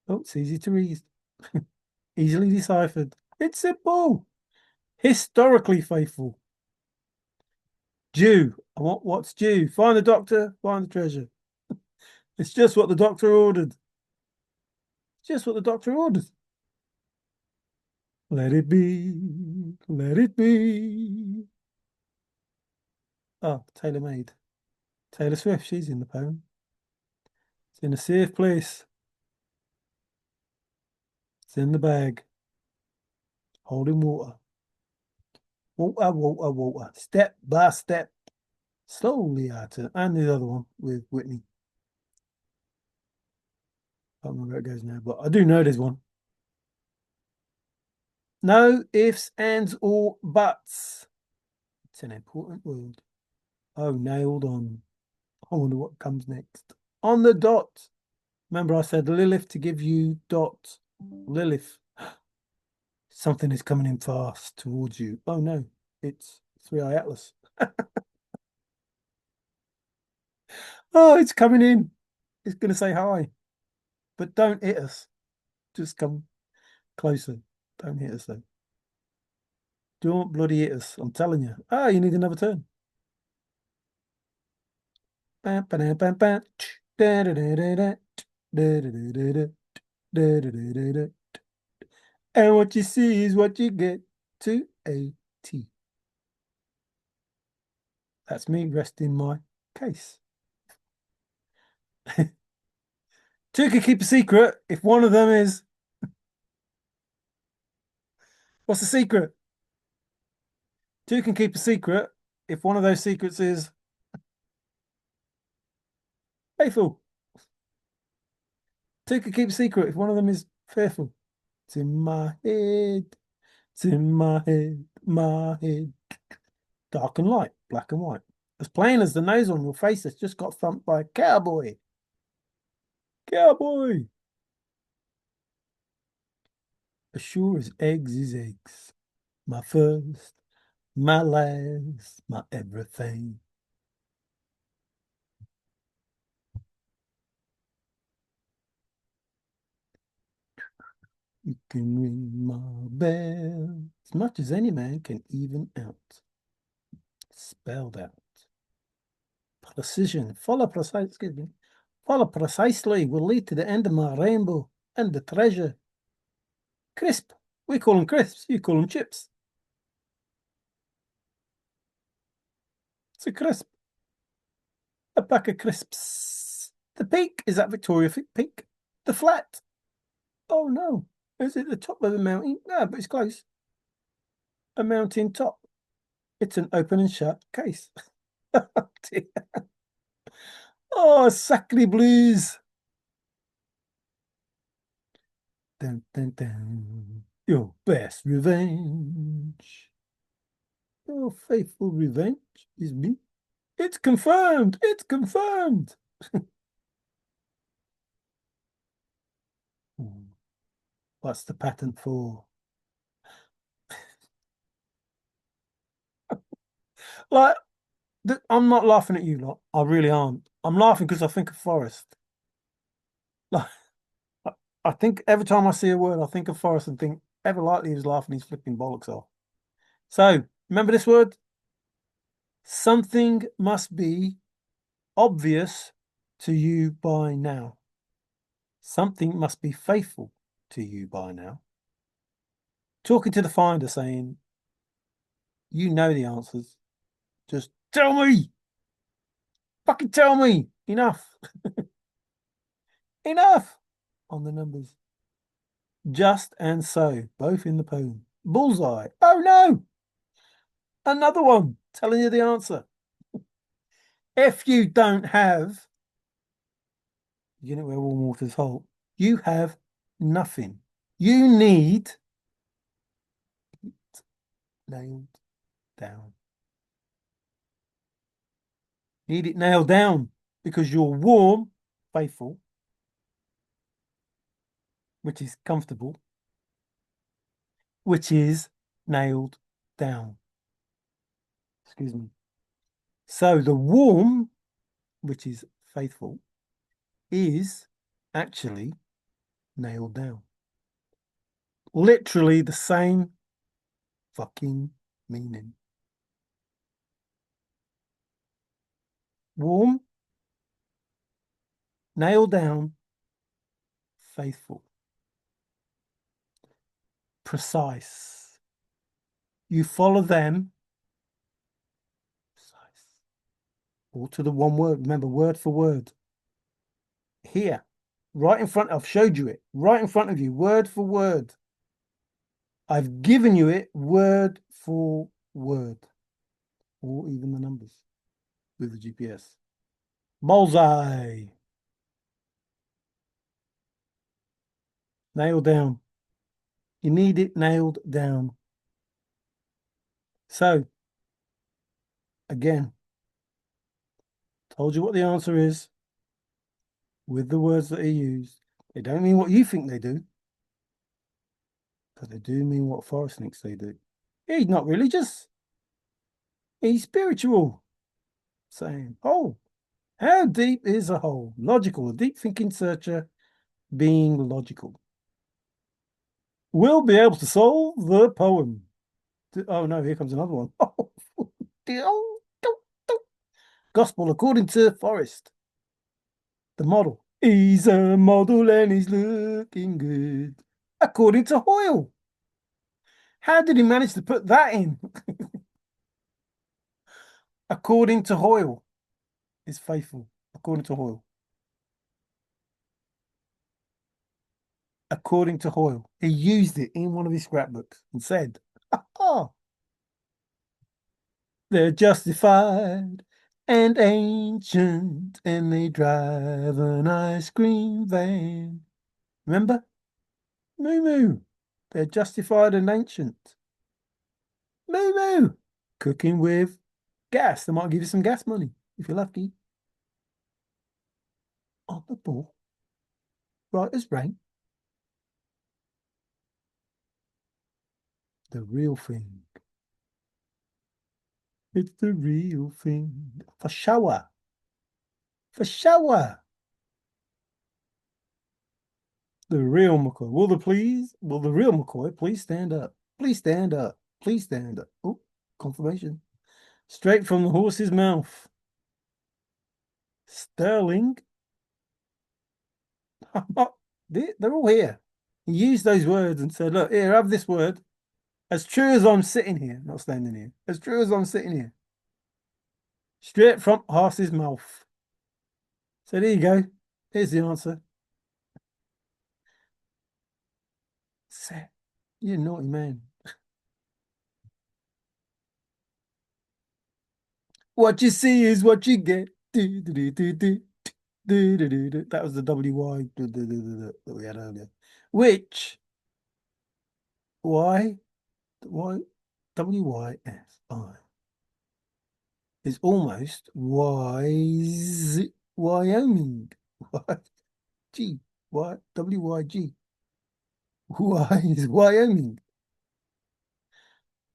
Oh, it's easy to read. Easily deciphered. It's simple. Historically faithful. Due. I want what's due. Find the doctor, find the treasure. It's just what the doctor ordered. It's just what the doctor ordered. Let it be. Let it be. Oh, tailor made. Taylor Swift, she's in the poem. It's in a safe place. It's in the bag. Holding water. Water, water, water. Step by step. Slowly I turn. And the other one with Whitney. I don't remember where it goes now, but I do know there's one. No ifs, ands, or buts. It's an important word. Oh, nailed on. I wonder what comes next. On the dot. Remember, I said Lilith to give you dot. Lilith. Something is coming in fast towards you. Oh no, it's Three Eye Atlas. Oh, it's coming in. It's going to say hi, but don't hit us. Just come closer. Don't hit us though. Don't bloody hit us. I'm telling you. Ah, you need another turn. Bam, bam, bam, bam. Da, da, da, da, da. Da, da, da, da, da. Da, da, da, da, da. And what you see is what you get. To a T. That's me resting my case. Two can keep a secret if one of them is. What's the secret? Two can keep a secret if one of those secrets is faithful. Two can keep a secret if one of them is fearful. It's in my head. It's in my head. My head. Dark and light, black and white. As plain as the nose on your face that's just got thumped by a cowboy. Cowboy. As sure as eggs is eggs. My first, my last, my everything. You can ring my bell as much as any man can even out. Spelled out. Precision. Follow precisely will lead to the end of my rainbow and the treasure. Crisp. We call them crisps. You call them chips. It's a crisp. A pack of crisps. The peak. Is that Victoria Peak? The flat. Oh no. Is it the top of the mountain? No, but it's close. A mountain top. It's an open and shut case. Oh, Sacre Blues. Dun, dun, dun. Your best revenge. Your faithful revenge is me. It's confirmed. It's confirmed. What's the patent for? Like, I'm not laughing at you lot. I really aren't. I'm laughing because I think of Forrest. Like, I think every time I see a word, I think of Forrest and think, ever likely he's laughing his flipping bollocks off. So, remember this word? Something must be obvious to you by now. Something must be faithful to you by now. Talking to the finder saying, you know the answers. Just tell me. Fucking tell me. Enough. Enough on the numbers. Just and so, both in the poem. Bullseye. Oh no. Another one telling you the answer. If you don't have, you know where warm water's hot, you have nothing. You need nailed down. Need it nailed down because you're warm, faithful, which is comfortable, which is nailed down. Excuse me. So the warm which is faithful, is actually nailed down. Literally the same fucking meaning. Warm, nailed down, faithful, precise. You follow them, precise. All to the one word. Remember, word for word. Here, right in front. I've showed you it. Right in front of you, word for word. I've given you it word for word. Or even the numbers with the GPS. Bullseye. Nailed down. You need it nailed down. So, again, told you what the answer is with the words that are used. They don't mean what you think they do, but they do mean what Forrest thinks they do. He's not religious. He's spiritual. Saying, oh, how deep is a hole? Logical, a deep thinking searcher being logical. We'll be able to solve the poem. Oh no, here comes another one. Gospel according to Forrest. The model. He's a model and he's looking good. According to Hoyle. How did he manage to put that in? According to Hoyle. Is faithful. According to Hoyle. According to Hoyle. He used it in one of his scrapbooks and said, oh, they're justified and ancient and they drive an ice cream van. Remember? Moo moo. They're justified and ancient. Moo moo. Cooking with gas. They might give you some gas money if you're lucky. On the ball. Right as rain. The real thing. It's the real thing. For shower. For shower. The real McCoy. Will the real McCoy please stand up? Please stand up. Please stand up. Oh, confirmation. Straight from the horse's mouth. Sterling. They're all here. He used those words and said, look, here, have this word. As true as I'm sitting here, not standing here. As true as I'm sitting here. Straight from horse's mouth. So there you go. Here's the answer. Set. You're a naughty man. What you see is what you get. Do, do, do, do, do. Do, do, do, do. That was the WY that we had earlier. Which Y WYSI is almost wise Wyoming. G Y WYG. Wise Wyoming.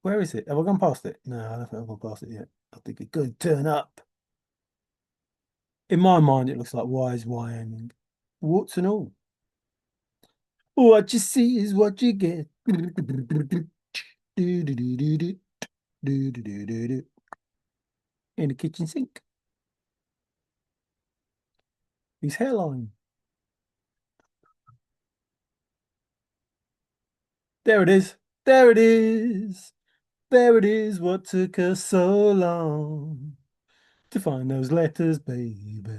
Where is it? Have I gone past it? No, I don't think I've gone past it yet. I think it could turn up. In my mind, it looks like wise Wyoming. Warts and all. What you see is what you get. In the kitchen sink. His hairline. There it is. There it is. There it is. What took us so long to find those letters, baby?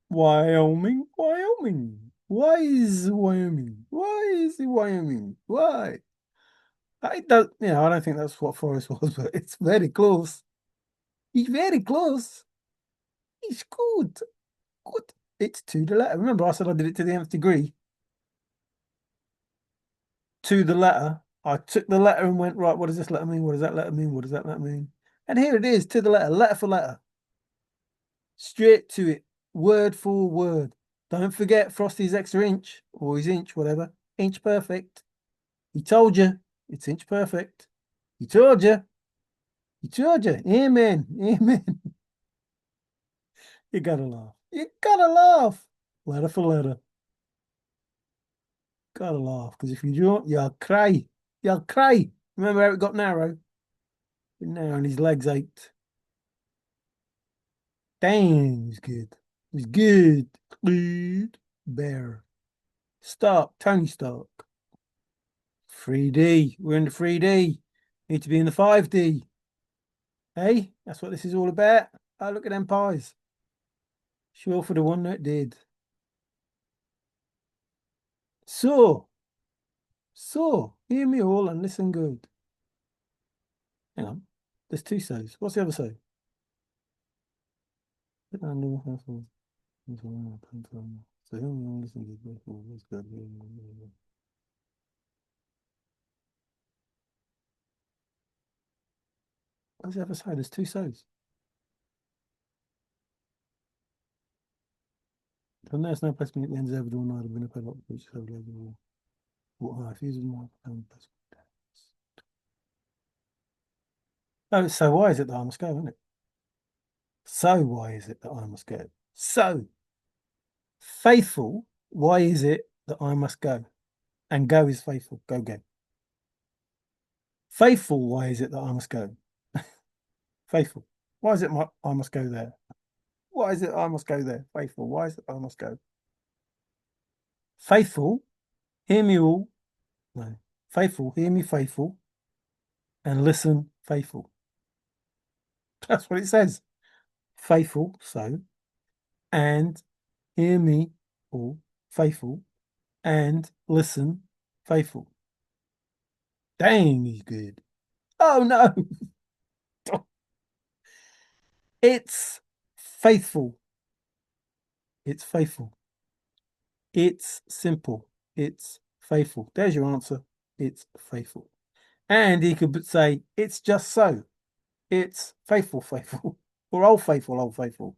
Wyoming, Wyoming. Why is Wyoming? Why is it Wyoming? Why? I don't, I don't think that's what Forrest was, but it's very close. He's very close. He's good. Good. It's to the letter. Remember, I said I did it to the nth degree. To the letter. I took the letter and went, right, what does this letter mean? What does that letter mean? What does that letter mean? And here it is, to the letter for letter. Straight to it, word for word. Don't forget Frosty's extra inch, or his inch, whatever. Inch perfect. He told you, it's inch perfect. He told you. Georgia, amen, amen. You gotta laugh. You gotta laugh. Letter for letter. Gotta laugh. Because if you don't, you'll cry. You'll cry. Remember how it got narrow? Now and his legs ached. Dang, he's good. He's good. Good. Bear. Stark. Tony Stark. 3D. We're in the 3D. Need to be in the 5D. Hey, that's what this is all about. Oh, look at them pies. Sure for the one that did. So, hear me all and listen good. Hang on. There's two so's. What's the other so? What's the other side? There's two so's. From there's no placement at the end of every door, night have been a padlock which is over the wall. What high fuses more placement. Oh, so why is it that I must go, isn't it? So why is it that I must go? So faithful, why is it that I must go? And go is faithful. Go, go. Faithful, why is it that I must go? Faithful. Why is it I must go there? Why is it I must go there? Faithful. Why is it I must go? Faithful, hear me all. No. Faithful, hear me faithful. And listen faithful. That's what it says. Faithful, so. And hear me all faithful. And listen faithful. Dang, he's good. Oh no. It's faithful. It's faithful. It's simple. It's faithful. There's your answer. It's faithful. And he could say, it's just so. It's faithful, faithful. Or old faithful, old faithful.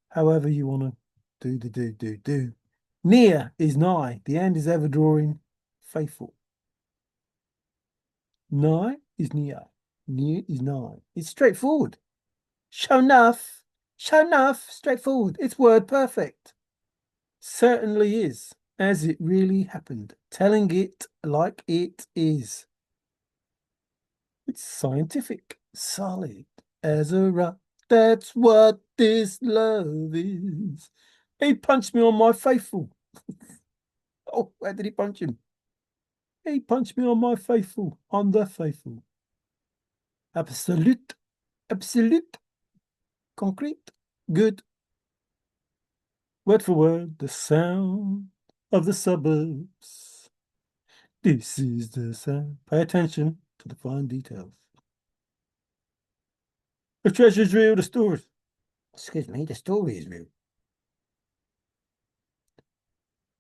However you want to do. Near is nigh. The end is ever drawing. Faithful. Nigh is near. Near is nigh. It's straightforward. Show enough. Show enough. Straightforward. It's word perfect. Certainly is, as it really happened, telling it like it is. It's scientific, solid as a rock. That's what this love is. He punched me on my faithful. Oh, where did he punch him? He punched me on my faithful, on the faithful. Absolute, absolute, concrete, good. Word for word, the sound of the suburbs. This is the sound. Pay attention to the fine details. The treasure's real, the story. Excuse me, the story is real.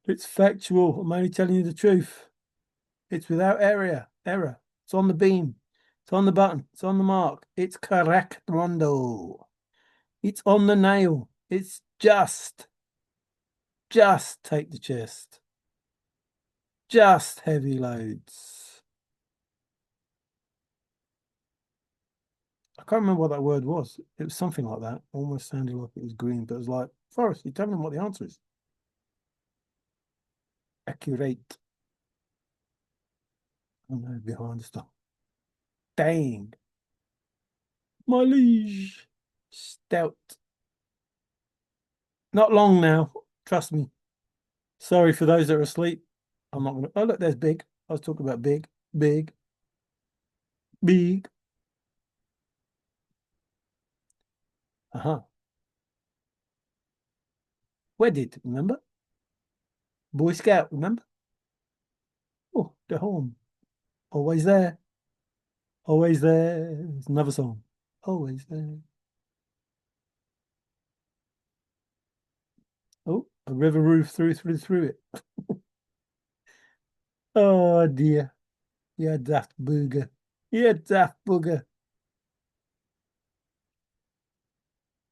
It's factual. I'm only telling you the truth. It's without error. It's on the beam. It's on the button. It's on the mark. It's correct, Rondo. It's on the nail. It's just take the chest. Just heavy loads. I can't remember what that word was. It was something like that. Almost sounded like it was green, but it was like, Forrest, you tell me what the answer is. Accurate. I know, behind the stuff. Dang. My liege. Stout. Not long now. Trust me. Sorry for those that are asleep. I'm not going to. Oh, look, there's big. I was talking about big, big, big. Uh-huh. Wedded, remember? Boy Scout, remember? Oh, the horn. Always there. Always there. It's another song. Always there. Oh, a river roof through it. Oh dear. Yeah, daft booger. Yeah, daft booger.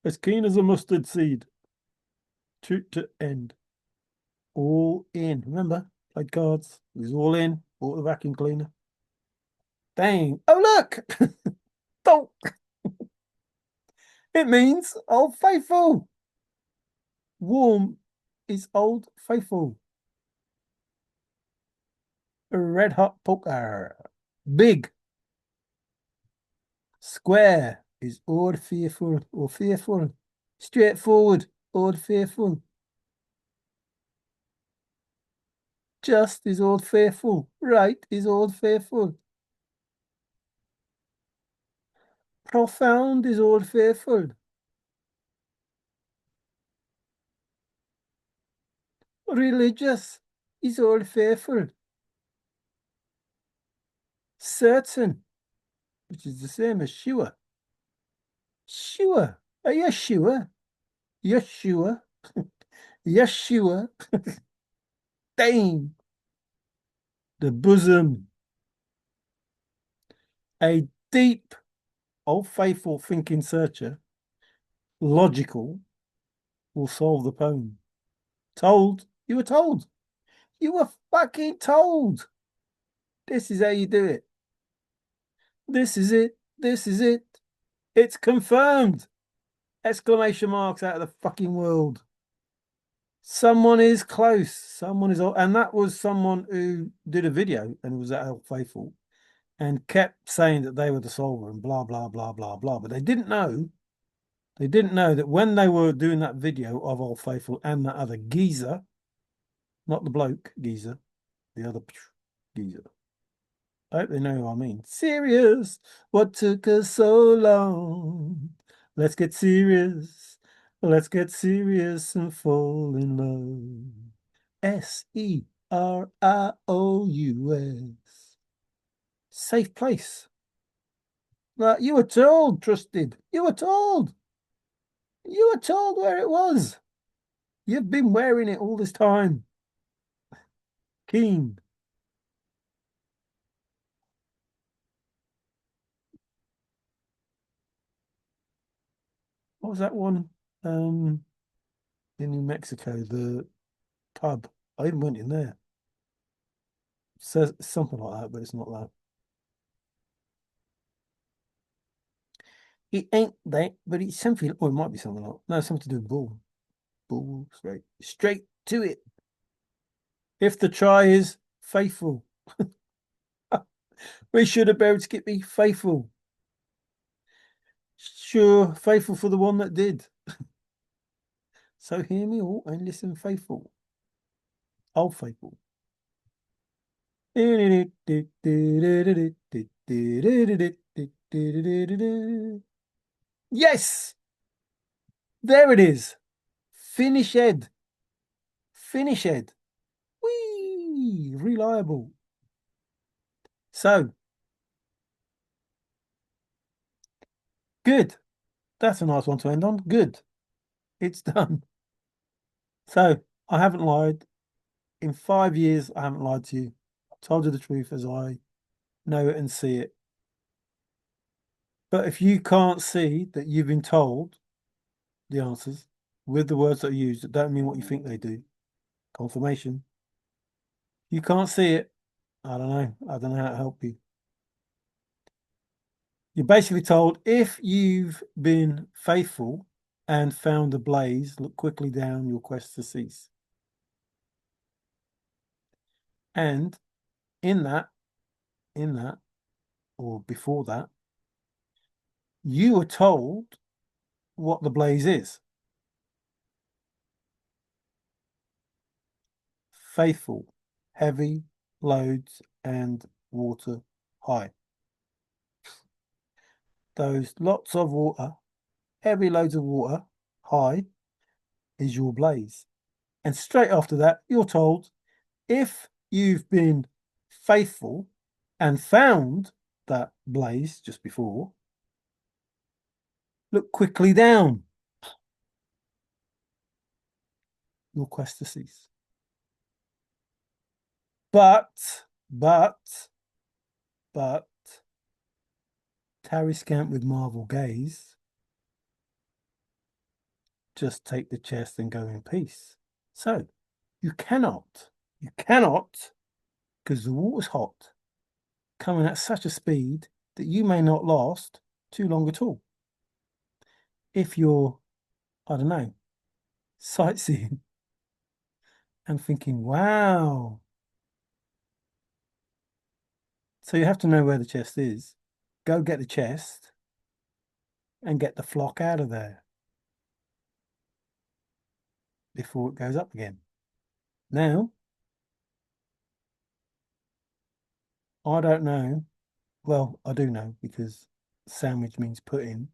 As keen as a mustard seed. Shoot to end. All in. Remember? Played cards. It was all in. Bought the vacuum cleaner. Dang. Oh, look. Don't. It means Old Faithful. Warm is Old Faithful. Red hot poker. Big. Square is Old Faithful or Faithful. Straightforward, Old Faithful. Just is Old Faithful. Right is Old Faithful. Profound is Old Faithful. Religious is Old Faithful. Certain, which is the same as sure. Sure. Are you sure? You sure? You sure? Dang. The bosom. A deep, old faithful thinking searcher, logical, will solve the poem. Told. You were told. You were fucking told. This is how you do it. This is it. This is it. It's confirmed. Exclamation marks out of the fucking world. Someone is close. Someone is, and that was someone who did a video and was at Old Faithful and kept saying that they were the solver and blah blah blah blah blah. But they didn't know. They didn't know that when they were doing that video of Old Faithful and that other geezer, not the bloke geezer, the other geezer. I hope they know who I mean. Serious. What took us so long? Let's get serious. Let's get serious and fall in love. Serious. Safe place. You were told, trusted. You were told. You were told where it was. You've been wearing it all this time. Keen. What was that one? In New Mexico, the pub. I even went in there. Says something like that, but it's not that. It ain't that, but it's something. Or it might be something like no, something to do with bull. Bull straight to it. If the try is faithful, we should have buried Skippy faithful. Sure, faithful for the one that did. So hear me all and listen faithful. Old faithful. Yes, there it is. Finish Ed. Finish Ed. Whee! Reliable. So, good. That's a nice one to end on. Good. It's done. So, I haven't lied. In 5 years, I haven't lied to you. I told you the truth as I know it and see it. But if you can't see that you've been told the answers with the words that are used, that don't mean what you think they do. Confirmation. You can't see it. I don't know. I don't know how to help you. You're basically told if you've been faithful and found a blaze, look quickly down your quest to cease. And in that, or before that, you were told what the blaze is. Faithful, heavy loads and water high. Those lots of water, heavy loads of water high is your blaze. And straight after that, you're told if you've been faithful and found that blaze just before, look quickly down your quest to cease. But, tarry scant with marvel gaze, just take the chest and go in peace. So, you cannot, because the water's hot, coming at such a speed that you may not last too long at all. If you're, I don't know, sightseeing and thinking, wow. So you have to know where the chest is. Go get the chest and get the flock out of there before it goes up again. Now, I don't know. Well, I do know because sandwich means put in,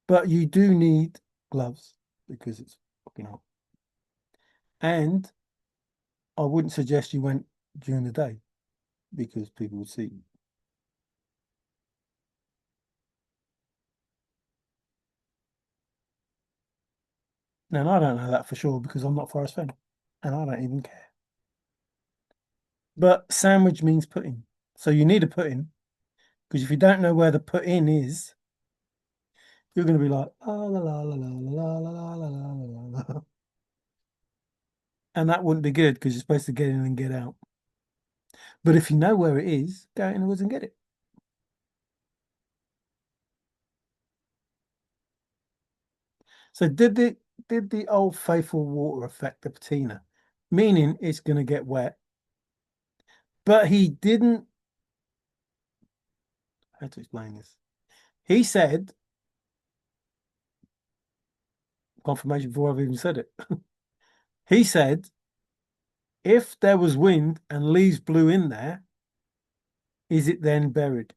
but you do need gloves because it's fucking hot. And I wouldn't suggest you went during the day because people would see you. Now, and I don't know that for sure because I'm not Forrest Fenn and I don't even care. But sandwich means put in. So you need a put in because if you don't know where the put in is, you're going to be like, la la la la la la la la la la la. And that wouldn't be good because you're supposed to get in and get out. But if you know where it is, go in the woods and get it. So did the old faithful water affect the patina? Meaning it's going to get wet. But he didn't. How to explain this? He said, confirmation before I've even said it. He said, if there was wind and leaves blew in there, is it then buried?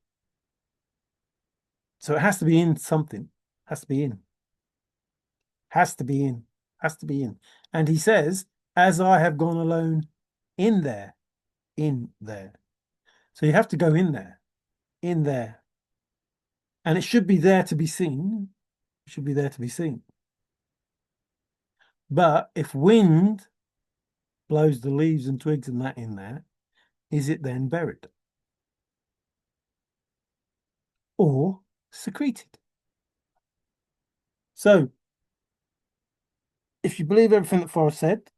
So it has to be in something. Has to be in. Has to be in. Has to be in. And he says, as I have gone alone in there, in there. So you have to go in there, in there. And it should be there to be seen. It should be there to be seen. But if wind blows the leaves and twigs and that in there, is it then buried or secreted? So if you believe everything that Forrest said,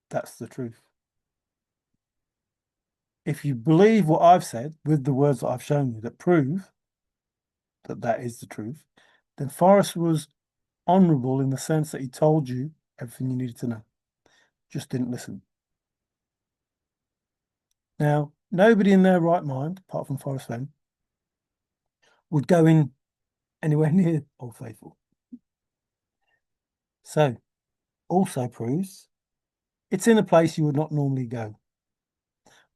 that's the truth. If you believe what I've said with the words that I've shown you that prove that that is the truth, then Forrest was honourable in the sense that he told you everything you needed to know. Just didn't listen. Now, nobody in their right mind, apart from Forrest Fenn, would go in anywhere near Old Faithful. So, also proves it's in a place you would not normally go.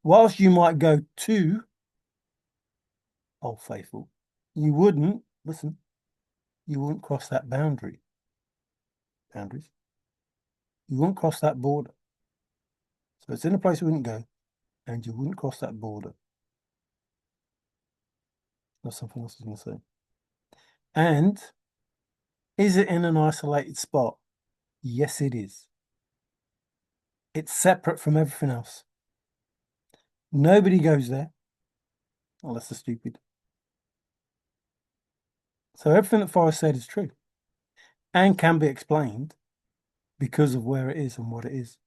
Whilst you might go to Old Faithful, you wouldn't, listen, you wouldn't cross that boundaries. You wouldn't cross that border. So it's in a place you wouldn't go, and you wouldn't cross that border. That's something else I was going to say. And is it in an isolated spot? Yes, it is. It's separate from everything else. Nobody goes there unless they're stupid. So everything that Forrest said is true and can be explained because of where it is and what it is.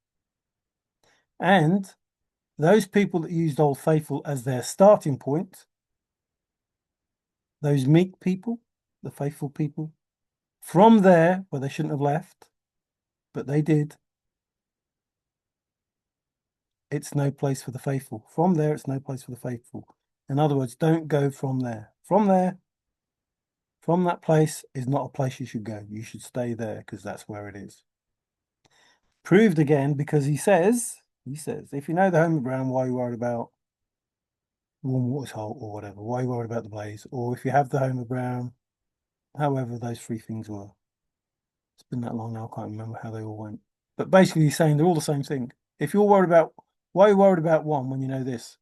And those people that used Old Faithful as their starting point, those meek people, the faithful people, from there, where they shouldn't have left, but they did, it's no place for the faithful. From there, it's no place for the faithful. In other words, don't go from there. From there, from that place is not a place you should go. You should stay there because that's where it is. Proved again because he says, if you know the home ground, why are you worried about warm water's hole or whatever? Why are you worried about the blaze? Or if you have the home ground, however those three things were. It's been that long now, I can't remember how they all went. But basically he's saying they're all the same thing. If you're worried about, why are you worried about one when you know this?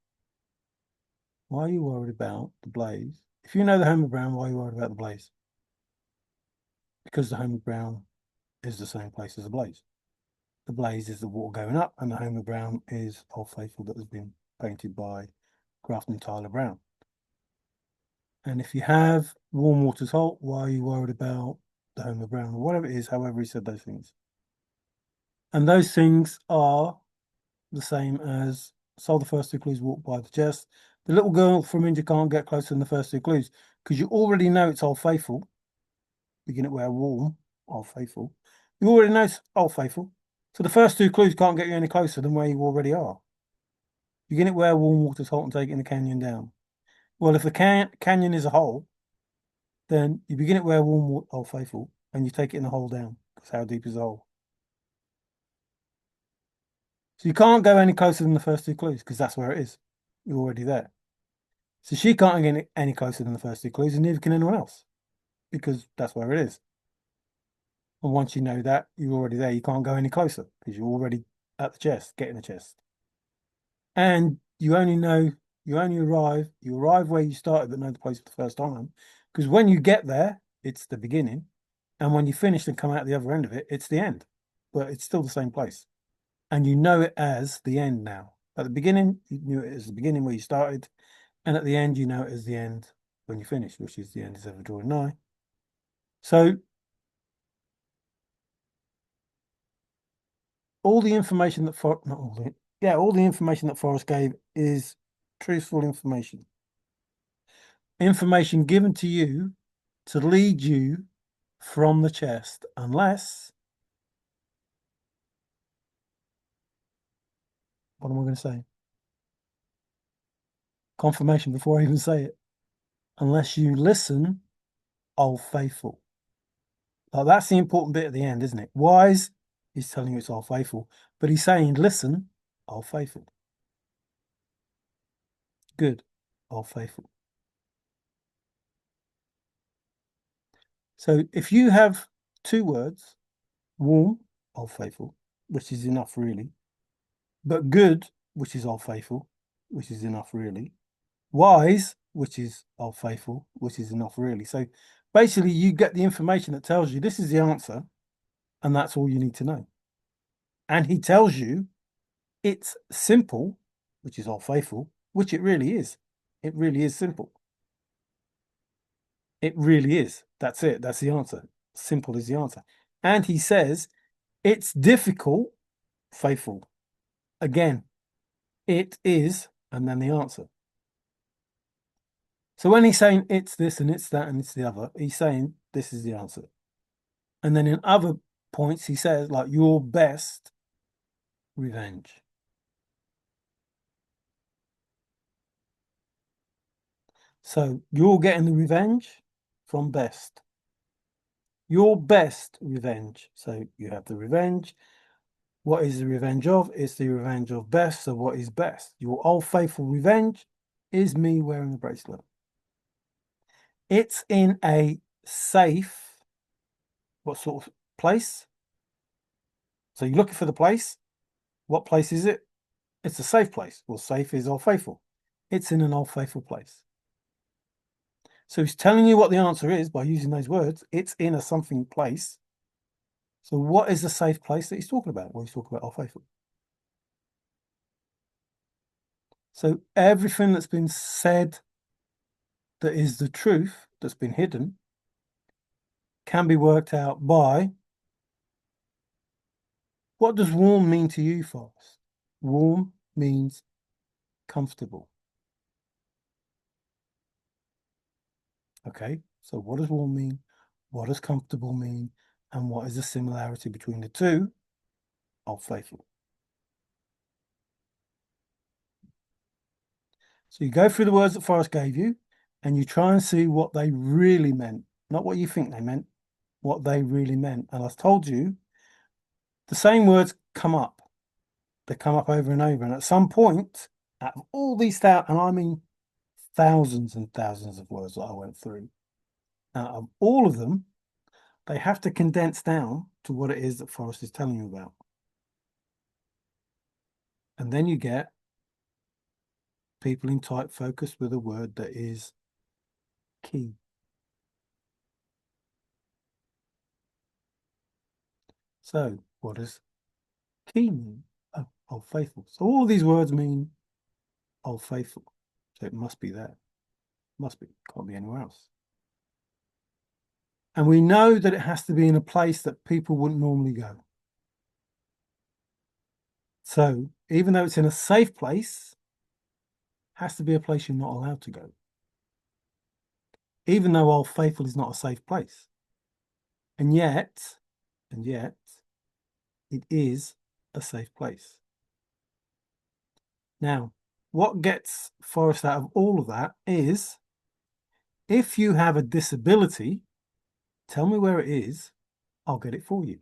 Why are you worried about the blaze? If you know the home ground, why are you worried about the blaze? Because the home ground is the same place as the blaze. The blaze is the water going up, and the home ground is Old Faithful that has been painted by Grafton Tyler Brown. And if you have warm water's halt, why are you worried about the home ground or whatever it is, however he said those things? And those things are the same as solve the first two clues, walk by the chest. The little girl from India can't get closer than the first two clues because you already know it's Old Faithful. Begin at where warm, Old Faithful. You already know it's Old Faithful. So the first two clues can't get you any closer than where you already are. Begin at where warm waters halt and take it in the canyon down. Well, if the canyon is a hole, then you begin at where warm, Old Faithful, and you take it in the hole down. Because how deep is the hole? So you can't go any closer than the first two clues because that's where it is. You're already there. So she can't get any closer than the first two clues, and neither can anyone else because that's where it is. And once you know that, you're already there. You can't go any closer because you're already at the chest, getting the chest. And you arrive where you started, but know the place for the first time. Because when you get there, it's the beginning. And when you finish and come out the other end of it, it's the end. But it's still the same place. And you know it as the end now. At the beginning, you knew it as the beginning where you started. And at the end, you know it as the end when you finish, which is the end is ever drawing nigh. So all the information that all the information that Forrest gave is truthful information. Information given to you to lead you from the chest, unless, what am I going to say? Confirmation before I even say it. Unless you listen, Old Faithful. Now that's the important bit at the end, isn't it? Wise, he's telling you it's Old Faithful, but he's saying, listen, Old Faithful. Good, Old Faithful. So if you have two words, warm, Old Faithful, which is enough really, but good, which is Old Faithful, which is enough really, wise, which is Old Faithful, which is enough really. So basically you get the information that tells you this is the answer, and that's all you need to know. And he tells you it's simple, which is Old Faithful, which it really is. It really is simple. It really is. That's it. That's the answer. Simple is the answer. And he says it's difficult, faithful. Again, it is, and then the answer. So when he's saying it's this and it's that and it's the other, he's saying this is the answer. And then in other points, he says, like, your best revenge. So you're getting the revenge from best. Your best revenge. So you have the revenge. What is the revenge of? It's the revenge of best. So what is best? Your Old Faithful revenge is me wearing the bracelet. It's in a safe, what sort of place? So you're looking for the place. What place is it? It's a safe place. Well, safe is Old Faithful. It's in an Old Faithful place. So he's telling you what the answer is by using those words. It's in a something place. So what is the safe place that he's talking about? Well, he's talking about Old Faithful. So everything that's been said that is the truth that's been hidden can be worked out by, what does warm mean to you, Forrest? Warm means comfortable. Okay, so what does warm mean? What does comfortable mean? And what is the similarity between the two? Old Faithful. So you go through the words that Forrest gave you and you try and see what they really meant, not what you think they meant, what they really meant. And I've told you the same words come up. They come up over and over. And at some point, out of all these and I mean thousands and thousands of words that I went through, out of all of them, they have to condense down to what it is that Forrest is telling you about. And then you get people in tight focus with a word that is key. So what does key mean? Oh, Old Faithful. So all these words mean Old Faithful. So it must be there. Must be. Can't be anywhere else. And we know that it has to be in a place that people wouldn't normally go. So even though it's in a safe place, has to be a place you're not allowed to go. Even though Old Faithful is not a safe place. And yet, it is a safe place. Now, what gets Forrest out of all of that is, if you have a disability, tell me where it is, I'll get it for you.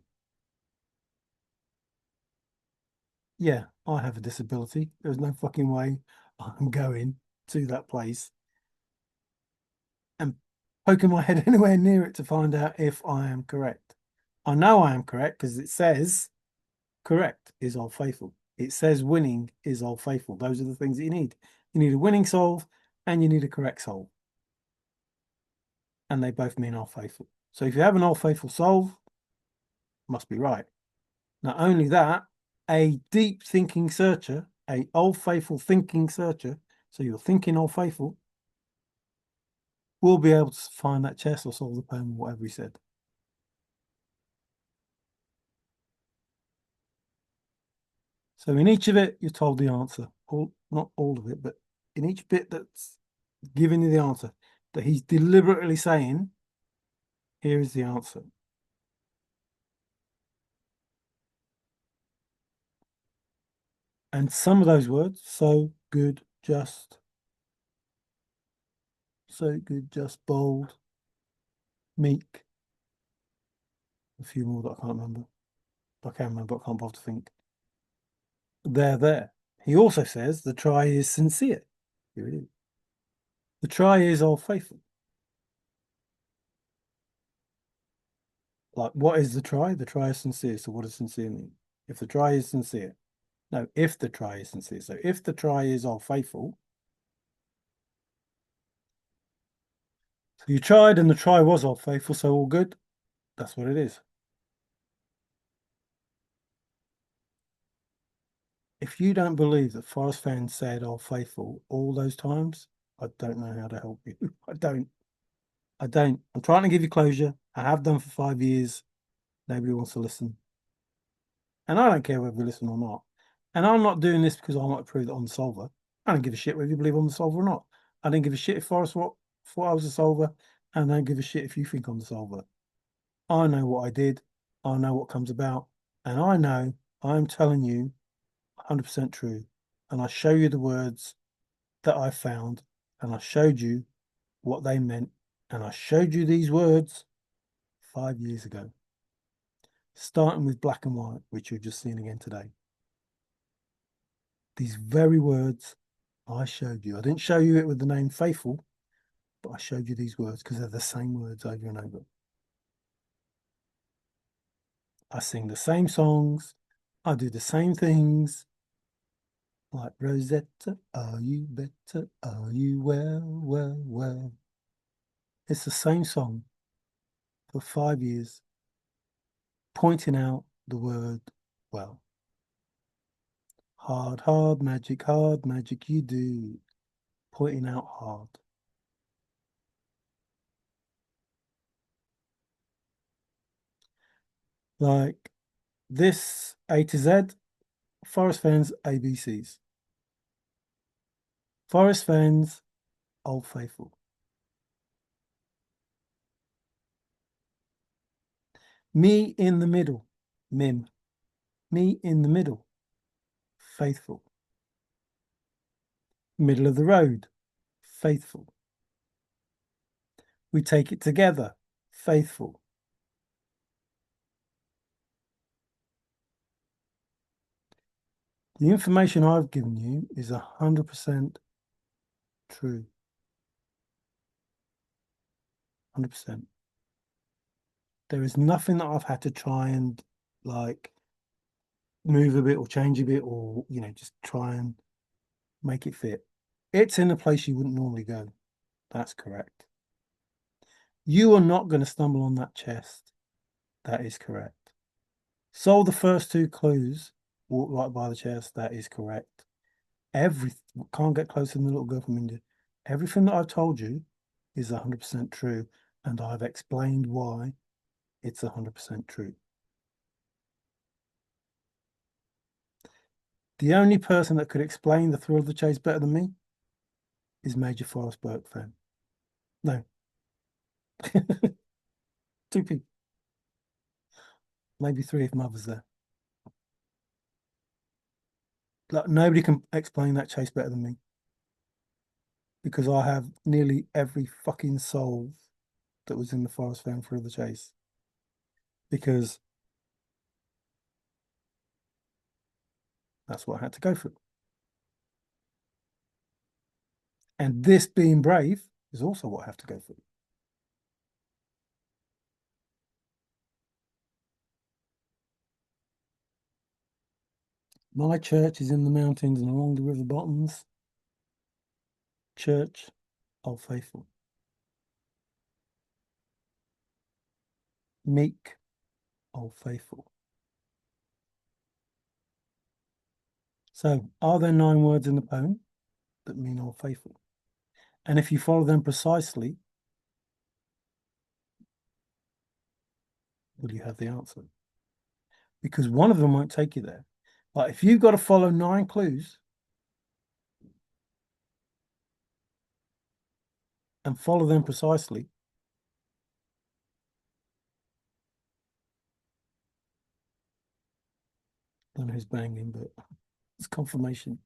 Yeah, I have a disability. There's no fucking way I'm going to that place and poking my head anywhere near it to find out if I am correct. I know I am correct because it says correct is Old Faithful. It says winning is Old Faithful. Those are the things that you need. You need a winning solve and you need a correct solve. And they both mean Old Faithful. So if you have an Old Faithful solve, must be right. Not only that, a deep thinking searcher, a Old Faithful thinking searcher, so you're thinking Old Faithful, will be able to find that chest or solve the poem or whatever he said. So in each of it, you're told the answer. Not all of it, but in each bit that's giving you the answer, that he's deliberately saying, here is the answer. And some of those words, so good, just, bold, meek, a few more that I can't remember. I can remember, but I can't bother to think. They're there. He also says the try is sincere. Here it is. The try is Old Faithful. Like, what is the try? The try is sincere. So what does sincere mean? If the try is sincere. No, if the try is sincere. So if the try is Old Faithful. So you tried and the try was Old Faithful, so all good. That's what it is. If you don't believe that Forrest Fenn said Old Faithful all those times, I don't know how to help you. I don't. I'm trying to give you closure. I have done for 5 years. Nobody wants to listen. And I don't care whether you listen or not. And I'm not doing this because I want to prove that I'm the solver. I don't give a shit whether you believe I'm the solver or not. I don't give a shit if Forrest thought I was the solver. And I don't give a shit if you think I'm the solver. I know what I did. I know what comes about. And I know I'm telling you 100% true. And I show you the words that I found. And I showed you what they meant. And I showed you these words 5 years ago. Starting with black and white, which you're just seeing again today. These very words I showed you. I didn't show you it with the name Faithful, but I showed you these words because they're the same words over and over. I sing the same songs. I do the same things. Like Rosetta, are you better? Are you well, well, well? It's the same song for 5 years, pointing out the word well. Hard magic you do, pointing out hard. Like this A to Z, Forrest Fenn's ABCs. Forrest Fenn's Old Faithful. Me in the middle, Mim. Me in the middle, Faithful. Middle of the road, Faithful. We take it together, Faithful. The information I've given you is 100% true. 100%. There is nothing that I've had to try and like move a bit or change a bit or, just try and make it fit. It's in a place you wouldn't normally go. That's correct. You are not going to stumble on that chest. That is correct. Solve the first two clues. Walk right by the chest. That is correct. Can't get closer than the little girl from India. Everything that I've told you is 100% true. And I've explained why it's 100% true. The only person that could explain the thrill of the chase better than me is Major Forrest Fenn. No, two people, maybe three if Mother's there. Like nobody can explain that chase better than me because I have nearly every fucking soul that was in the Forrest Fenn thrill of the chase because that's what I had to go through. And this being brave is also what I have to go through. My church is in the mountains and along the river bottoms. Church of Faithful. Meek, Old Faithful. So, are there 9 words in the poem that mean Old Faithful? And if you follow them precisely, will you have the answer? Because one of them won't take you there. Like if you've got to follow 9 clues and follow them precisely, I don't know who's banging, but it's confirmation.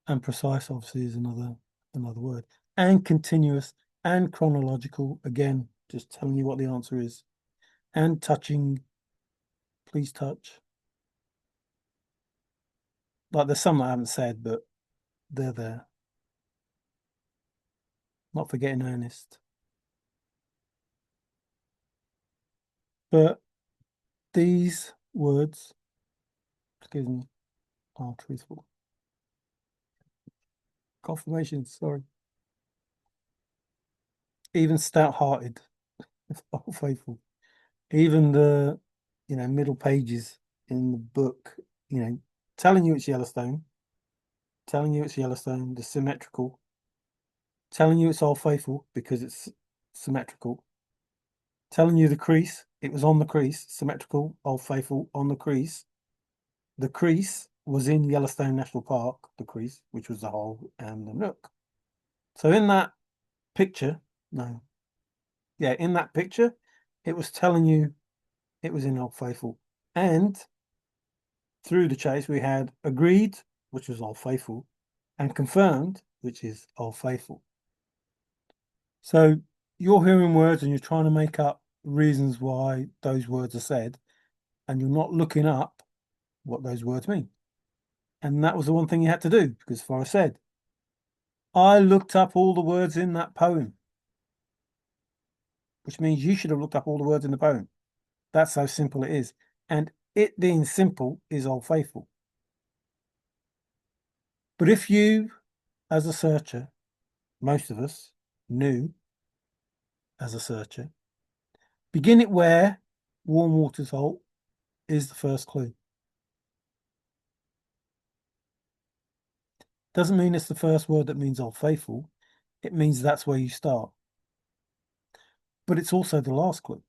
And precise obviously is another word. And continuous and chronological, again, just telling you what the answer is. And touching, please touch. Like there's some that I haven't said, but they're there. Not forgetting earnest. But these words, excuse me, are truthful. Confirmation, sorry. Even stout-hearted, faithful. Even the, middle pages in the book, telling you it's Yellowstone, the symmetrical, telling you it's Old Faithful because it's symmetrical, telling you the crease, it was on the crease, symmetrical, Old Faithful on the crease. The crease was in Yellowstone National Park, the crease, which was the hole and the nook. So in that picture, no, yeah, in that picture, it was telling you it was in Old Faithful. And through the chase, we had agreed, which was Old Faithful, and confirmed, which is Old Faithful. So you're hearing words and you're trying to make up reasons why those words are said, and you're not looking up what those words mean. And that was the one thing you had to do, because Forrest said, I looked up all the words in that poem, which means you should have looked up all the words in the poem. That's how simple it is. And it being simple is Old Faithful. But if you, as a searcher, most of us knew as a searcher, begin it where warm water's halt is the first clue. Doesn't mean it's the first word that means Old Faithful. It means that's where you start. But it's also the last clue,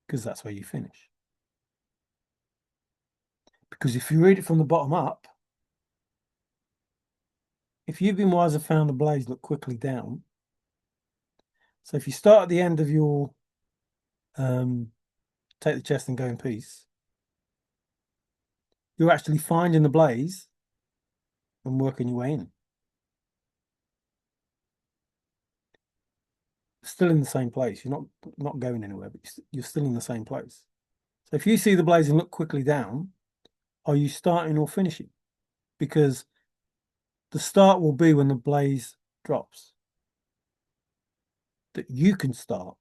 because that's where you finish. Because if you read it from the bottom up, if you've been wise and found the blaze, look quickly down. So if you start at the end of your take the chest and go in peace, you're actually finding the blaze and working your way in. Still in the same place. You're not going anywhere, but you're still in the same place. So if you see the blaze and look quickly down, are you starting or finishing? Because the start will be when the blaze drops. That you can start.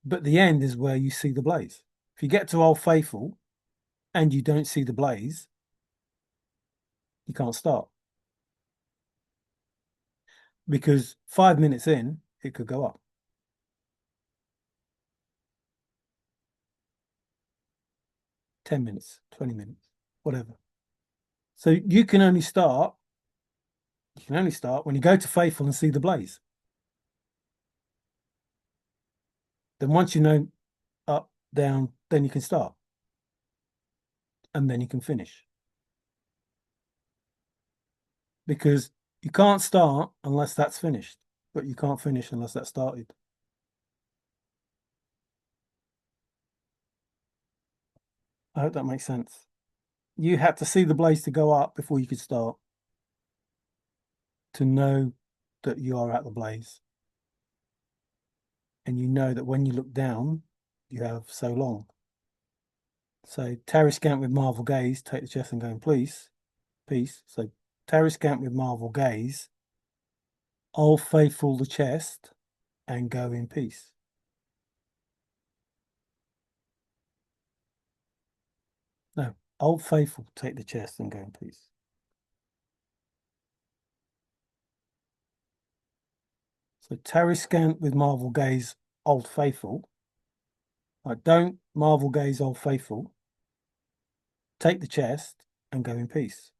But the end is where you see the blaze. If you get to Old Faithful and you don't see the blaze, you can't start. Because 5 minutes in, it could go up. 10 minutes, 20 minutes, whatever. So you can only start when you go to Faithful and see the blaze. Then once you know up, down, then you can start. and then you can finish. Because you can't start unless that's finished, but you can't finish unless that's started. I hope that makes sense. You had to see the blaze to go up before you could start to know that you are at the blaze. And you know that when you look down, you have so long. So Terry Scant with Marvel Gaze, take the chest and go in peace. So Terry Scant with Marvel Gaze, Old Faithful the chest and go in peace. No, Old Faithful, take the chest and go in peace. So Terry Scant with Marvel Gaze, Old Faithful. Don't Marvel Gaze, Old Faithful. Take the chest and go in peace.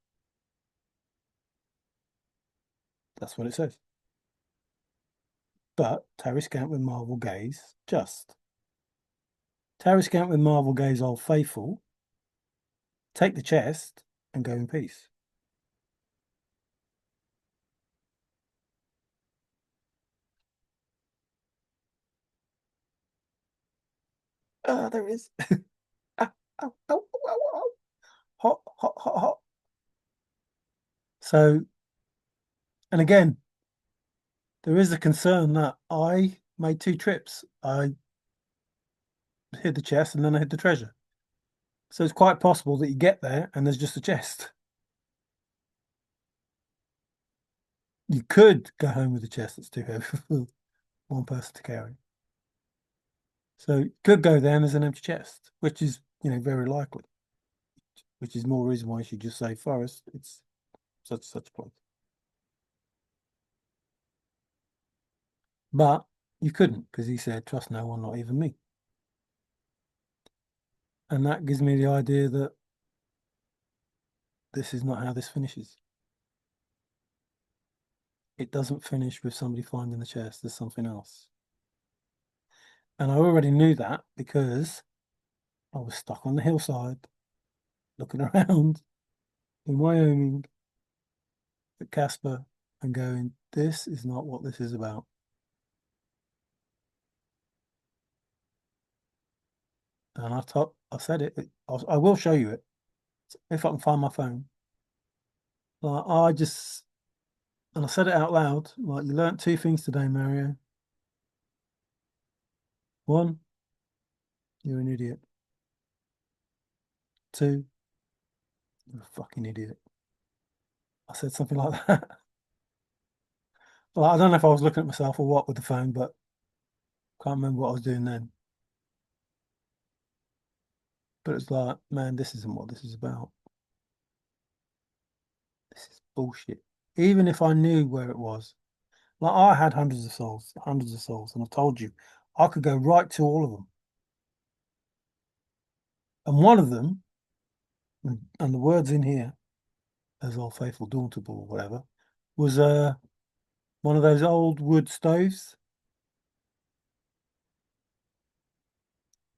That's what it says. But Terry Scant with Marvel Gaze, just. Terry Scant with Marvel Gaze, Old Faithful. Take the chest and go in peace. Ah, there it is. Ah, oh, oh, oh, oh, oh. Hot, hot, hot, hot. So, and again, there is a concern that I made 2 trips. I hid the chest and then I hid the treasure. So it's quite possible that you get there and there's just a chest. You could go home with a chest that's too heavy for one person to carry. So you could go there and there's an empty chest, which is, very likely, which is more reason why you should just say, Forrest, it's such a place. But you couldn't because he said, trust no one, not even me. And that gives me the idea that this is not how this finishes. It doesn't finish with somebody finding the chest. There's something else. And I already knew that because I was stuck on the hillside looking around in Wyoming at Casper and going, this is not what this is about. And I said it. I will show you it if I can find my phone. Like and I said it out loud. Like, you learnt 2 things today, Mario. One, you're an idiot. 2, you're a fucking idiot. I said something like that. Well, I don't know if I was looking at myself or what with the phone, but can't remember what I was doing then. But it's like, man, this isn't what this is about. This is bullshit. Even if I knew where it was, like, I had hundreds of souls, and I told you I could go right to all of them. And one of them, and the words in here, as Old Faithful Dauntable or whatever, was one of those old wood stoves.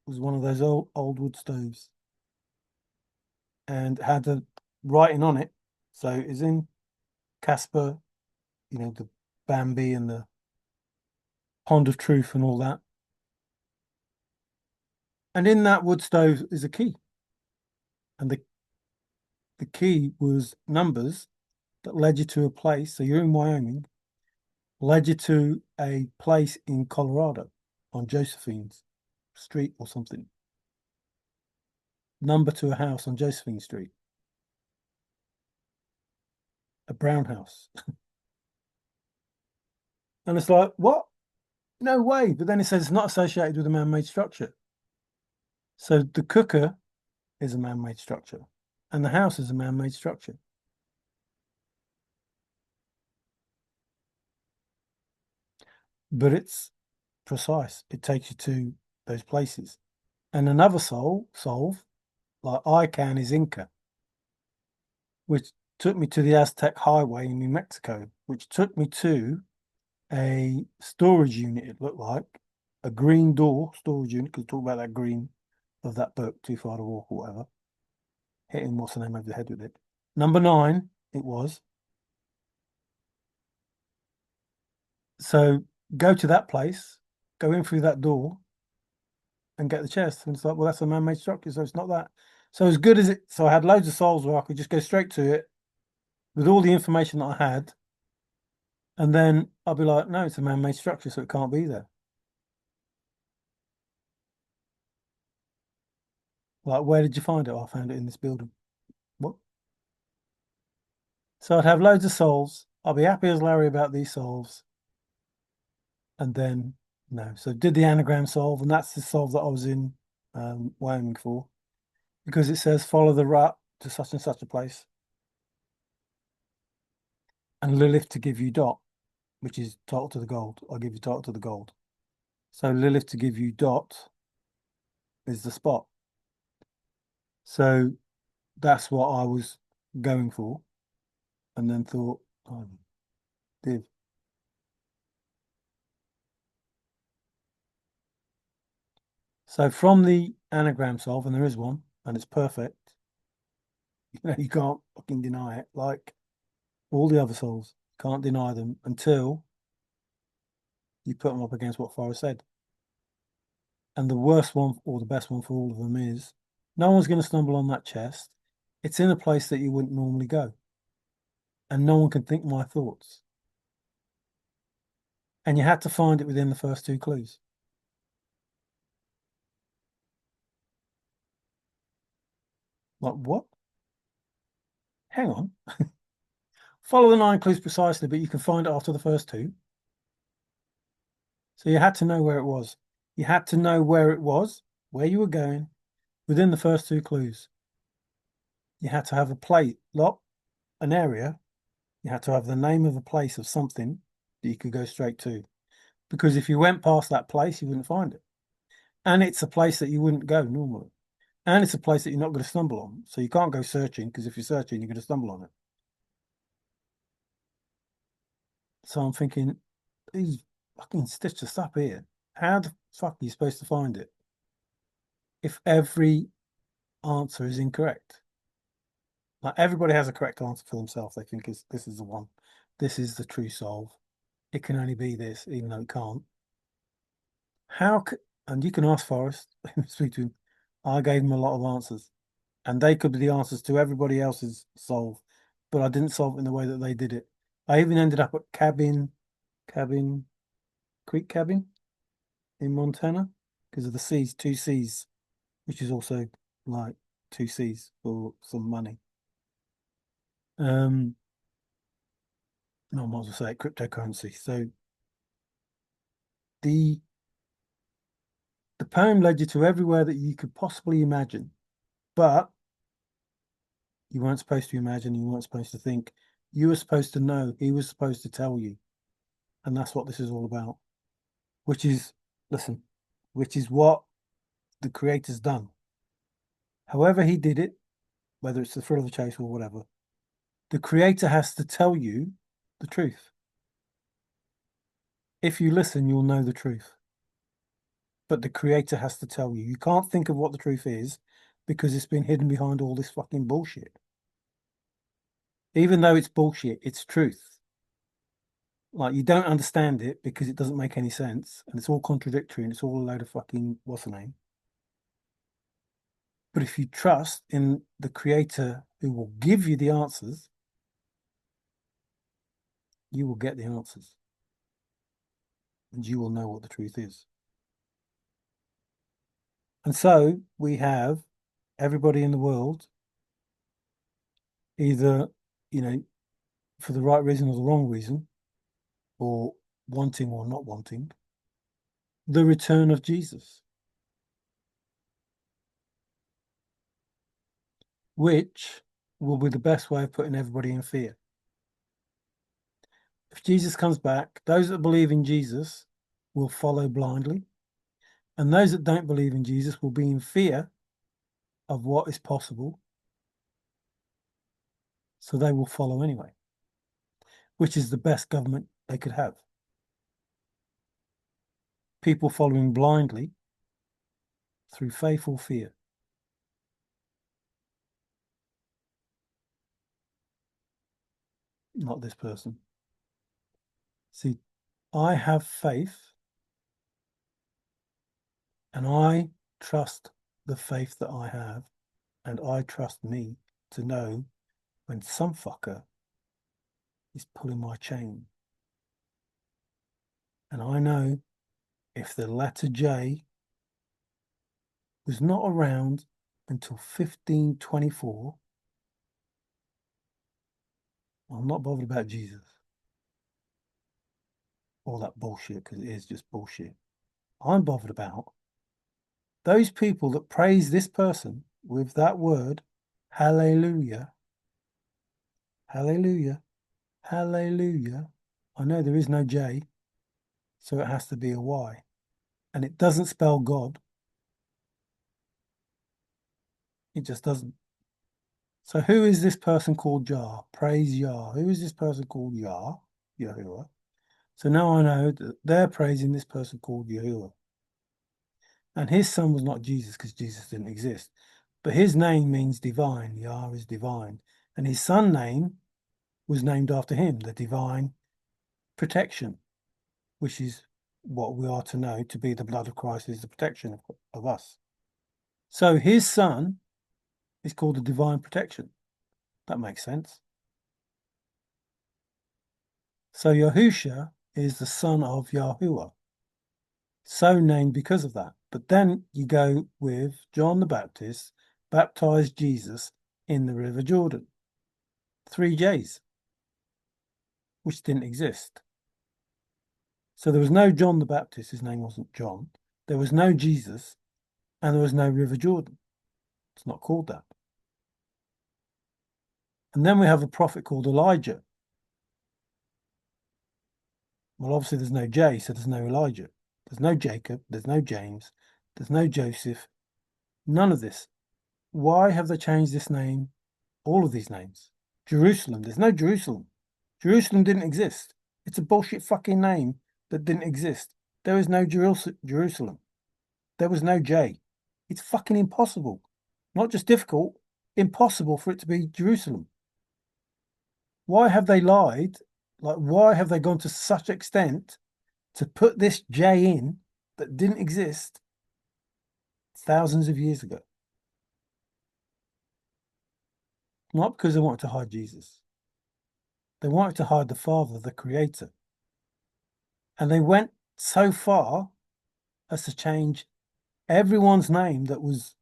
Was one of those old wood stoves, and had the writing on it. So it's in Casper, the Bambi and the Pond of Truth and all that. And in that wood stove is a key. And the key was numbers that led you to a place. So you're in Wyoming, led you to a place in Colorado on Josephine's Street or something. Number to a house on Josephine Street. A brown house. And it's like, what? No way. But then it says it's not associated with a man-made structure. So the cooker is a man-made structure. And the house is a man-made structure. But it's precise. It takes you to those places. And another solve, like ICANN is Inca, which took me to the Aztec Highway in New Mexico, which took me to a storage unit, it looked like, a green door storage unit, because talk about that green of that book, Too Far to Walk or whatever. hitting what's the name over the head with it. Number 9, it was. So go to that place, go in through that door, and get the chest. And it's like, well, that's a man-made structure, so it's not that. So as good as it, so I had loads of souls where I could just go straight to it with all the information that I had, and then I'll be like, no, it's a man-made structure, so it can't be there. Like, where did you find it? Oh, I found it in this building. What? So I'd have loads of souls. I'll be happy as Larry about these solves. And then, no. So did the anagram solve, and that's the solve that I was in Wyoming for. Because it says follow the rut to such and such a place. And Lilith to give you dot, which is title to the gold. I'll give you title to the gold. So Lilith to give you dot is the spot. So that's what I was going for. And then thought, oh, div. So from the anagram solve, and there is one, and it's perfect, you can't fucking deny it. Like all the other solves, can't deny them until you put them up against what Forrest said. And the worst one or the best one for all of them is no one's going to stumble on that chest. It's in a place that you wouldn't normally go. And no one can think my thoughts. And you had to find it within the first 2 clues. Like, what? Hang on. Follow the 9 clues precisely, but you can find it after the first 2. So you had to know where it was. You had to know where it was, where you were going, within the first 2 clues. You had to have a plate, lot, an area. You had to have the name of a place of something that you could go straight to. Because if you went past that place, you wouldn't find it. And it's a place that you wouldn't go normally. And it's a place that you're not going to stumble on. So you can't go searching, because if you're searching, you're going to stumble on it. So I'm thinking, he's fucking stitched us up here. How the fuck are you supposed to find it if every answer is incorrect? Like everybody has a correct answer for themselves. They think this is the one. This is the true solve. It can only be this, even though it can't. And you can ask Forrest, speak to him. I gave him a lot of answers, and they could be the answers to everybody else's solve, but I didn't solve it in the way that they did it. I even ended up at Creek Cabin in Montana because of the C's, 2 C's, which is also like 2 C's for some money. No, I might as well say it, cryptocurrency. So the poem led you to everywhere that you could possibly imagine, but you weren't supposed to imagine, you weren't supposed to think. You were supposed to know, he was supposed to tell you. And that's what this is all about. Which is, listen, which is what the creator's done. However he did it, whether it's the thrill of the chase or whatever, the creator has to tell you the truth. If you listen, you'll know the truth. But the creator has to tell you. You can't think of what the truth is because it's been hidden behind all this fucking bullshit. Even though it's bullshit, it's truth. Like you don't understand it because it doesn't make any sense and it's all contradictory and it's all a load of fucking what's the name. But if you trust in the creator who will give you the answers, you will get the answers. And you will know what the truth is. And so we have everybody in the world either, for the right reason or the wrong reason, or wanting or not wanting, the return of Jesus, which will be the best way of putting everybody in fear. If Jesus comes back, those that believe in Jesus will follow blindly, and those that don't believe in Jesus will be in fear of what is possible, so they will follow anyway, which is the best government they could have. People following blindly through faith or fear. not this person. See, I have faith and I trust the faith that I have, and I trust me to know when some fucker is pulling my chain. And I know if the letter J was not around until 1524, I'm not bothered about Jesus. All that bullshit, because it is just bullshit. I'm bothered about those people that praise this person with that word, hallelujah, hallelujah, hallelujah. I know there is no J, so it has to be a Y. And it doesn't spell God. It just doesn't. So who is this person called Yah? Praise Yah. Who is this person called Yah? Yahuwah. So now I know that they're praising this person called Yahuwah. And his son was not Jesus because Jesus didn't exist. But his name means divine. Yah is divine. And his son name was named after him, the divine protection, which is what we are to know to be the blood of Christ is the protection of us. So his son is called the divine protection. That makes sense. So Yahusha is the son of Yahuwah, so named because of that. But then you go with John the Baptist, baptized Jesus in the River Jordan. 3 J's, which didn't exist. So there was no John the Baptist, his name wasn't John. There was no Jesus, and there was no River Jordan. It's not called that. And then we have a prophet called Elijah. Well, obviously there's no J, so there's no Elijah. There's no Jacob, there's no James, there's no Joseph, none of this. Why have they changed this name? All of these names. Jerusalem, there's no Jerusalem. Jerusalem didn't exist. It's a bullshit fucking name that didn't exist. There is no Jerusalem. There was no J. It's fucking impossible. Not just difficult, impossible for it to be Jerusalem. Why have they lied? Like, why have they gone to such extent to put this J in that didn't exist thousands of years ago? Not because they wanted to hide Jesus. They wanted to hide the Father, the Creator. And they went so far as to change everyone's name that was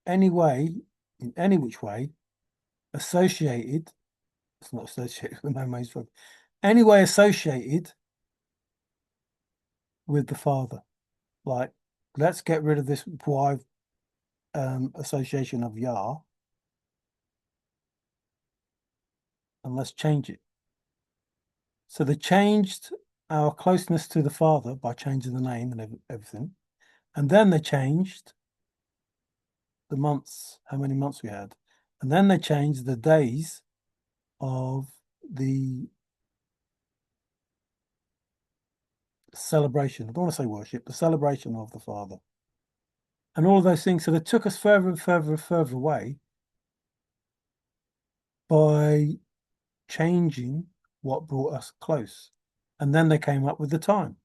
any way, in any which way, associated. It's not associated with no man's drug. Any way associated with the Father. Like, let's get rid of this Y association of Yah and let's change it. So they changed our closeness to the Father by changing the name and everything. And then they changed the months, how many months we had. And then they changed the days of the celebration. I don't want to say worship, the celebration of the Father. And all of those things. So they took us further and further and further away by changing what brought us close. And then they came up with the time,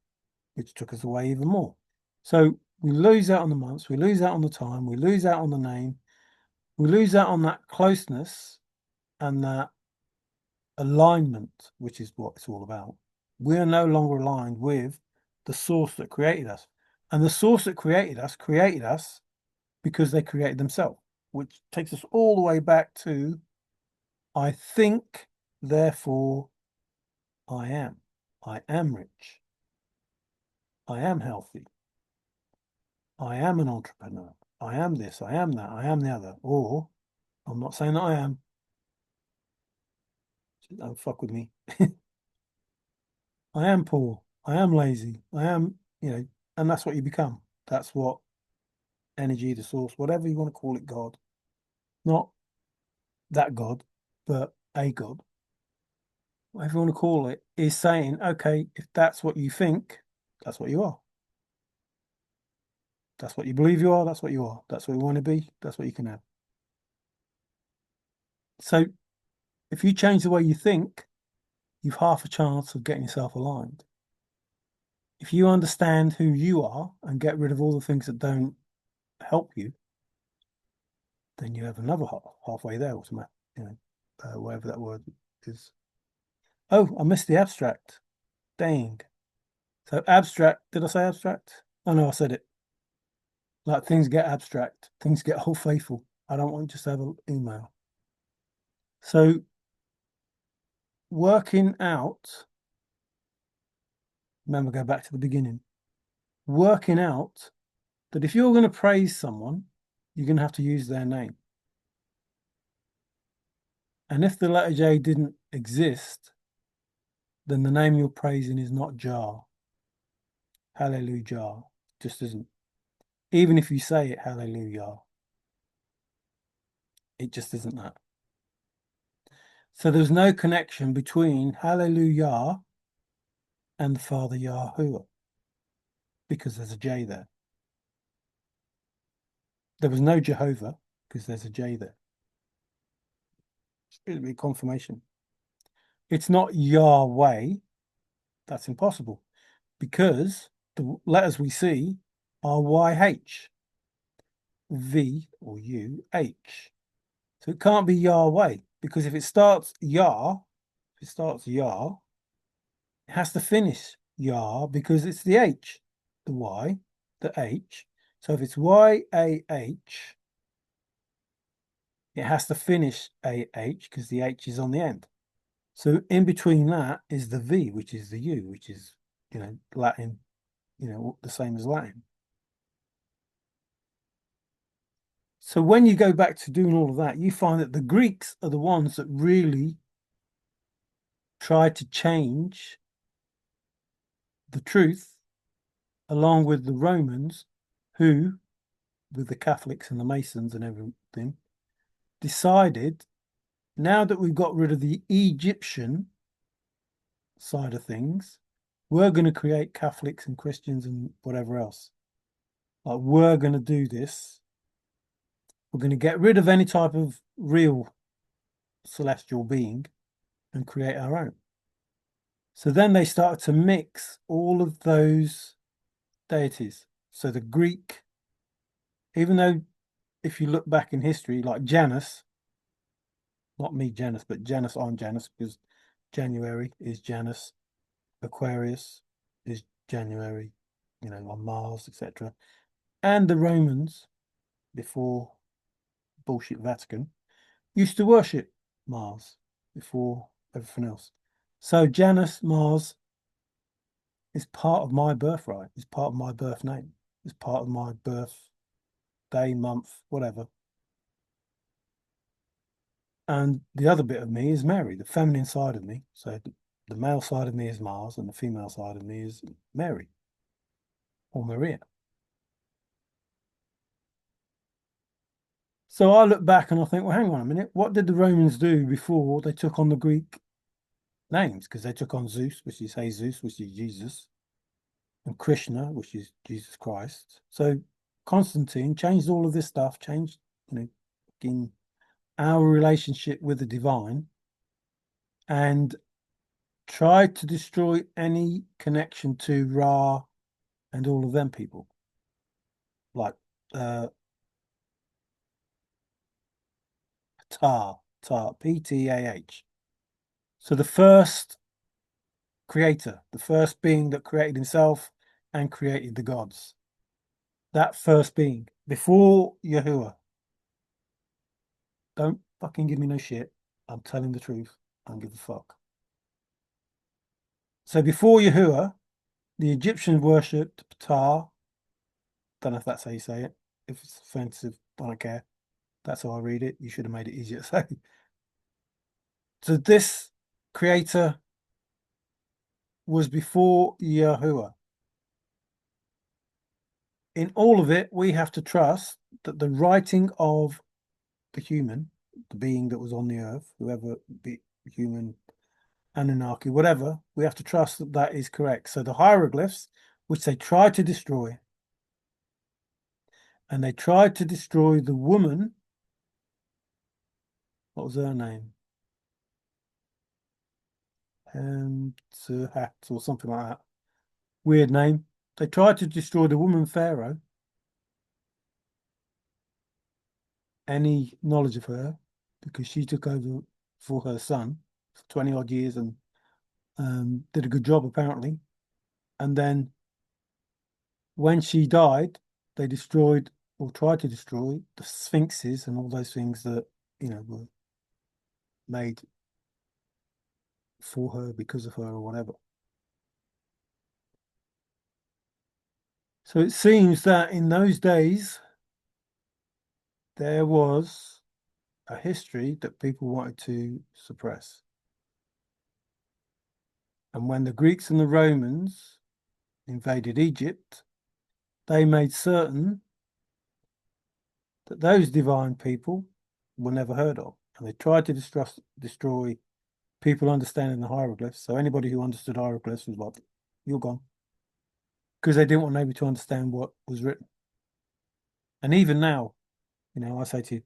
which took us away even more. So we lose out on the months, we lose out on the time, we lose out on the name, we lose out on that closeness and that alignment, which is what it's all about. We are no longer aligned with the source that created us. And the source that created us because they created themselves, which takes us all the way back to I think, therefore I am. I am rich. I am healthy. I am an entrepreneur. I am this, I am that, I am the other. Or I'm not saying that I am. Don't fuck with me. I am poor. I am lazy. I am, and that's what you become. That's what energy, the source, whatever you want to call it, God. Not that God, but a God. Whatever you want to call it, is saying, okay, if that's what you think, that's what you are. That's what you believe you are, that's what you are. That's what you want to be, that's what you can have. So if you change the way you think, you've half a chance of getting yourself aligned. If you understand who you are and get rid of all the things that don't help you, then you have another halfway there, automatic, whatever that word is. Oh, I missed the abstract. Dang. So abstract, did I say abstract? Oh no, I said it. Like things get abstract, things get whole faithful. I don't want just to have an email. So working out, remember, go back to the beginning. Working out that if you're going to praise someone, you're going to have to use their name. And if the letter J didn't exist, then the name you're praising is not Jah. Hallelujah. Just isn't. Even if you say it, hallelujah, it just isn't that. So there's no connection between hallelujah and the Father Yahuwah because there's a J there. There was no Jehovah because there's a J there. It'll be confirmation. It's not Yahweh. That's impossible because the letters we see are YH, V or U, H. So it can't be Yahweh because if it starts Yah, it has to finish Yah because it's the H, the Y, the H. So if it's YAH, it has to finish AH because the H is on the end. So in between that is the V, which is the U, which is, Latin, the same as Latin. So when you go back to doing all of that, you find that the Greeks are the ones that really tried to change the truth, along with the Romans, who, with the Catholics and the Masons and everything, decided, now that we've got rid of the Egyptian side of things, we're going to create Catholics and Christians and whatever else. Like, we're going to do this. We're going to get rid of any type of real celestial being and create our own. So then they started to mix all of those deities. So the Greek, even though if you look back in history, like Janus, not me Janus, but Janus on Janus, because January is Janus, Aquarius is January, on Mars, etc. And the Romans, before bullshit Vatican, used to worship Mars before everything else. So Janus, Mars, is part of my birthright. It's part of my birth name. It's part of my birth day, month, whatever. And the other bit of me is Mary, the feminine side of me. So the male side of me is Mars and the female side of me is Mary or Maria. So I look back and I think, well, hang on a minute. What did the Romans do before they took on the Greek names? Because they took on Zeus, which is Jesus, which is Jesus, and Krishna, which is Jesus Christ. So Constantine changed all of this stuff, changed, in our relationship with the divine, and tried to destroy any connection to Ra and all of them people. Like Ptah, Ptah. So the first creator, the first being that created himself and created the gods. That first being, before Yahuwah. Don't fucking give me no shit. I'm telling the truth. I don't give a fuck. So before Yahuwah, the Egyptians worshipped Ptah. Don't know if that's how you say it. If it's offensive, I don't care. That's how I read it. You should have made it easier to say. So this creator was before Yahuwah. In all of it, we have to trust that the writing of the human, the being that was on the earth, whoever be human, Anunnaki, whatever, we have to trust that that is correct. So the hieroglyphs, which they tried to destroy, and they tried to destroy the woman. What was her name? Hat or something like that. Weird name. They tried to destroy the woman pharaoh. Any knowledge of her because she took over for her son for 20 odd years and did a good job apparently. And then when she died, they destroyed or tried to destroy the sphinxes and all those things that, were made for her because of her or whatever. So it seems that in those days, there was a history that people wanted to suppress. And when the Greeks and the Romans invaded Egypt, they made certain that those divine people were never heard of. And they tried to destroy people understanding the hieroglyphs. So anybody who understood hieroglyphs was like, you're gone. Because they didn't want maybe to understand what was written. And even now, I say to you,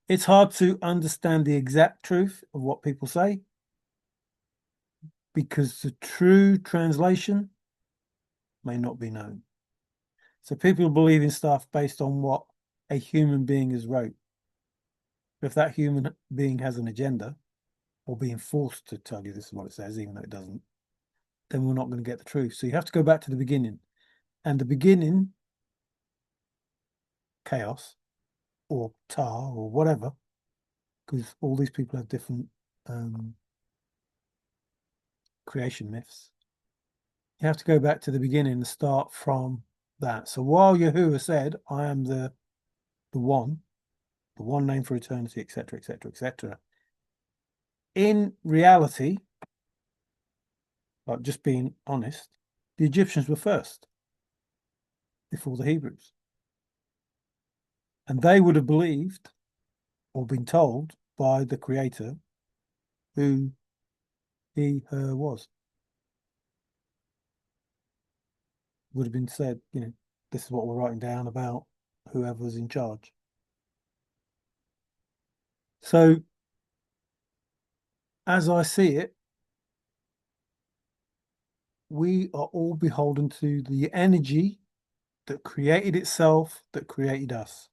it's hard to understand the exact truth of what people say because the true translation may not be known. So people believe in stuff based on what a human being has wrote. If that human being has an agenda or being forced to tell you this is what it says, even though it doesn't, then we're not going to get the truth. So you have to go back to the beginning. And the beginning, chaos or tar or whatever, because all these people have different creation myths. You have to go back to the beginning and start from that. So while Yahuwah said, I am the one name for eternity, etc., etc., etc., in reality, like just being honest, the Egyptians were first before the Hebrews. And they would have believed or been told by the Creator who he, her was. Would have been said, this is what we're writing down about whoever's in charge. So, as I see it, we are all beholden to the energy that created itself, that created us.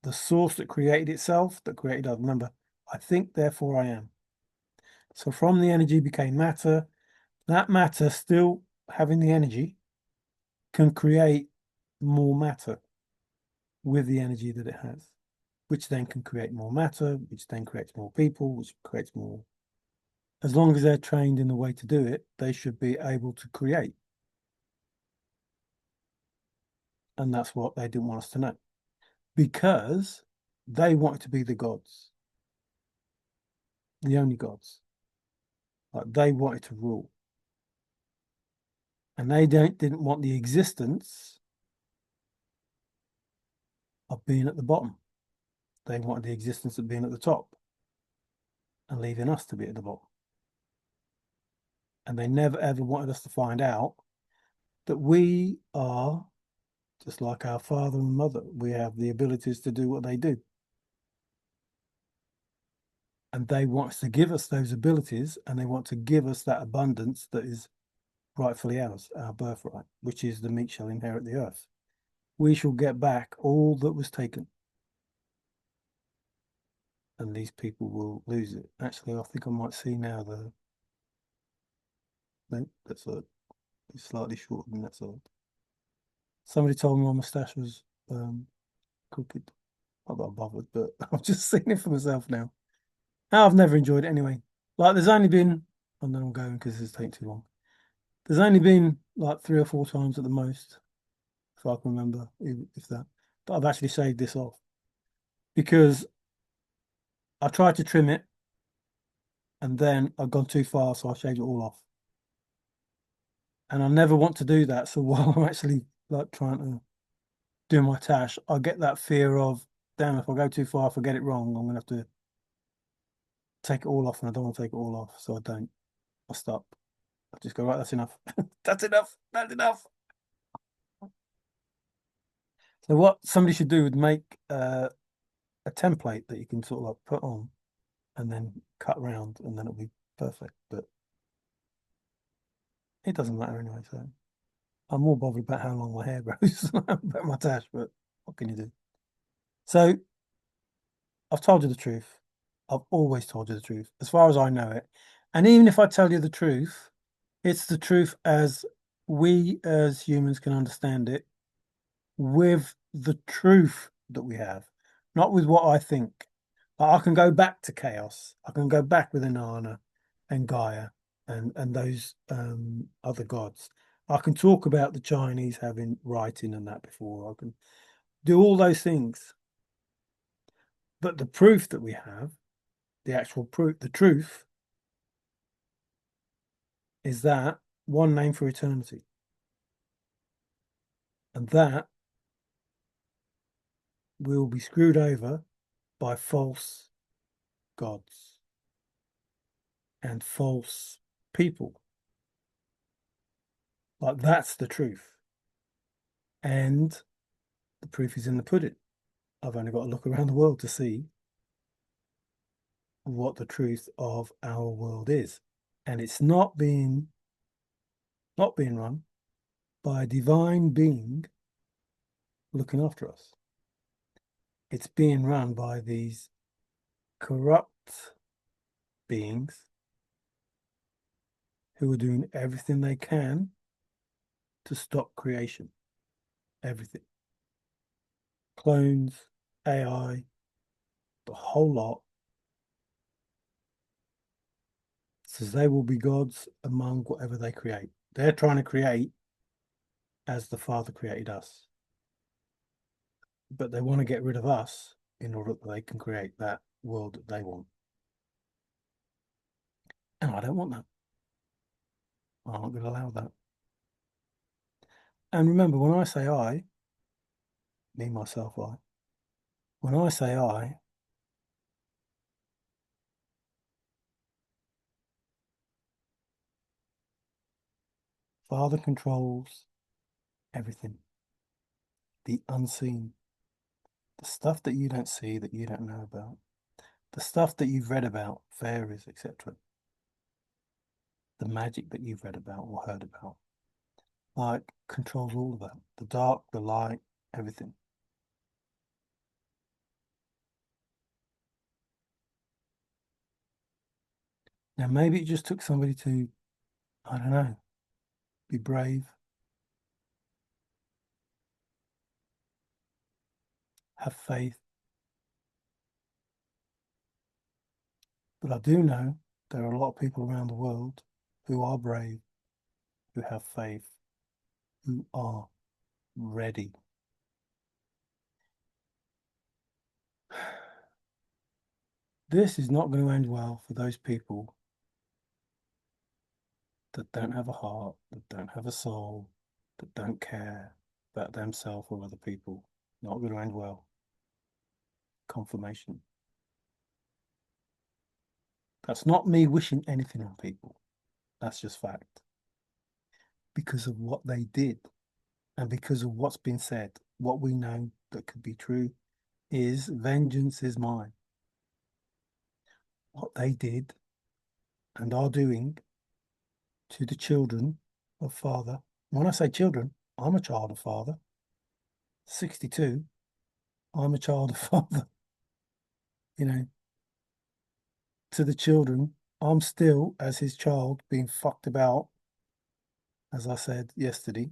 The source that created itself, that created us. Remember, I think, therefore I am. So from the energy became matter. That matter, still having the energy, can create more matter with the energy that it has, which then can create more matter, which then creates more people, which creates more. As long as they're trained in the way to do it, they should be able to create. And that's what they didn't want us to know. Because they wanted to be the gods, the only gods. Like they wanted to rule. And they didn't want the existence of being at the bottom. They wanted the existence of being at the top and leaving us to be at the bottom. And they never ever wanted us to find out that we are just like our father and mother. We have the abilities to do what they do. And they want to give us those abilities and they want to give us that abundance that is rightfully ours, our birthright, which is the meek shall inherit the earth. We shall get back all that was taken. And these people will lose it. Actually, I think I might see now the. No, that's it's slightly shorter than that side. Somebody told me my moustache was crooked. I'm not bothered, but I've just seen it for myself now. I've never enjoyed it anyway. Like, there's only been, and then I'm going because this is taking too long. There's only been like 3 or 4 times at the most, if I can remember, if that, that I've actually shaved this off because I tried to trim it and then I've gone too far, so I shaved it all off. And I never want to do that. So while I'm actually like trying to do my tash, I get that fear of, damn, if I go too far, if I get it wrong, I'm gonna have to take it all off, and I don't want to take it all off, so I don't. I stop. I just go, right, that's enough. That's enough. That's enough. So what somebody should do would make a template that you can sort of like put on and then cut round, and then it'll be perfect, but it doesn't matter anyway. So I'm more bothered about how long my hair grows than I am about my tash. But what can you do? So I've told you the truth. I've always told you the truth, as far as I know it. And even if I tell you the truth, it's the truth as we as humans can understand it, with the truth that we have, not with what I think. But I can go back to chaos. I can go back with Inanna and Gaia and those other gods. I can talk about the Chinese having writing and that before. I can do all those things. But the proof that we have, the actual proof, the truth, is that one name for eternity. And that will be screwed over by false gods and false people. Like, that's the truth. And the proof is in the pudding. I've only got to look around the world to see what the truth of our world is. And it's not being run by a divine being looking after us. It's being run by these corrupt beings who are doing everything they can to stop creation. Everything. Clones, AI, the whole lot. Says they will be gods among whatever they create. They're trying to create as the Father created us. But they want to get rid of us in order that they can create that world that they want. And I don't want that. I'm not going to allow that. And remember, when I say I, me, myself, I, when I say I, Father controls everything, the unseen, the stuff that you don't see, that you don't know about, the stuff that you've read about, fairies, etc., the magic that you've read about or heard about, like, controls all of that, the dark, the light, everything. Now, maybe it just took somebody to, I don't know, be brave, have faith. But I do know there are a lot of people around the world who are brave, who have faith, who are ready. This is not going to end well for those people that don't have a heart, that don't have a soul, that don't care about themselves or other people. Not going to end well. Confirmation. That's not me wishing anything on people. That's just fact. Because of what they did and because of what's been said, what we know that could be true is vengeance is mine. What they did and are doing to the children of Father. When I say children, I'm a child of Father. 62, I'm a child of Father. You know, to the children, I'm still, as his child, being fucked about, as I said yesterday.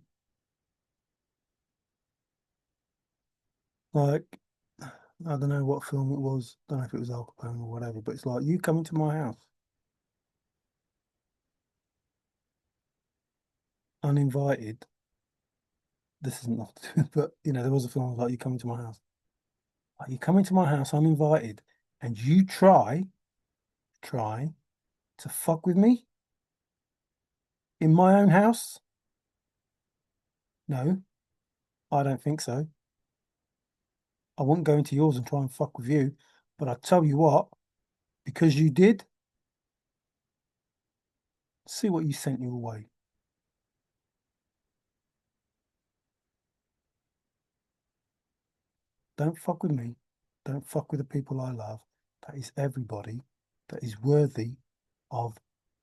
Like, I don't know what film it was. I don't know if it was Al Capone or whatever, but it's like, you come into my house uninvited. This isn't nothing, but there was a film like, you come into my house. Like, you come into my house uninvited and you try to fuck with me in my own house? No, I don't think so. I wouldn't go into yours and try and fuck with you. But I tell you what, because you did, see what you sent your way. Don't fuck with me. Don't fuck with the people I love. That is everybody that is worthy of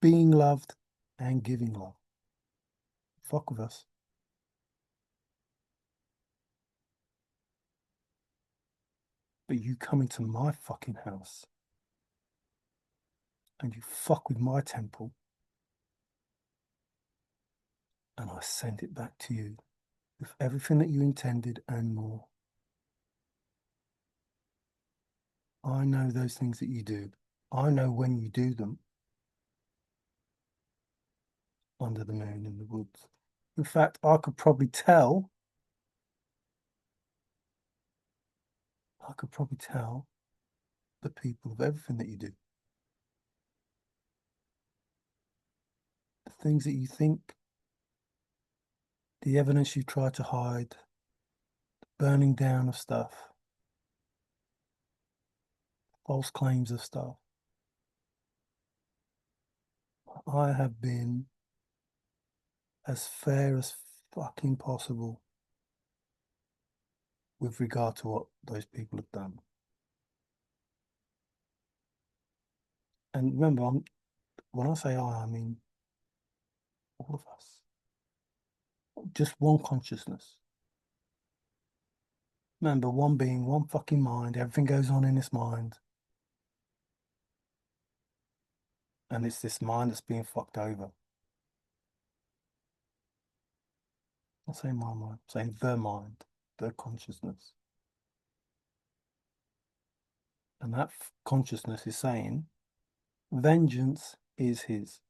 being loved and giving love. Fuck with us. But you come into my fucking house and you fuck with my temple and I send it back to you with everything that you intended and more. I know those things that you do. I know when you do them under the moon in the woods. In fact, I could probably tell the people of everything that you do. The things that you think, the evidence you try to hide, burning down of stuff, false claims of stuff. I have been as fair as fucking possible with regard to what those people have done. And remember, when I say I mean all of us. Just one consciousness. Remember, one being, one fucking mind. Everything goes on in this mind. And it's this mind that's being fucked over. I'm not saying my mind, I'm saying the mind, the consciousness. And that consciousness is saying, vengeance is his.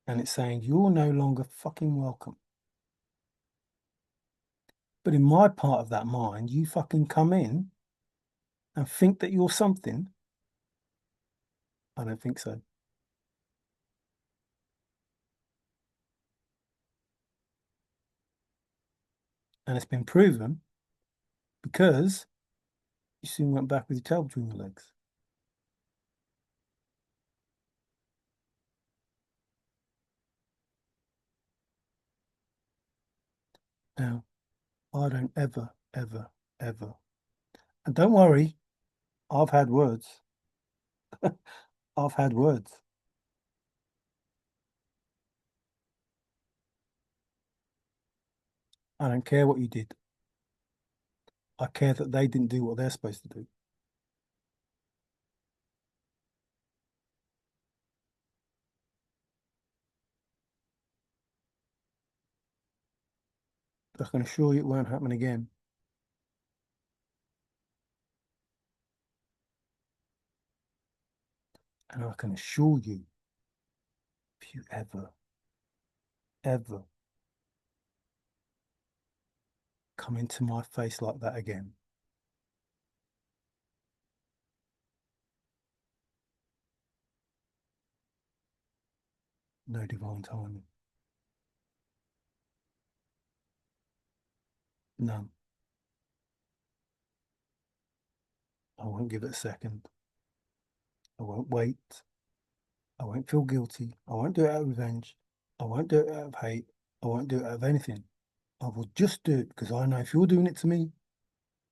And it's saying, you're no longer fucking welcome. But in my part of that mind, you fucking come in and think that you're something. I don't think so. And it's been proven because you soon went back with your tail between your legs. Now, I don't ever, ever, ever. And don't worry, I've had words. I've had words. I don't care what you did. I care that they didn't do what they're supposed to do. I can assure you it won't happen again. And I can assure you, if you ever, ever come into my face like that again, no divine timing. None. I won't give it a second. I won't wait. I won't feel guilty. I won't do it out of revenge. I won't do it out of hate. I won't do it out of anything. I will just do it because I know if you're doing it to me,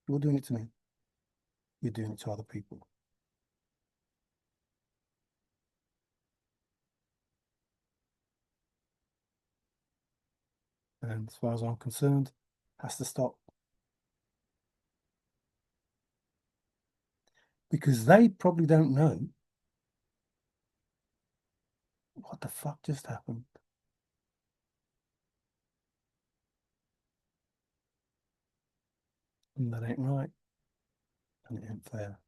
you're doing it to me. You're doing it to other people. And as far as I'm concerned, has to stop. Because they probably don't know what the fuck just happened. And that ain't right. And it ain't fair.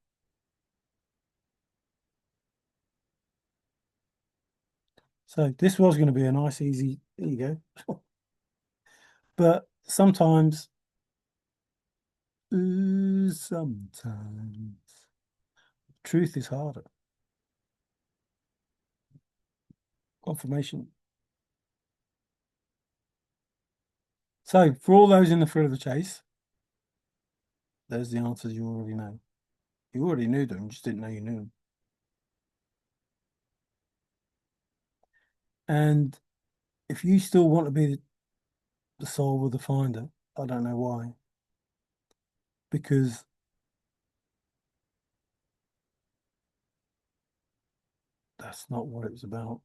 So this was going to be a nice, easy, there you go. But sometimes truth is harder. Confirmation. So for all those in the thrill of the chase, there's the answers you already know. You already knew them, you just didn't know you knew them. And if you still want to be the solver, the finder, I don't know why. Because That's not what it was about.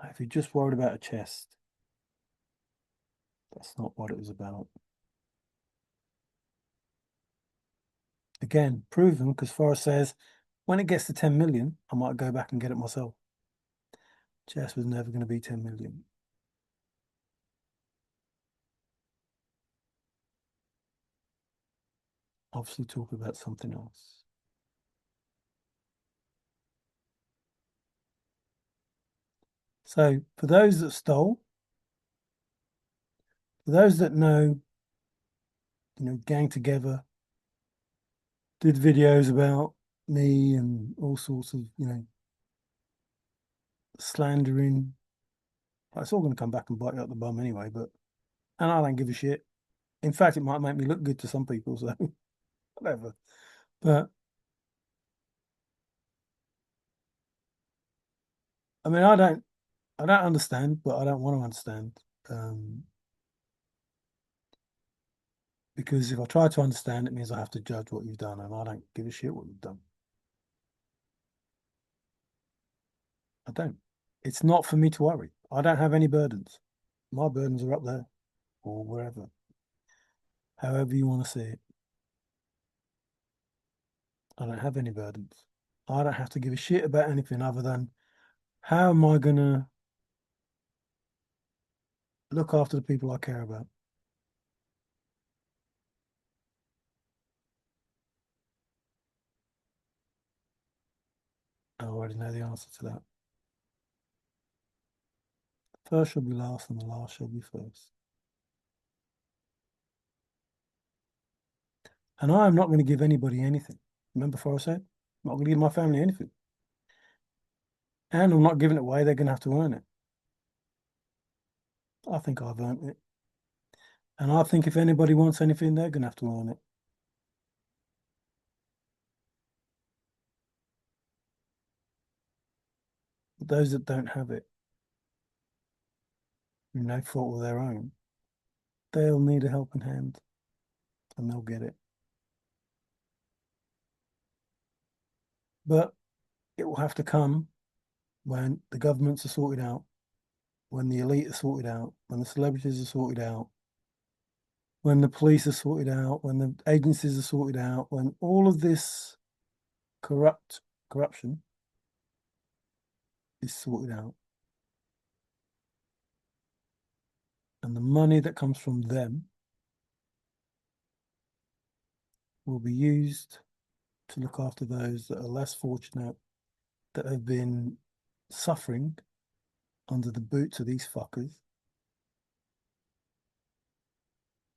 If you're just worried about a chest, that's not what it was about. Again, proven because Forrest says when it gets to 10 million, I might go back and get it myself. Chest was never going to be 10 million. Obviously, talk about something else. So, for those that stole, for those that know, gang together, did videos about me and all sorts of, slandering. It's all going to come back and bite you up the bum anyway, and I don't give a shit. In fact, it might make me look good to some people, so whatever. But I mean, I don't understand, but I don't want to understand. Um, because if I try to understand, it means I have to judge what you've done, and I don't give a shit what you've done. I don't. It's not for me to worry. I don't have any burdens. My burdens are up there or wherever, however you want to see it. I don't have any burdens. I don't have to give a shit about anything other than how am I going to look after the people I care about. I already know the answer to that. First shall be last, and the last shall be first. And I am not going to give anybody anything. Remember before I said, I'm not going to give my family anything. And I'm not giving it away. They're going to have to earn it. I think I've earned it. And I think if anybody wants anything, they're going to have to earn it. But those that don't have it, through no fault of their own, they'll need a helping hand and they'll get it. But it will have to come when the governments are sorted out, when the elite are sorted out, when the celebrities are sorted out, when the police are sorted out, when the agencies are sorted out, when all of this corruption is sorted out. And the money that comes from them will be used to look after those that are less fortunate, that have been suffering under the boots of these fuckers,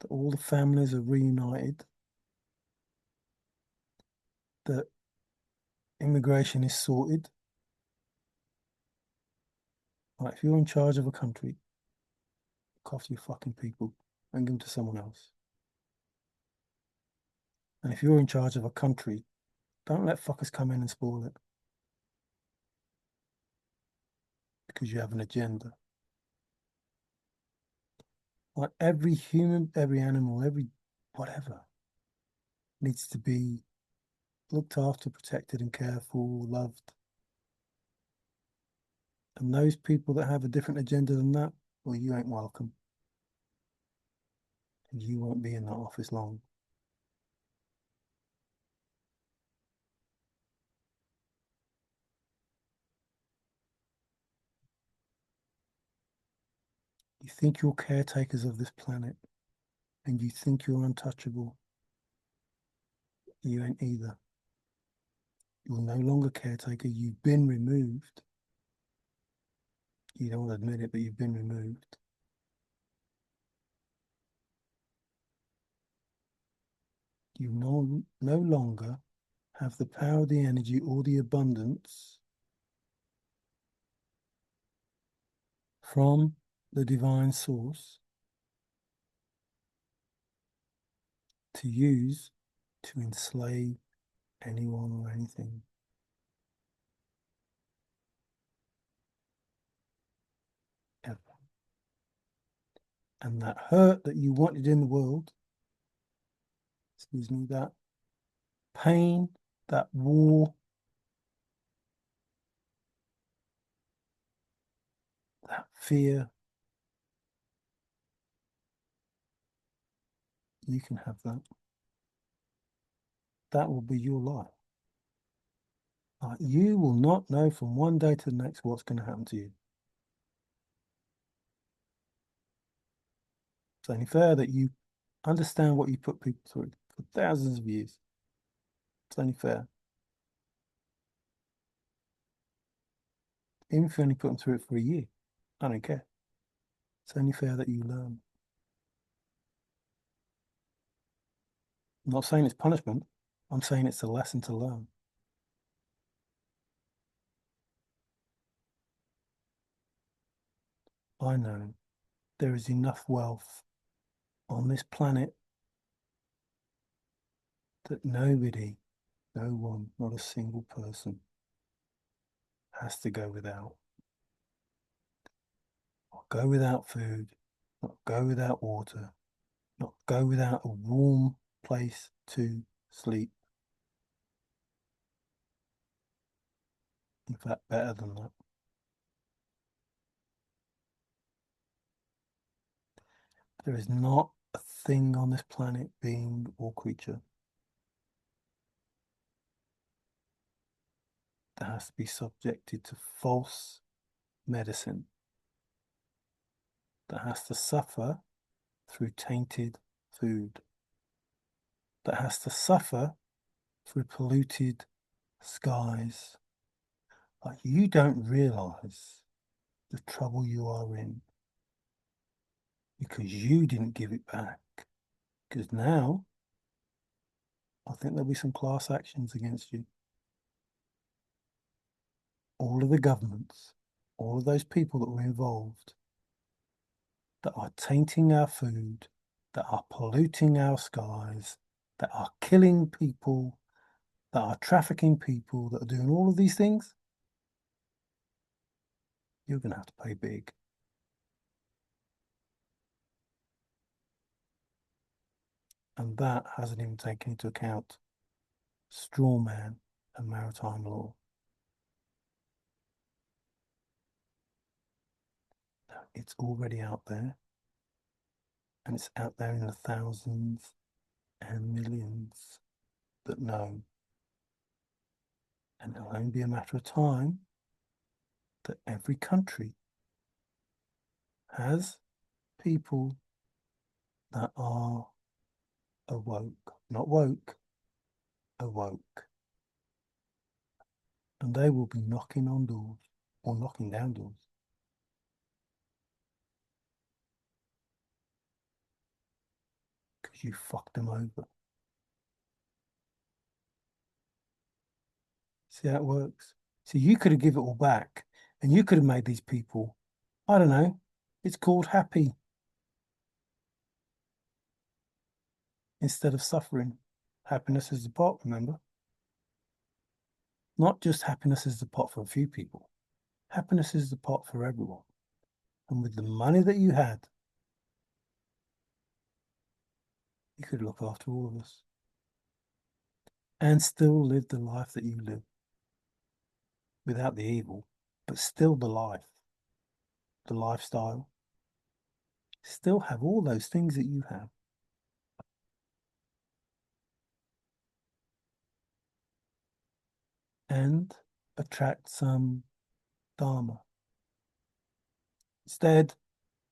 that all the families are reunited, that immigration is sorted. Like, if you're in charge of a country, look after your fucking people and give them to someone else. And if you're in charge of a country, don't let fuckers come in and spoil it because you have an agenda. Like, every human, every animal, every whatever needs to be looked after, protected, and cared for, loved. And those people that have a different agenda than that, well, you ain't welcome. And you won't be in that office long. You think you're caretakers of this planet and you think you're untouchable. You ain't either. You're no longer caretaker. You've been removed. You don't want to admit it, but you've been removed. You no longer have the power, the energy, or the abundance from the divine source to use to enslave anyone or anything. Ever. And that hurt that you wanted in the world, excuse me, that pain, that war, that fear, you can have that. That will be your life. You will not know from one day to the next what's going to happen to you. It's only fair that you understand what you put people through for thousands of years. It's only fair. Even if you only put them through it for a year, I don't care. It's only fair that you learn. I'm not saying it's punishment. I'm saying it's a lesson to learn. I know there is enough wealth on this planet that nobody, no one, not a single person has to go without. Not go without food, not go without water, not go without a warm place to sleep. In fact, better than that. There is not a thing on this planet, being or creature, that has to be subjected to false medicine, that has to suffer through tainted food, that has to suffer through polluted skies. Like, you don't realize the trouble you are in because you didn't give it back. Because now, I think there'll be some class actions against you. All of the governments, all of those people that were involved, that are tainting our food, that are polluting our skies, that are killing people, that are trafficking people, that are doing all of these things, you're going to have to pay big. And that hasn't even taken into account straw man and maritime law. It's already out there, and it's out there in the thousands and millions that know. And it'll only be a matter of time that every country has people that are awoke, not woke, awoke. And they will be knocking on doors or knocking down doors. Because you fucked them over. See how it works? So you could have given it all back and you could have made these people, I don't know, it's called happy instead of suffering. Happiness is the pot, remember? Not just happiness is the pot for a few people. Happiness is the pot for everyone. And with the money that you had, you could look after all of us and still live the life that you live without the evil, but still the life, the lifestyle. Still have all those things that you have. And attract some Dharma. Instead,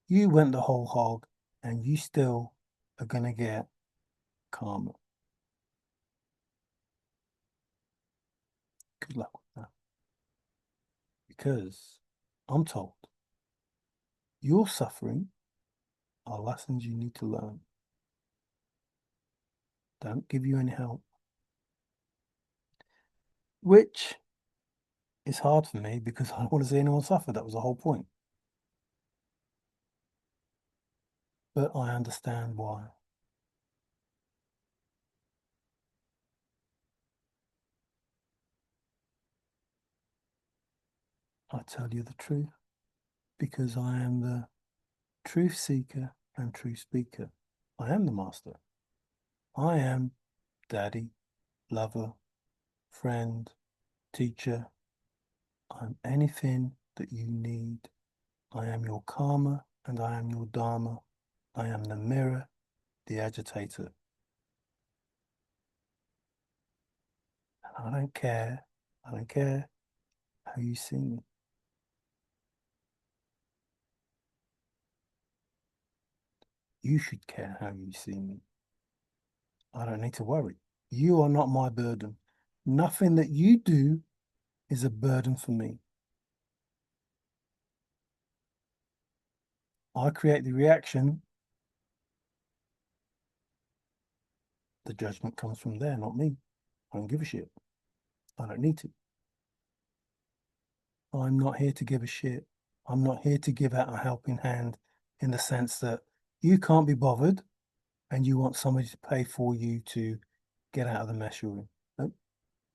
you went the whole hog and you still are going to get karma. Good luck with that. Because I'm told your suffering are lessons you need to learn. Don't give you any help. Which is hard for me because I don't want to see anyone suffer. That was the whole point. But I understand why. I tell you the truth because I am the truth seeker and truth speaker. I am the master. I am daddy, lover, friend, teacher. I'm anything that you need. I am your karma and I am your dharma. I am the mirror, the agitator. I don't care. I don't care how you see me. You should care how you see me. I don't need to worry. You are not my burden. Nothing that you do is a burden for me. I create the reaction. The judgment comes from there, not me. I don't give a shit. I don't need to. I'm not here to give a shit. I'm not here to give out a helping hand in the sense that you can't be bothered and you want somebody to pay for you to get out of the mess you're in. Nope,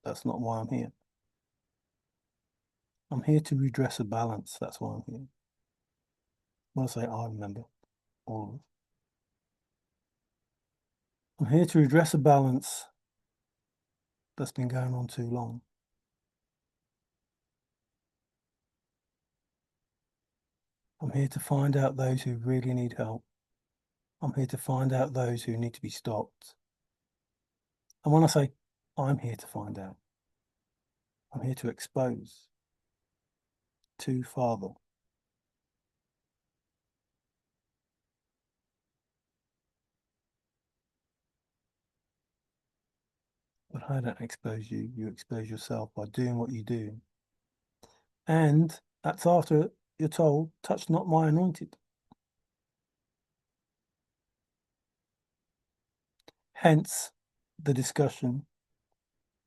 that's not why I'm here. I'm here to redress a balance. That's why I'm here. When I say I remember, all of us. I'm here to redress a balance that's been going on too long. I'm here to find out those who really need help. I'm here to find out those who need to be stopped. And when I say I'm here to find out, I'm here to expose to Father. But I don't expose you. You expose yourself by doing what you do. And that's after you're told, touch not my anointed. Hence the discussion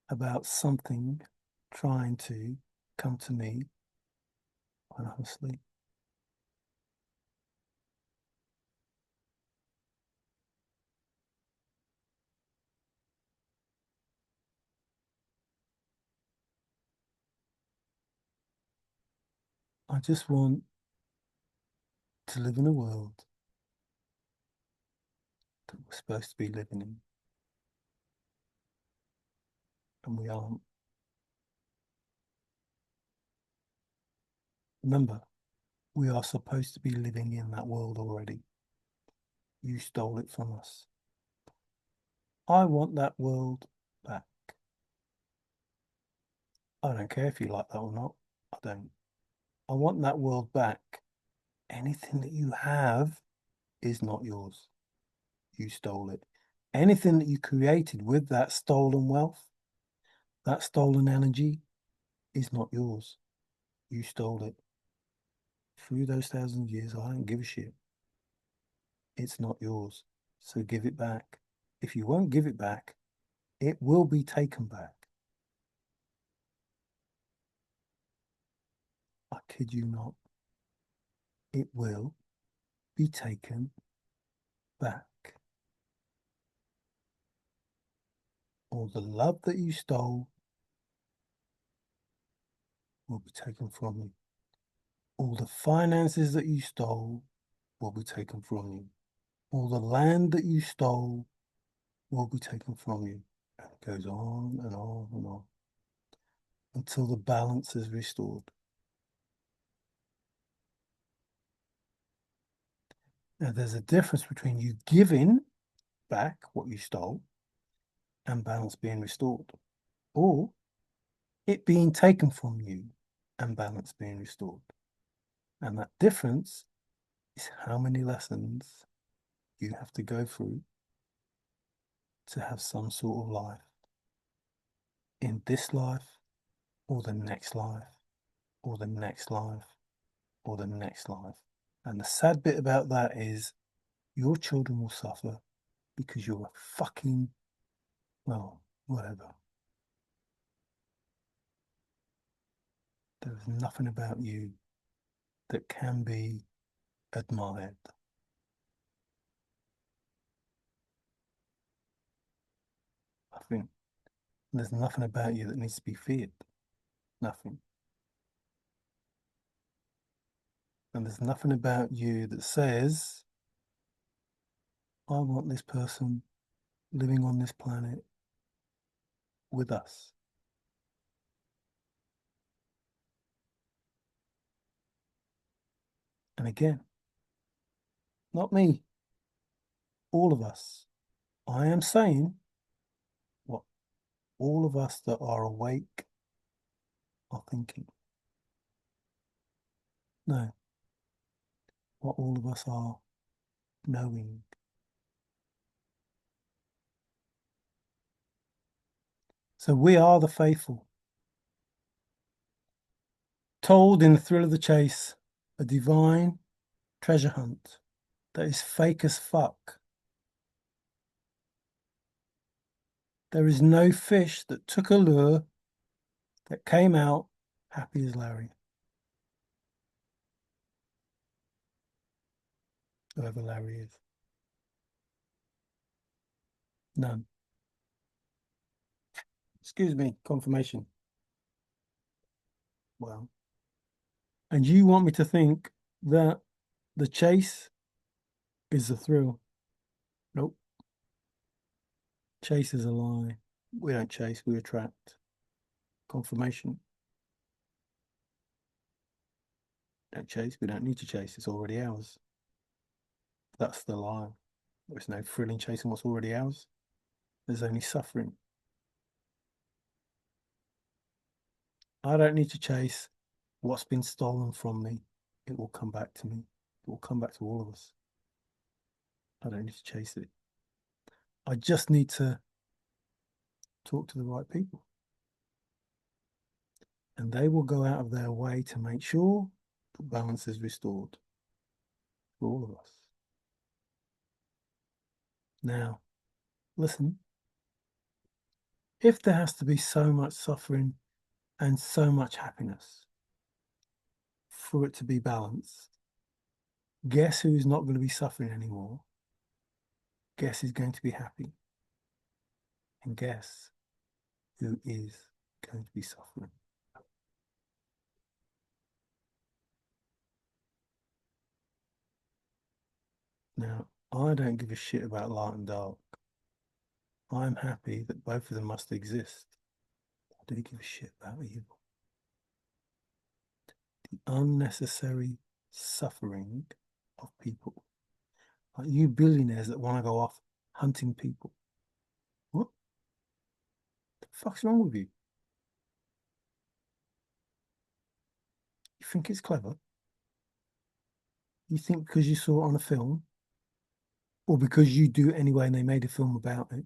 about something trying to come to me when I'm asleep. I just want to live in a world that we're supposed to be living in, and we aren't. Remember, we are supposed to be living in that world already. You stole it from us. I want that world back. I don't care if you like that or not. I don't. I want that world back. Anything that you have is not yours. You stole it. Anything that you created with that stolen wealth, that stolen energy, is not yours. You stole it. Through those 1,000 years, I don't give a shit. It's not yours. So give it back. If you won't give it back, it will be taken back. I kid you not. It will be taken back. All the love that you stole will be taken from you. All the finances that you stole will be taken from you. All the land that you stole will be taken from you. And it goes on and on and on until the balance is restored. Now, there's a difference between you giving back what you stole and balance being restored, or it being taken from you and balance being restored. And that difference is how many lessons you have to go through to have some sort of life in this life, or the next life, or the next life, or the next life. And the sad bit about that is your children will suffer because you're a fucking, well, whatever. There is nothing about you that can be admired. I think there's nothing about you that needs to be feared. Nothing. And there's nothing about you that says, I want this person living on this planet with us. And again, not me, all of us. I am saying what all of us that are awake are thinking. No, what all of us are knowing. So we are the faithful, told in the thrill of the chase, a divine treasure hunt that is fake as fuck. There is no fish that took a lure that came out happy as Larry, whoever Larry is. None. Excuse me, confirmation. Well, and you want me to think that the chase is the thrill? Nope. Chase is a lie. We don't chase, we attract. Confirmation. Don't chase, we don't need to chase, it's already ours. That's the lie. There's no thrill in chasing what's already ours. There's only suffering. I don't need to chase what's been stolen from me. It will come back to me. It will come back to all of us. I don't need to chase it. I just need to talk to the right people. And they will go out of their way to make sure the balance is restored for all of us. Now, listen, if there has to be so much suffering and so much happiness for it to be balanced, guess who's not going to be suffering anymore? Guess who's going to be happy? And guess who is going to be suffering? Now, I don't give a shit about light and dark. I'm happy that both of them must exist. I do give a shit about evil. The unnecessary suffering of people. Like you billionaires that want to go off hunting people. What the fuck's wrong with you? You think it's clever? You think because you saw it on a film? Or because you do it anyway and they made a film about it?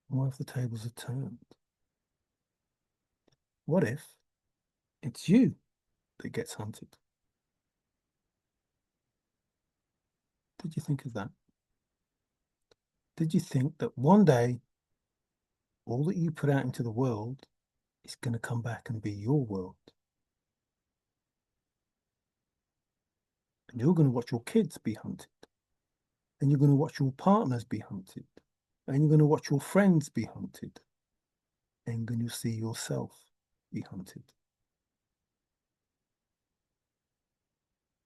What if the tables are turned? What if it's you that gets hunted? Did you think of that? Did you think that one day all that you put out into the world is going to come back and be your world? And you're going to watch your kids be hunted. And you're going to watch your partners be hunted. And you're going to watch your friends be hunted. And you're going to see yourself be hunted.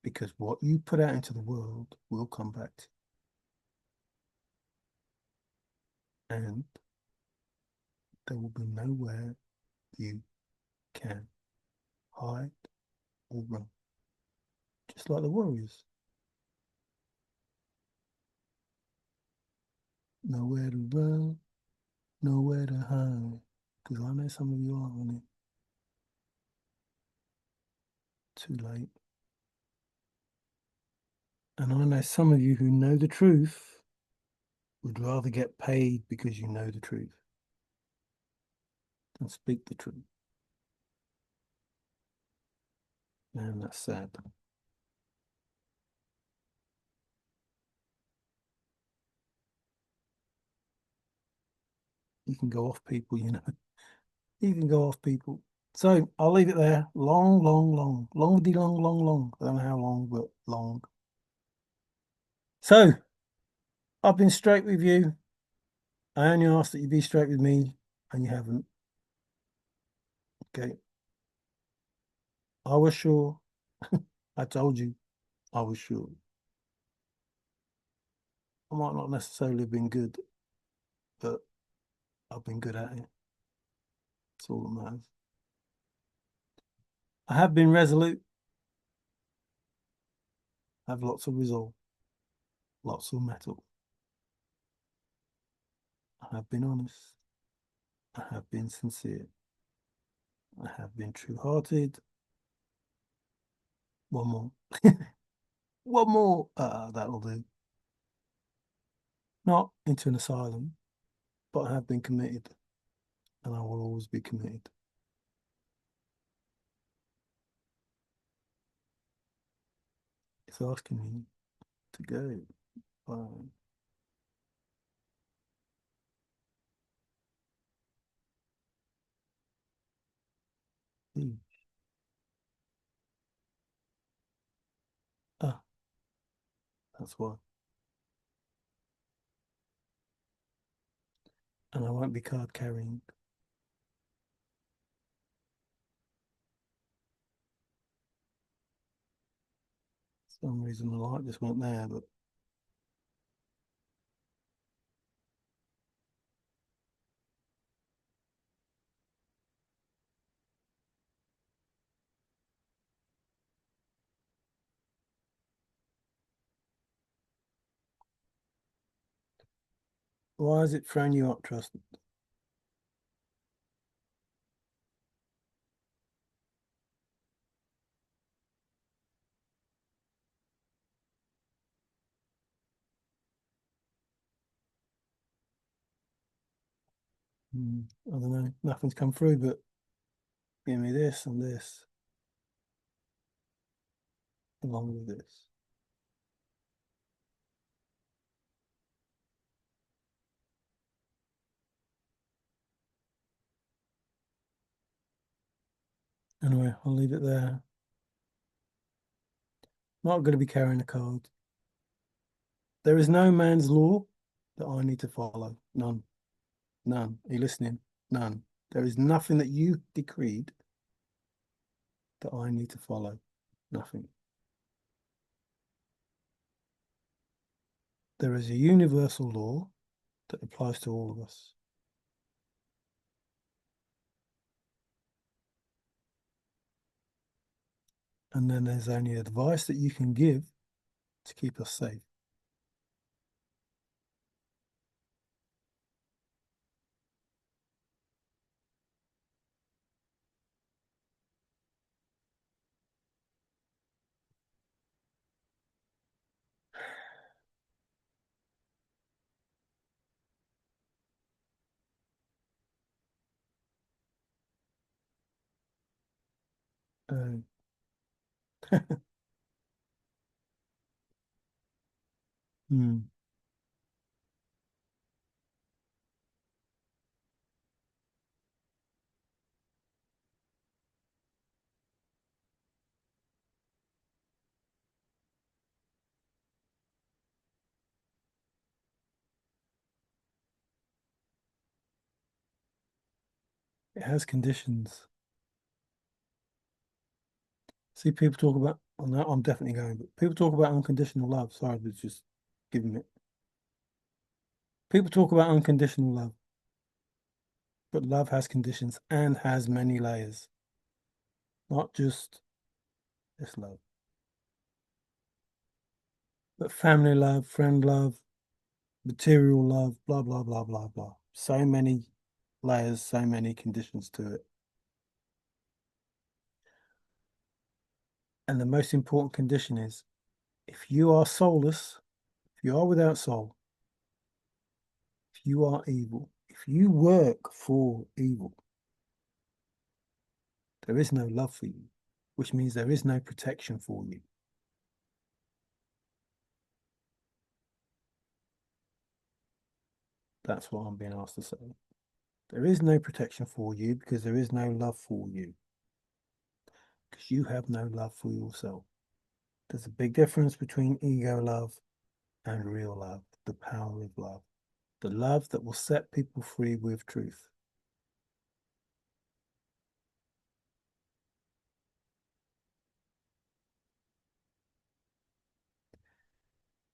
Because what you put out into the world will come back to you. And there will be nowhere you can hide or run. Just like the warriors. Nowhere to run, nowhere to hide. Because I know some of you aren't running. Too late. And I know some of you who know the truth would rather get paid because you know the truth than speak the truth. Man, that's sad. You can go off people, you know. You can go off people. So I'll leave it there. Long, long, long. Longity long, long, long. I don't know how long, but long. So I've been straight with you. I only asked that you be straight with me, and you haven't. Okay. I was sure. I told you I was sure. I might not necessarily have been good, but I've been good at it. That's all that matters. I have been resolute, have lots of resolve, lots of metal. I have been honest. I have been sincere. I have been true-hearted. One more. One more. That'll do. Not into an asylum, but I have been committed, and I will always be committed. It's asking me to go. Fine. Hmm. Ah, that's why. And I won't be card carrying. For some reason the light just went there, but why is it throwing you up, Trust? I don't know. Nothing's come through, but give me this and this along with this. Anyway, I'll leave it there. Not going to be carrying a card. There is no man's law that I need to follow. None. None. Are you listening? None. There is nothing that you decreed that I need to follow. Nothing. There is a universal law that applies to all of us. And then there's only advice that you can give to keep us safe. Uh, hmm. It has conditions. See, people talk about, oh no, I'm definitely going, but people talk about unconditional love. Sorry, but just giving it. People talk about unconditional love, but love has conditions and has many layers, not just this love, but family love, friend love, material love, blah, blah, blah, blah, blah. So many layers, so many conditions to it. And the most important condition is if you are soulless, if you are without soul, if you are evil, if you work for evil, there is no love for you, which means there is no protection for you. That's what I'm being asked to say. There is no protection for you because there is no love for you, because you have no love for yourself. There's a big difference between ego love and real love, the power of love, the love that will set people free with truth.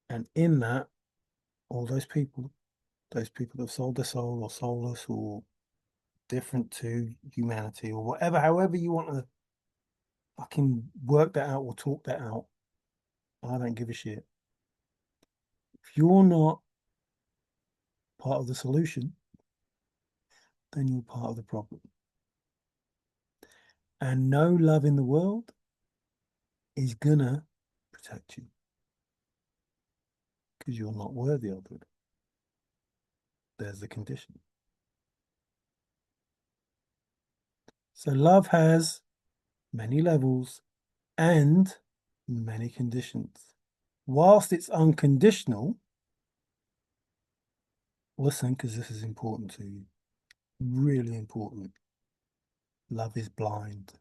And in that, all those people that have sold their soul or soulless or different to humanity or whatever, however you want to fucking work that out or talk that out. I don't give a shit. If you're not part of the solution, then you're part of the problem. And no love in the world is gonna protect you because you're not worthy of it. There's the condition. So love has many levels and many conditions. Whilst it's unconditional, listen, because this is important to you, really important. Love is blind.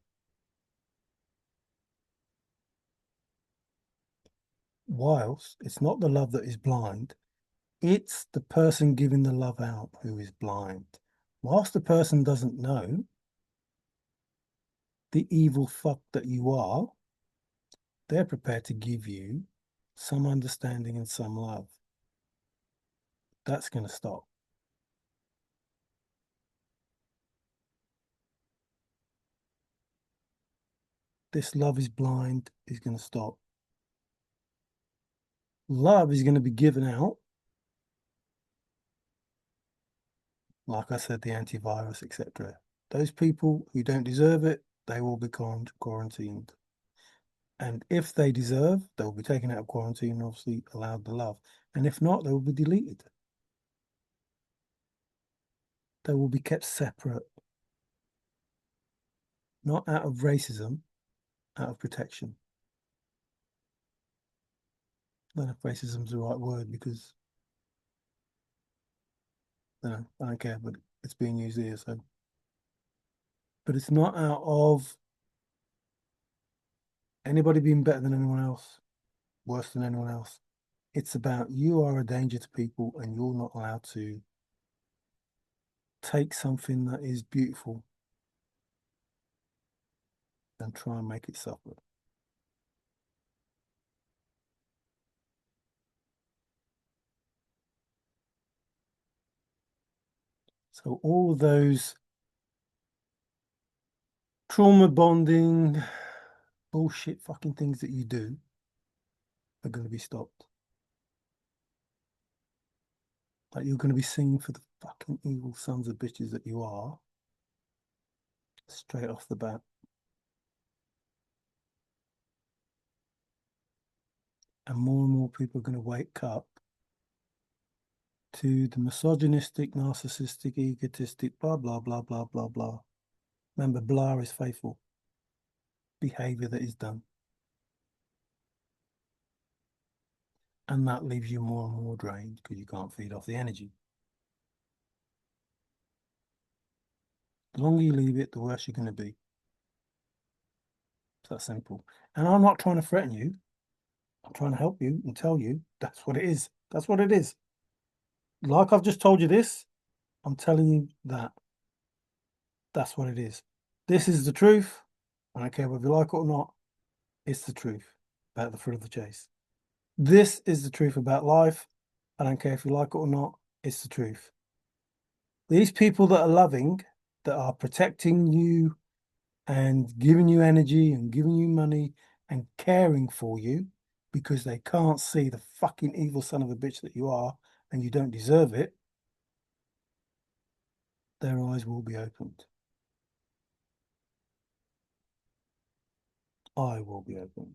Whilst it's not the love that is blind, it's the person giving the love out who is blind. Whilst the person doesn't know the evil fuck that you are, they're prepared to give you some understanding and some love. That's going to stop. This love is blind is going to stop. Love is going to be given out. Like I said, the antivirus, etc. Those people who don't deserve it, they will be quarantined. And if they deserve, they will be taken out of quarantine and obviously allowed the love. And if not, they will be deleted. They will be kept separate. Not out of racism, out of protection. I don't know if racism is the right word because I don't care, but it's being used here. So, but it's not out of anybody being better than anyone else, worse than anyone else. It's about you are a danger to people and you're not allowed to take something that is beautiful and try and make it suffer. So all of those trauma bonding bullshit fucking things that you do are going to be stopped. Like you're going to be seen for the fucking evil sons of bitches that you are straight off the bat. And more people are going to wake up to the misogynistic, narcissistic, egotistic, blah, blah, blah, blah, blah, blah. Remember, blah is faithful behavior that is done. And that leaves you more and more drained because you can't feed off the energy. The longer you leave it, the worse you're going to be. It's that simple. And I'm not trying to threaten you. I'm trying to help you and tell you that's what it is. That's what it is. Like I've just told you this, I'm telling you that. That's what it is. This is the truth. I don't care whether you like it or not. It's the truth about the fruit of the chase. This is the truth about life. I don't care if you like it or not. It's the truth. These people that are loving, that are protecting you and giving you energy and giving you money and caring for you because they can't see the fucking evil son of a bitch that you are and you don't deserve it, their eyes will be opened. I will be opened.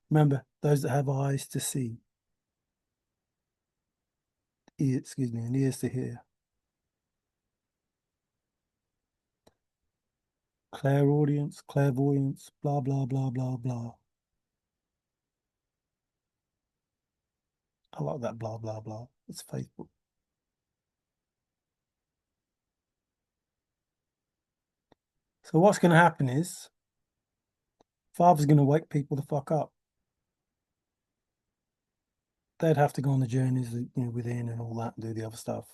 Remember, those that have eyes to see, and ears to hear. Clairaudience, clairvoyance, blah, blah, blah, blah, blah. I like that blah, blah, blah. It's faithful. So what's going to happen is Father's going to wake people the fuck up. They'd have to go on the journeys, within and all that and do the other stuff.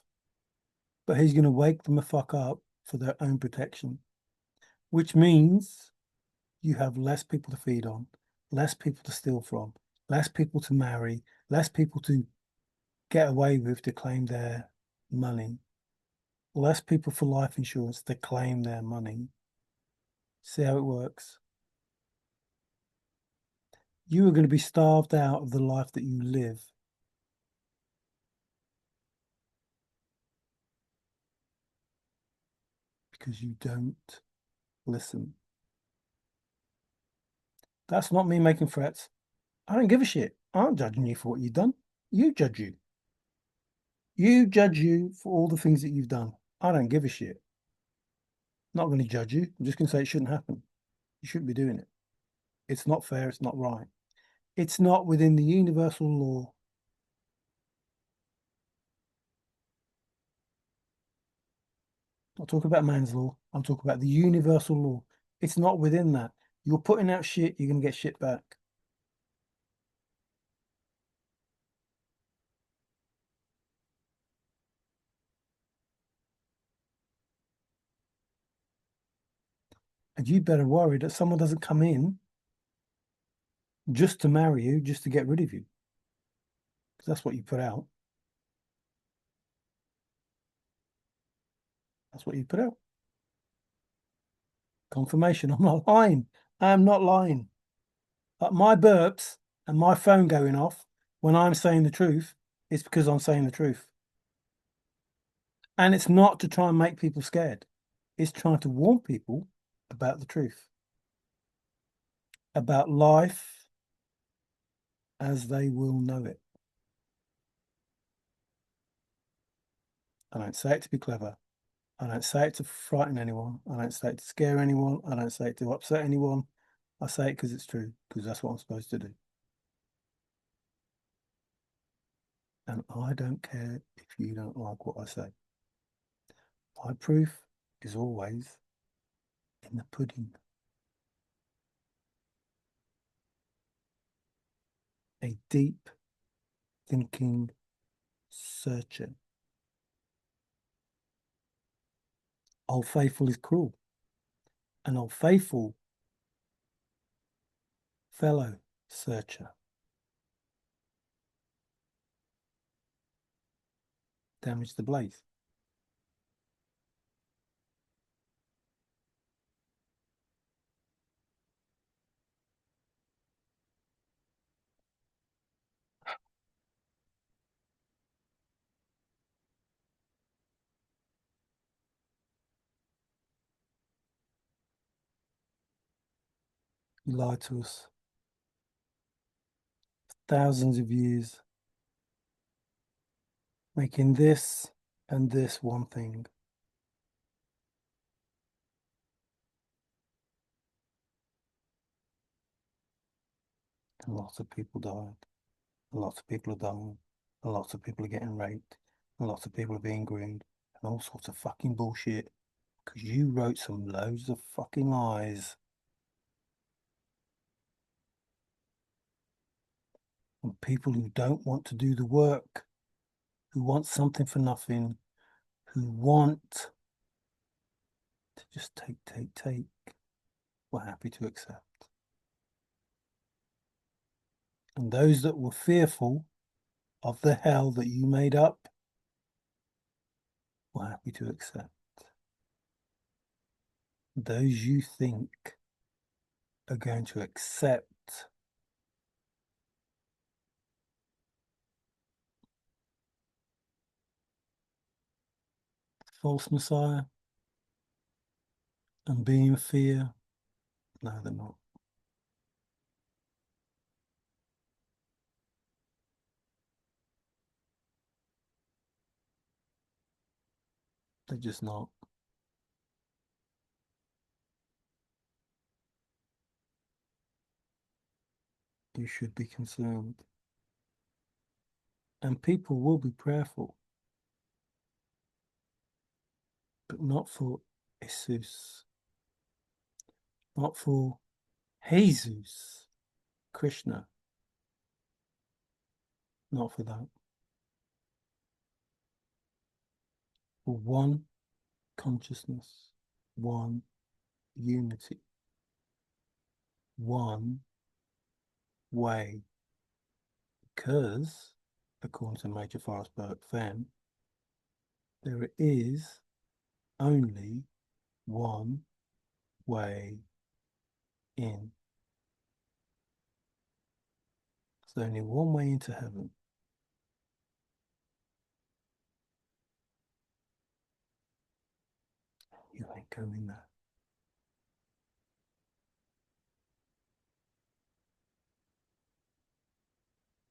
But he's going to wake them the fuck up for their own protection, which means you have less people to feed on, less people to steal from, less people to marry, less people to get away with to claim their money. less people for life insurance to claim their money. See how it works? You are going to be starved out of the life that you live because you don't listen. That's not me making threats. I don't give a shit. I'm judging you for what you've done. You judge you. You judge you for all the things that you've done. I don't give a shit. Not going to judge you. I'm just going to say it shouldn't happen. You shouldn't be doing it. It's not fair. It's not right. It's not within the universal law. I'm not talking about man's law. I'm talking about the universal law. It's not within that. You're putting out shit, you're going to get shit back. And you better worry that someone doesn't come in just to marry you, just to get rid of you. Because that's what you put out. That's what you put out. Confirmation. I'm not lying. I am not lying. But my burps and my phone going off when I'm saying the truth is because I'm saying the truth. And it's not to try and make people scared. It's trying to warn people about the truth, about life as they will know it. I don't say it to be clever. I don't say it to frighten anyone. I don't say it to scare anyone. I don't say it to upset anyone. I say it because it's true, because that's what I'm supposed to do. And I don't care if you don't like what I say. My proof is always in the pudding. A deep thinking searcher. Old Faithful is cruel. An old faithful fellow searcher. Damage the blaze. You lied to us. Thousands of years. Making this and this one thing. And lots of people died. And lots of people are dying. And lots of people are getting raped. And lots of people are being groomed. And all sorts of fucking bullshit. Because you wrote some loads of fucking lies. And people who don't want to do the work, who want something for nothing, who want to just take, were happy to accept. And those that were fearful of the hell that you made up were happy to accept. Those you think are going to accept false messiah and be in fear, no, they're not. They're just not. You should be concerned. And people will be prayerful, but not for Jesus, not for Jesus, Krishna, not for that. For one consciousness, one unity, one way. Because, according to Major Forrest Fenn, there is only one way in. There's only one way into heaven. You ain't going there.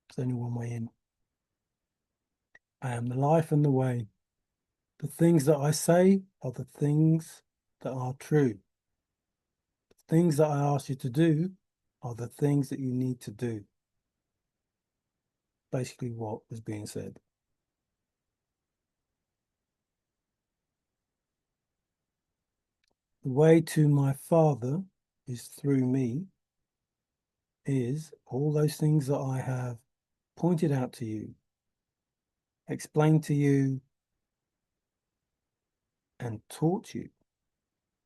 There's only one way in. I am the life and the way. The things that I say are the things that are true. The things that I ask you to do are the things that you need to do. Basically, what was being said. The way to my Father is through me, is all those things that I have pointed out to you, explained to you, and taught you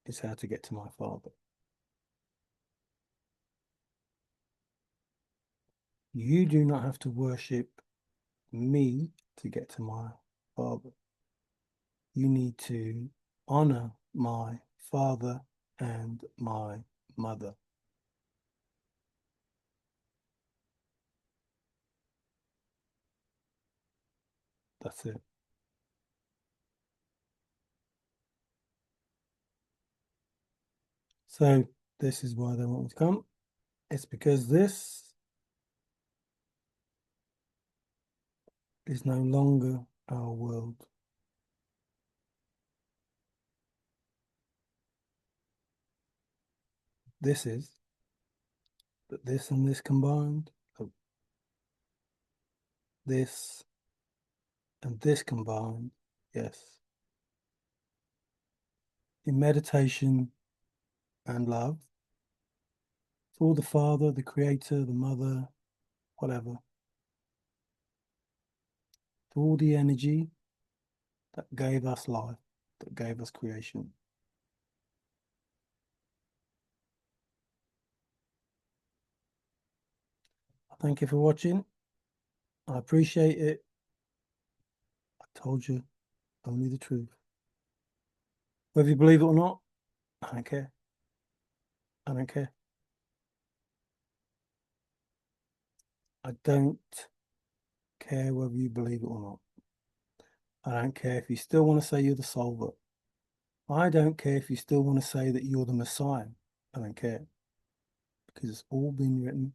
is how to get to my Father. You do not have to worship me to get to my Father. You need to honor my father and my mother. That's it. So this is why they want me to come. It's because this is no longer our world. This is, but this and this combined, oh, this and this combined, yes. In meditation and love, for the Father, the Creator, the Mother, whatever, for the energy that gave us life, that gave us creation. Thank you for watching. I appreciate it. I told you only the truth. Whether you believe it or not, I don't care. I don't care. I don't care whether you believe it or not. I don't care if you still want to say you're the solver. I don't care if you still want to say that you're the Messiah. I don't care. Because it's all been written.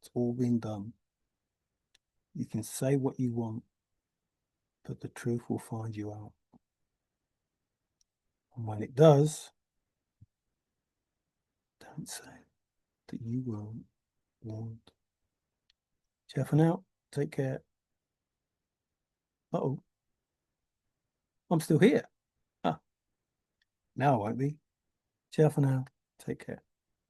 It's all been done. You can say what you want, but the truth will find you out. And when it does, don't say that you weren't warned. Ciao for now. Take care. Uh-oh. I'm still here. Ah, now I won't be. Ciao for now. Take care.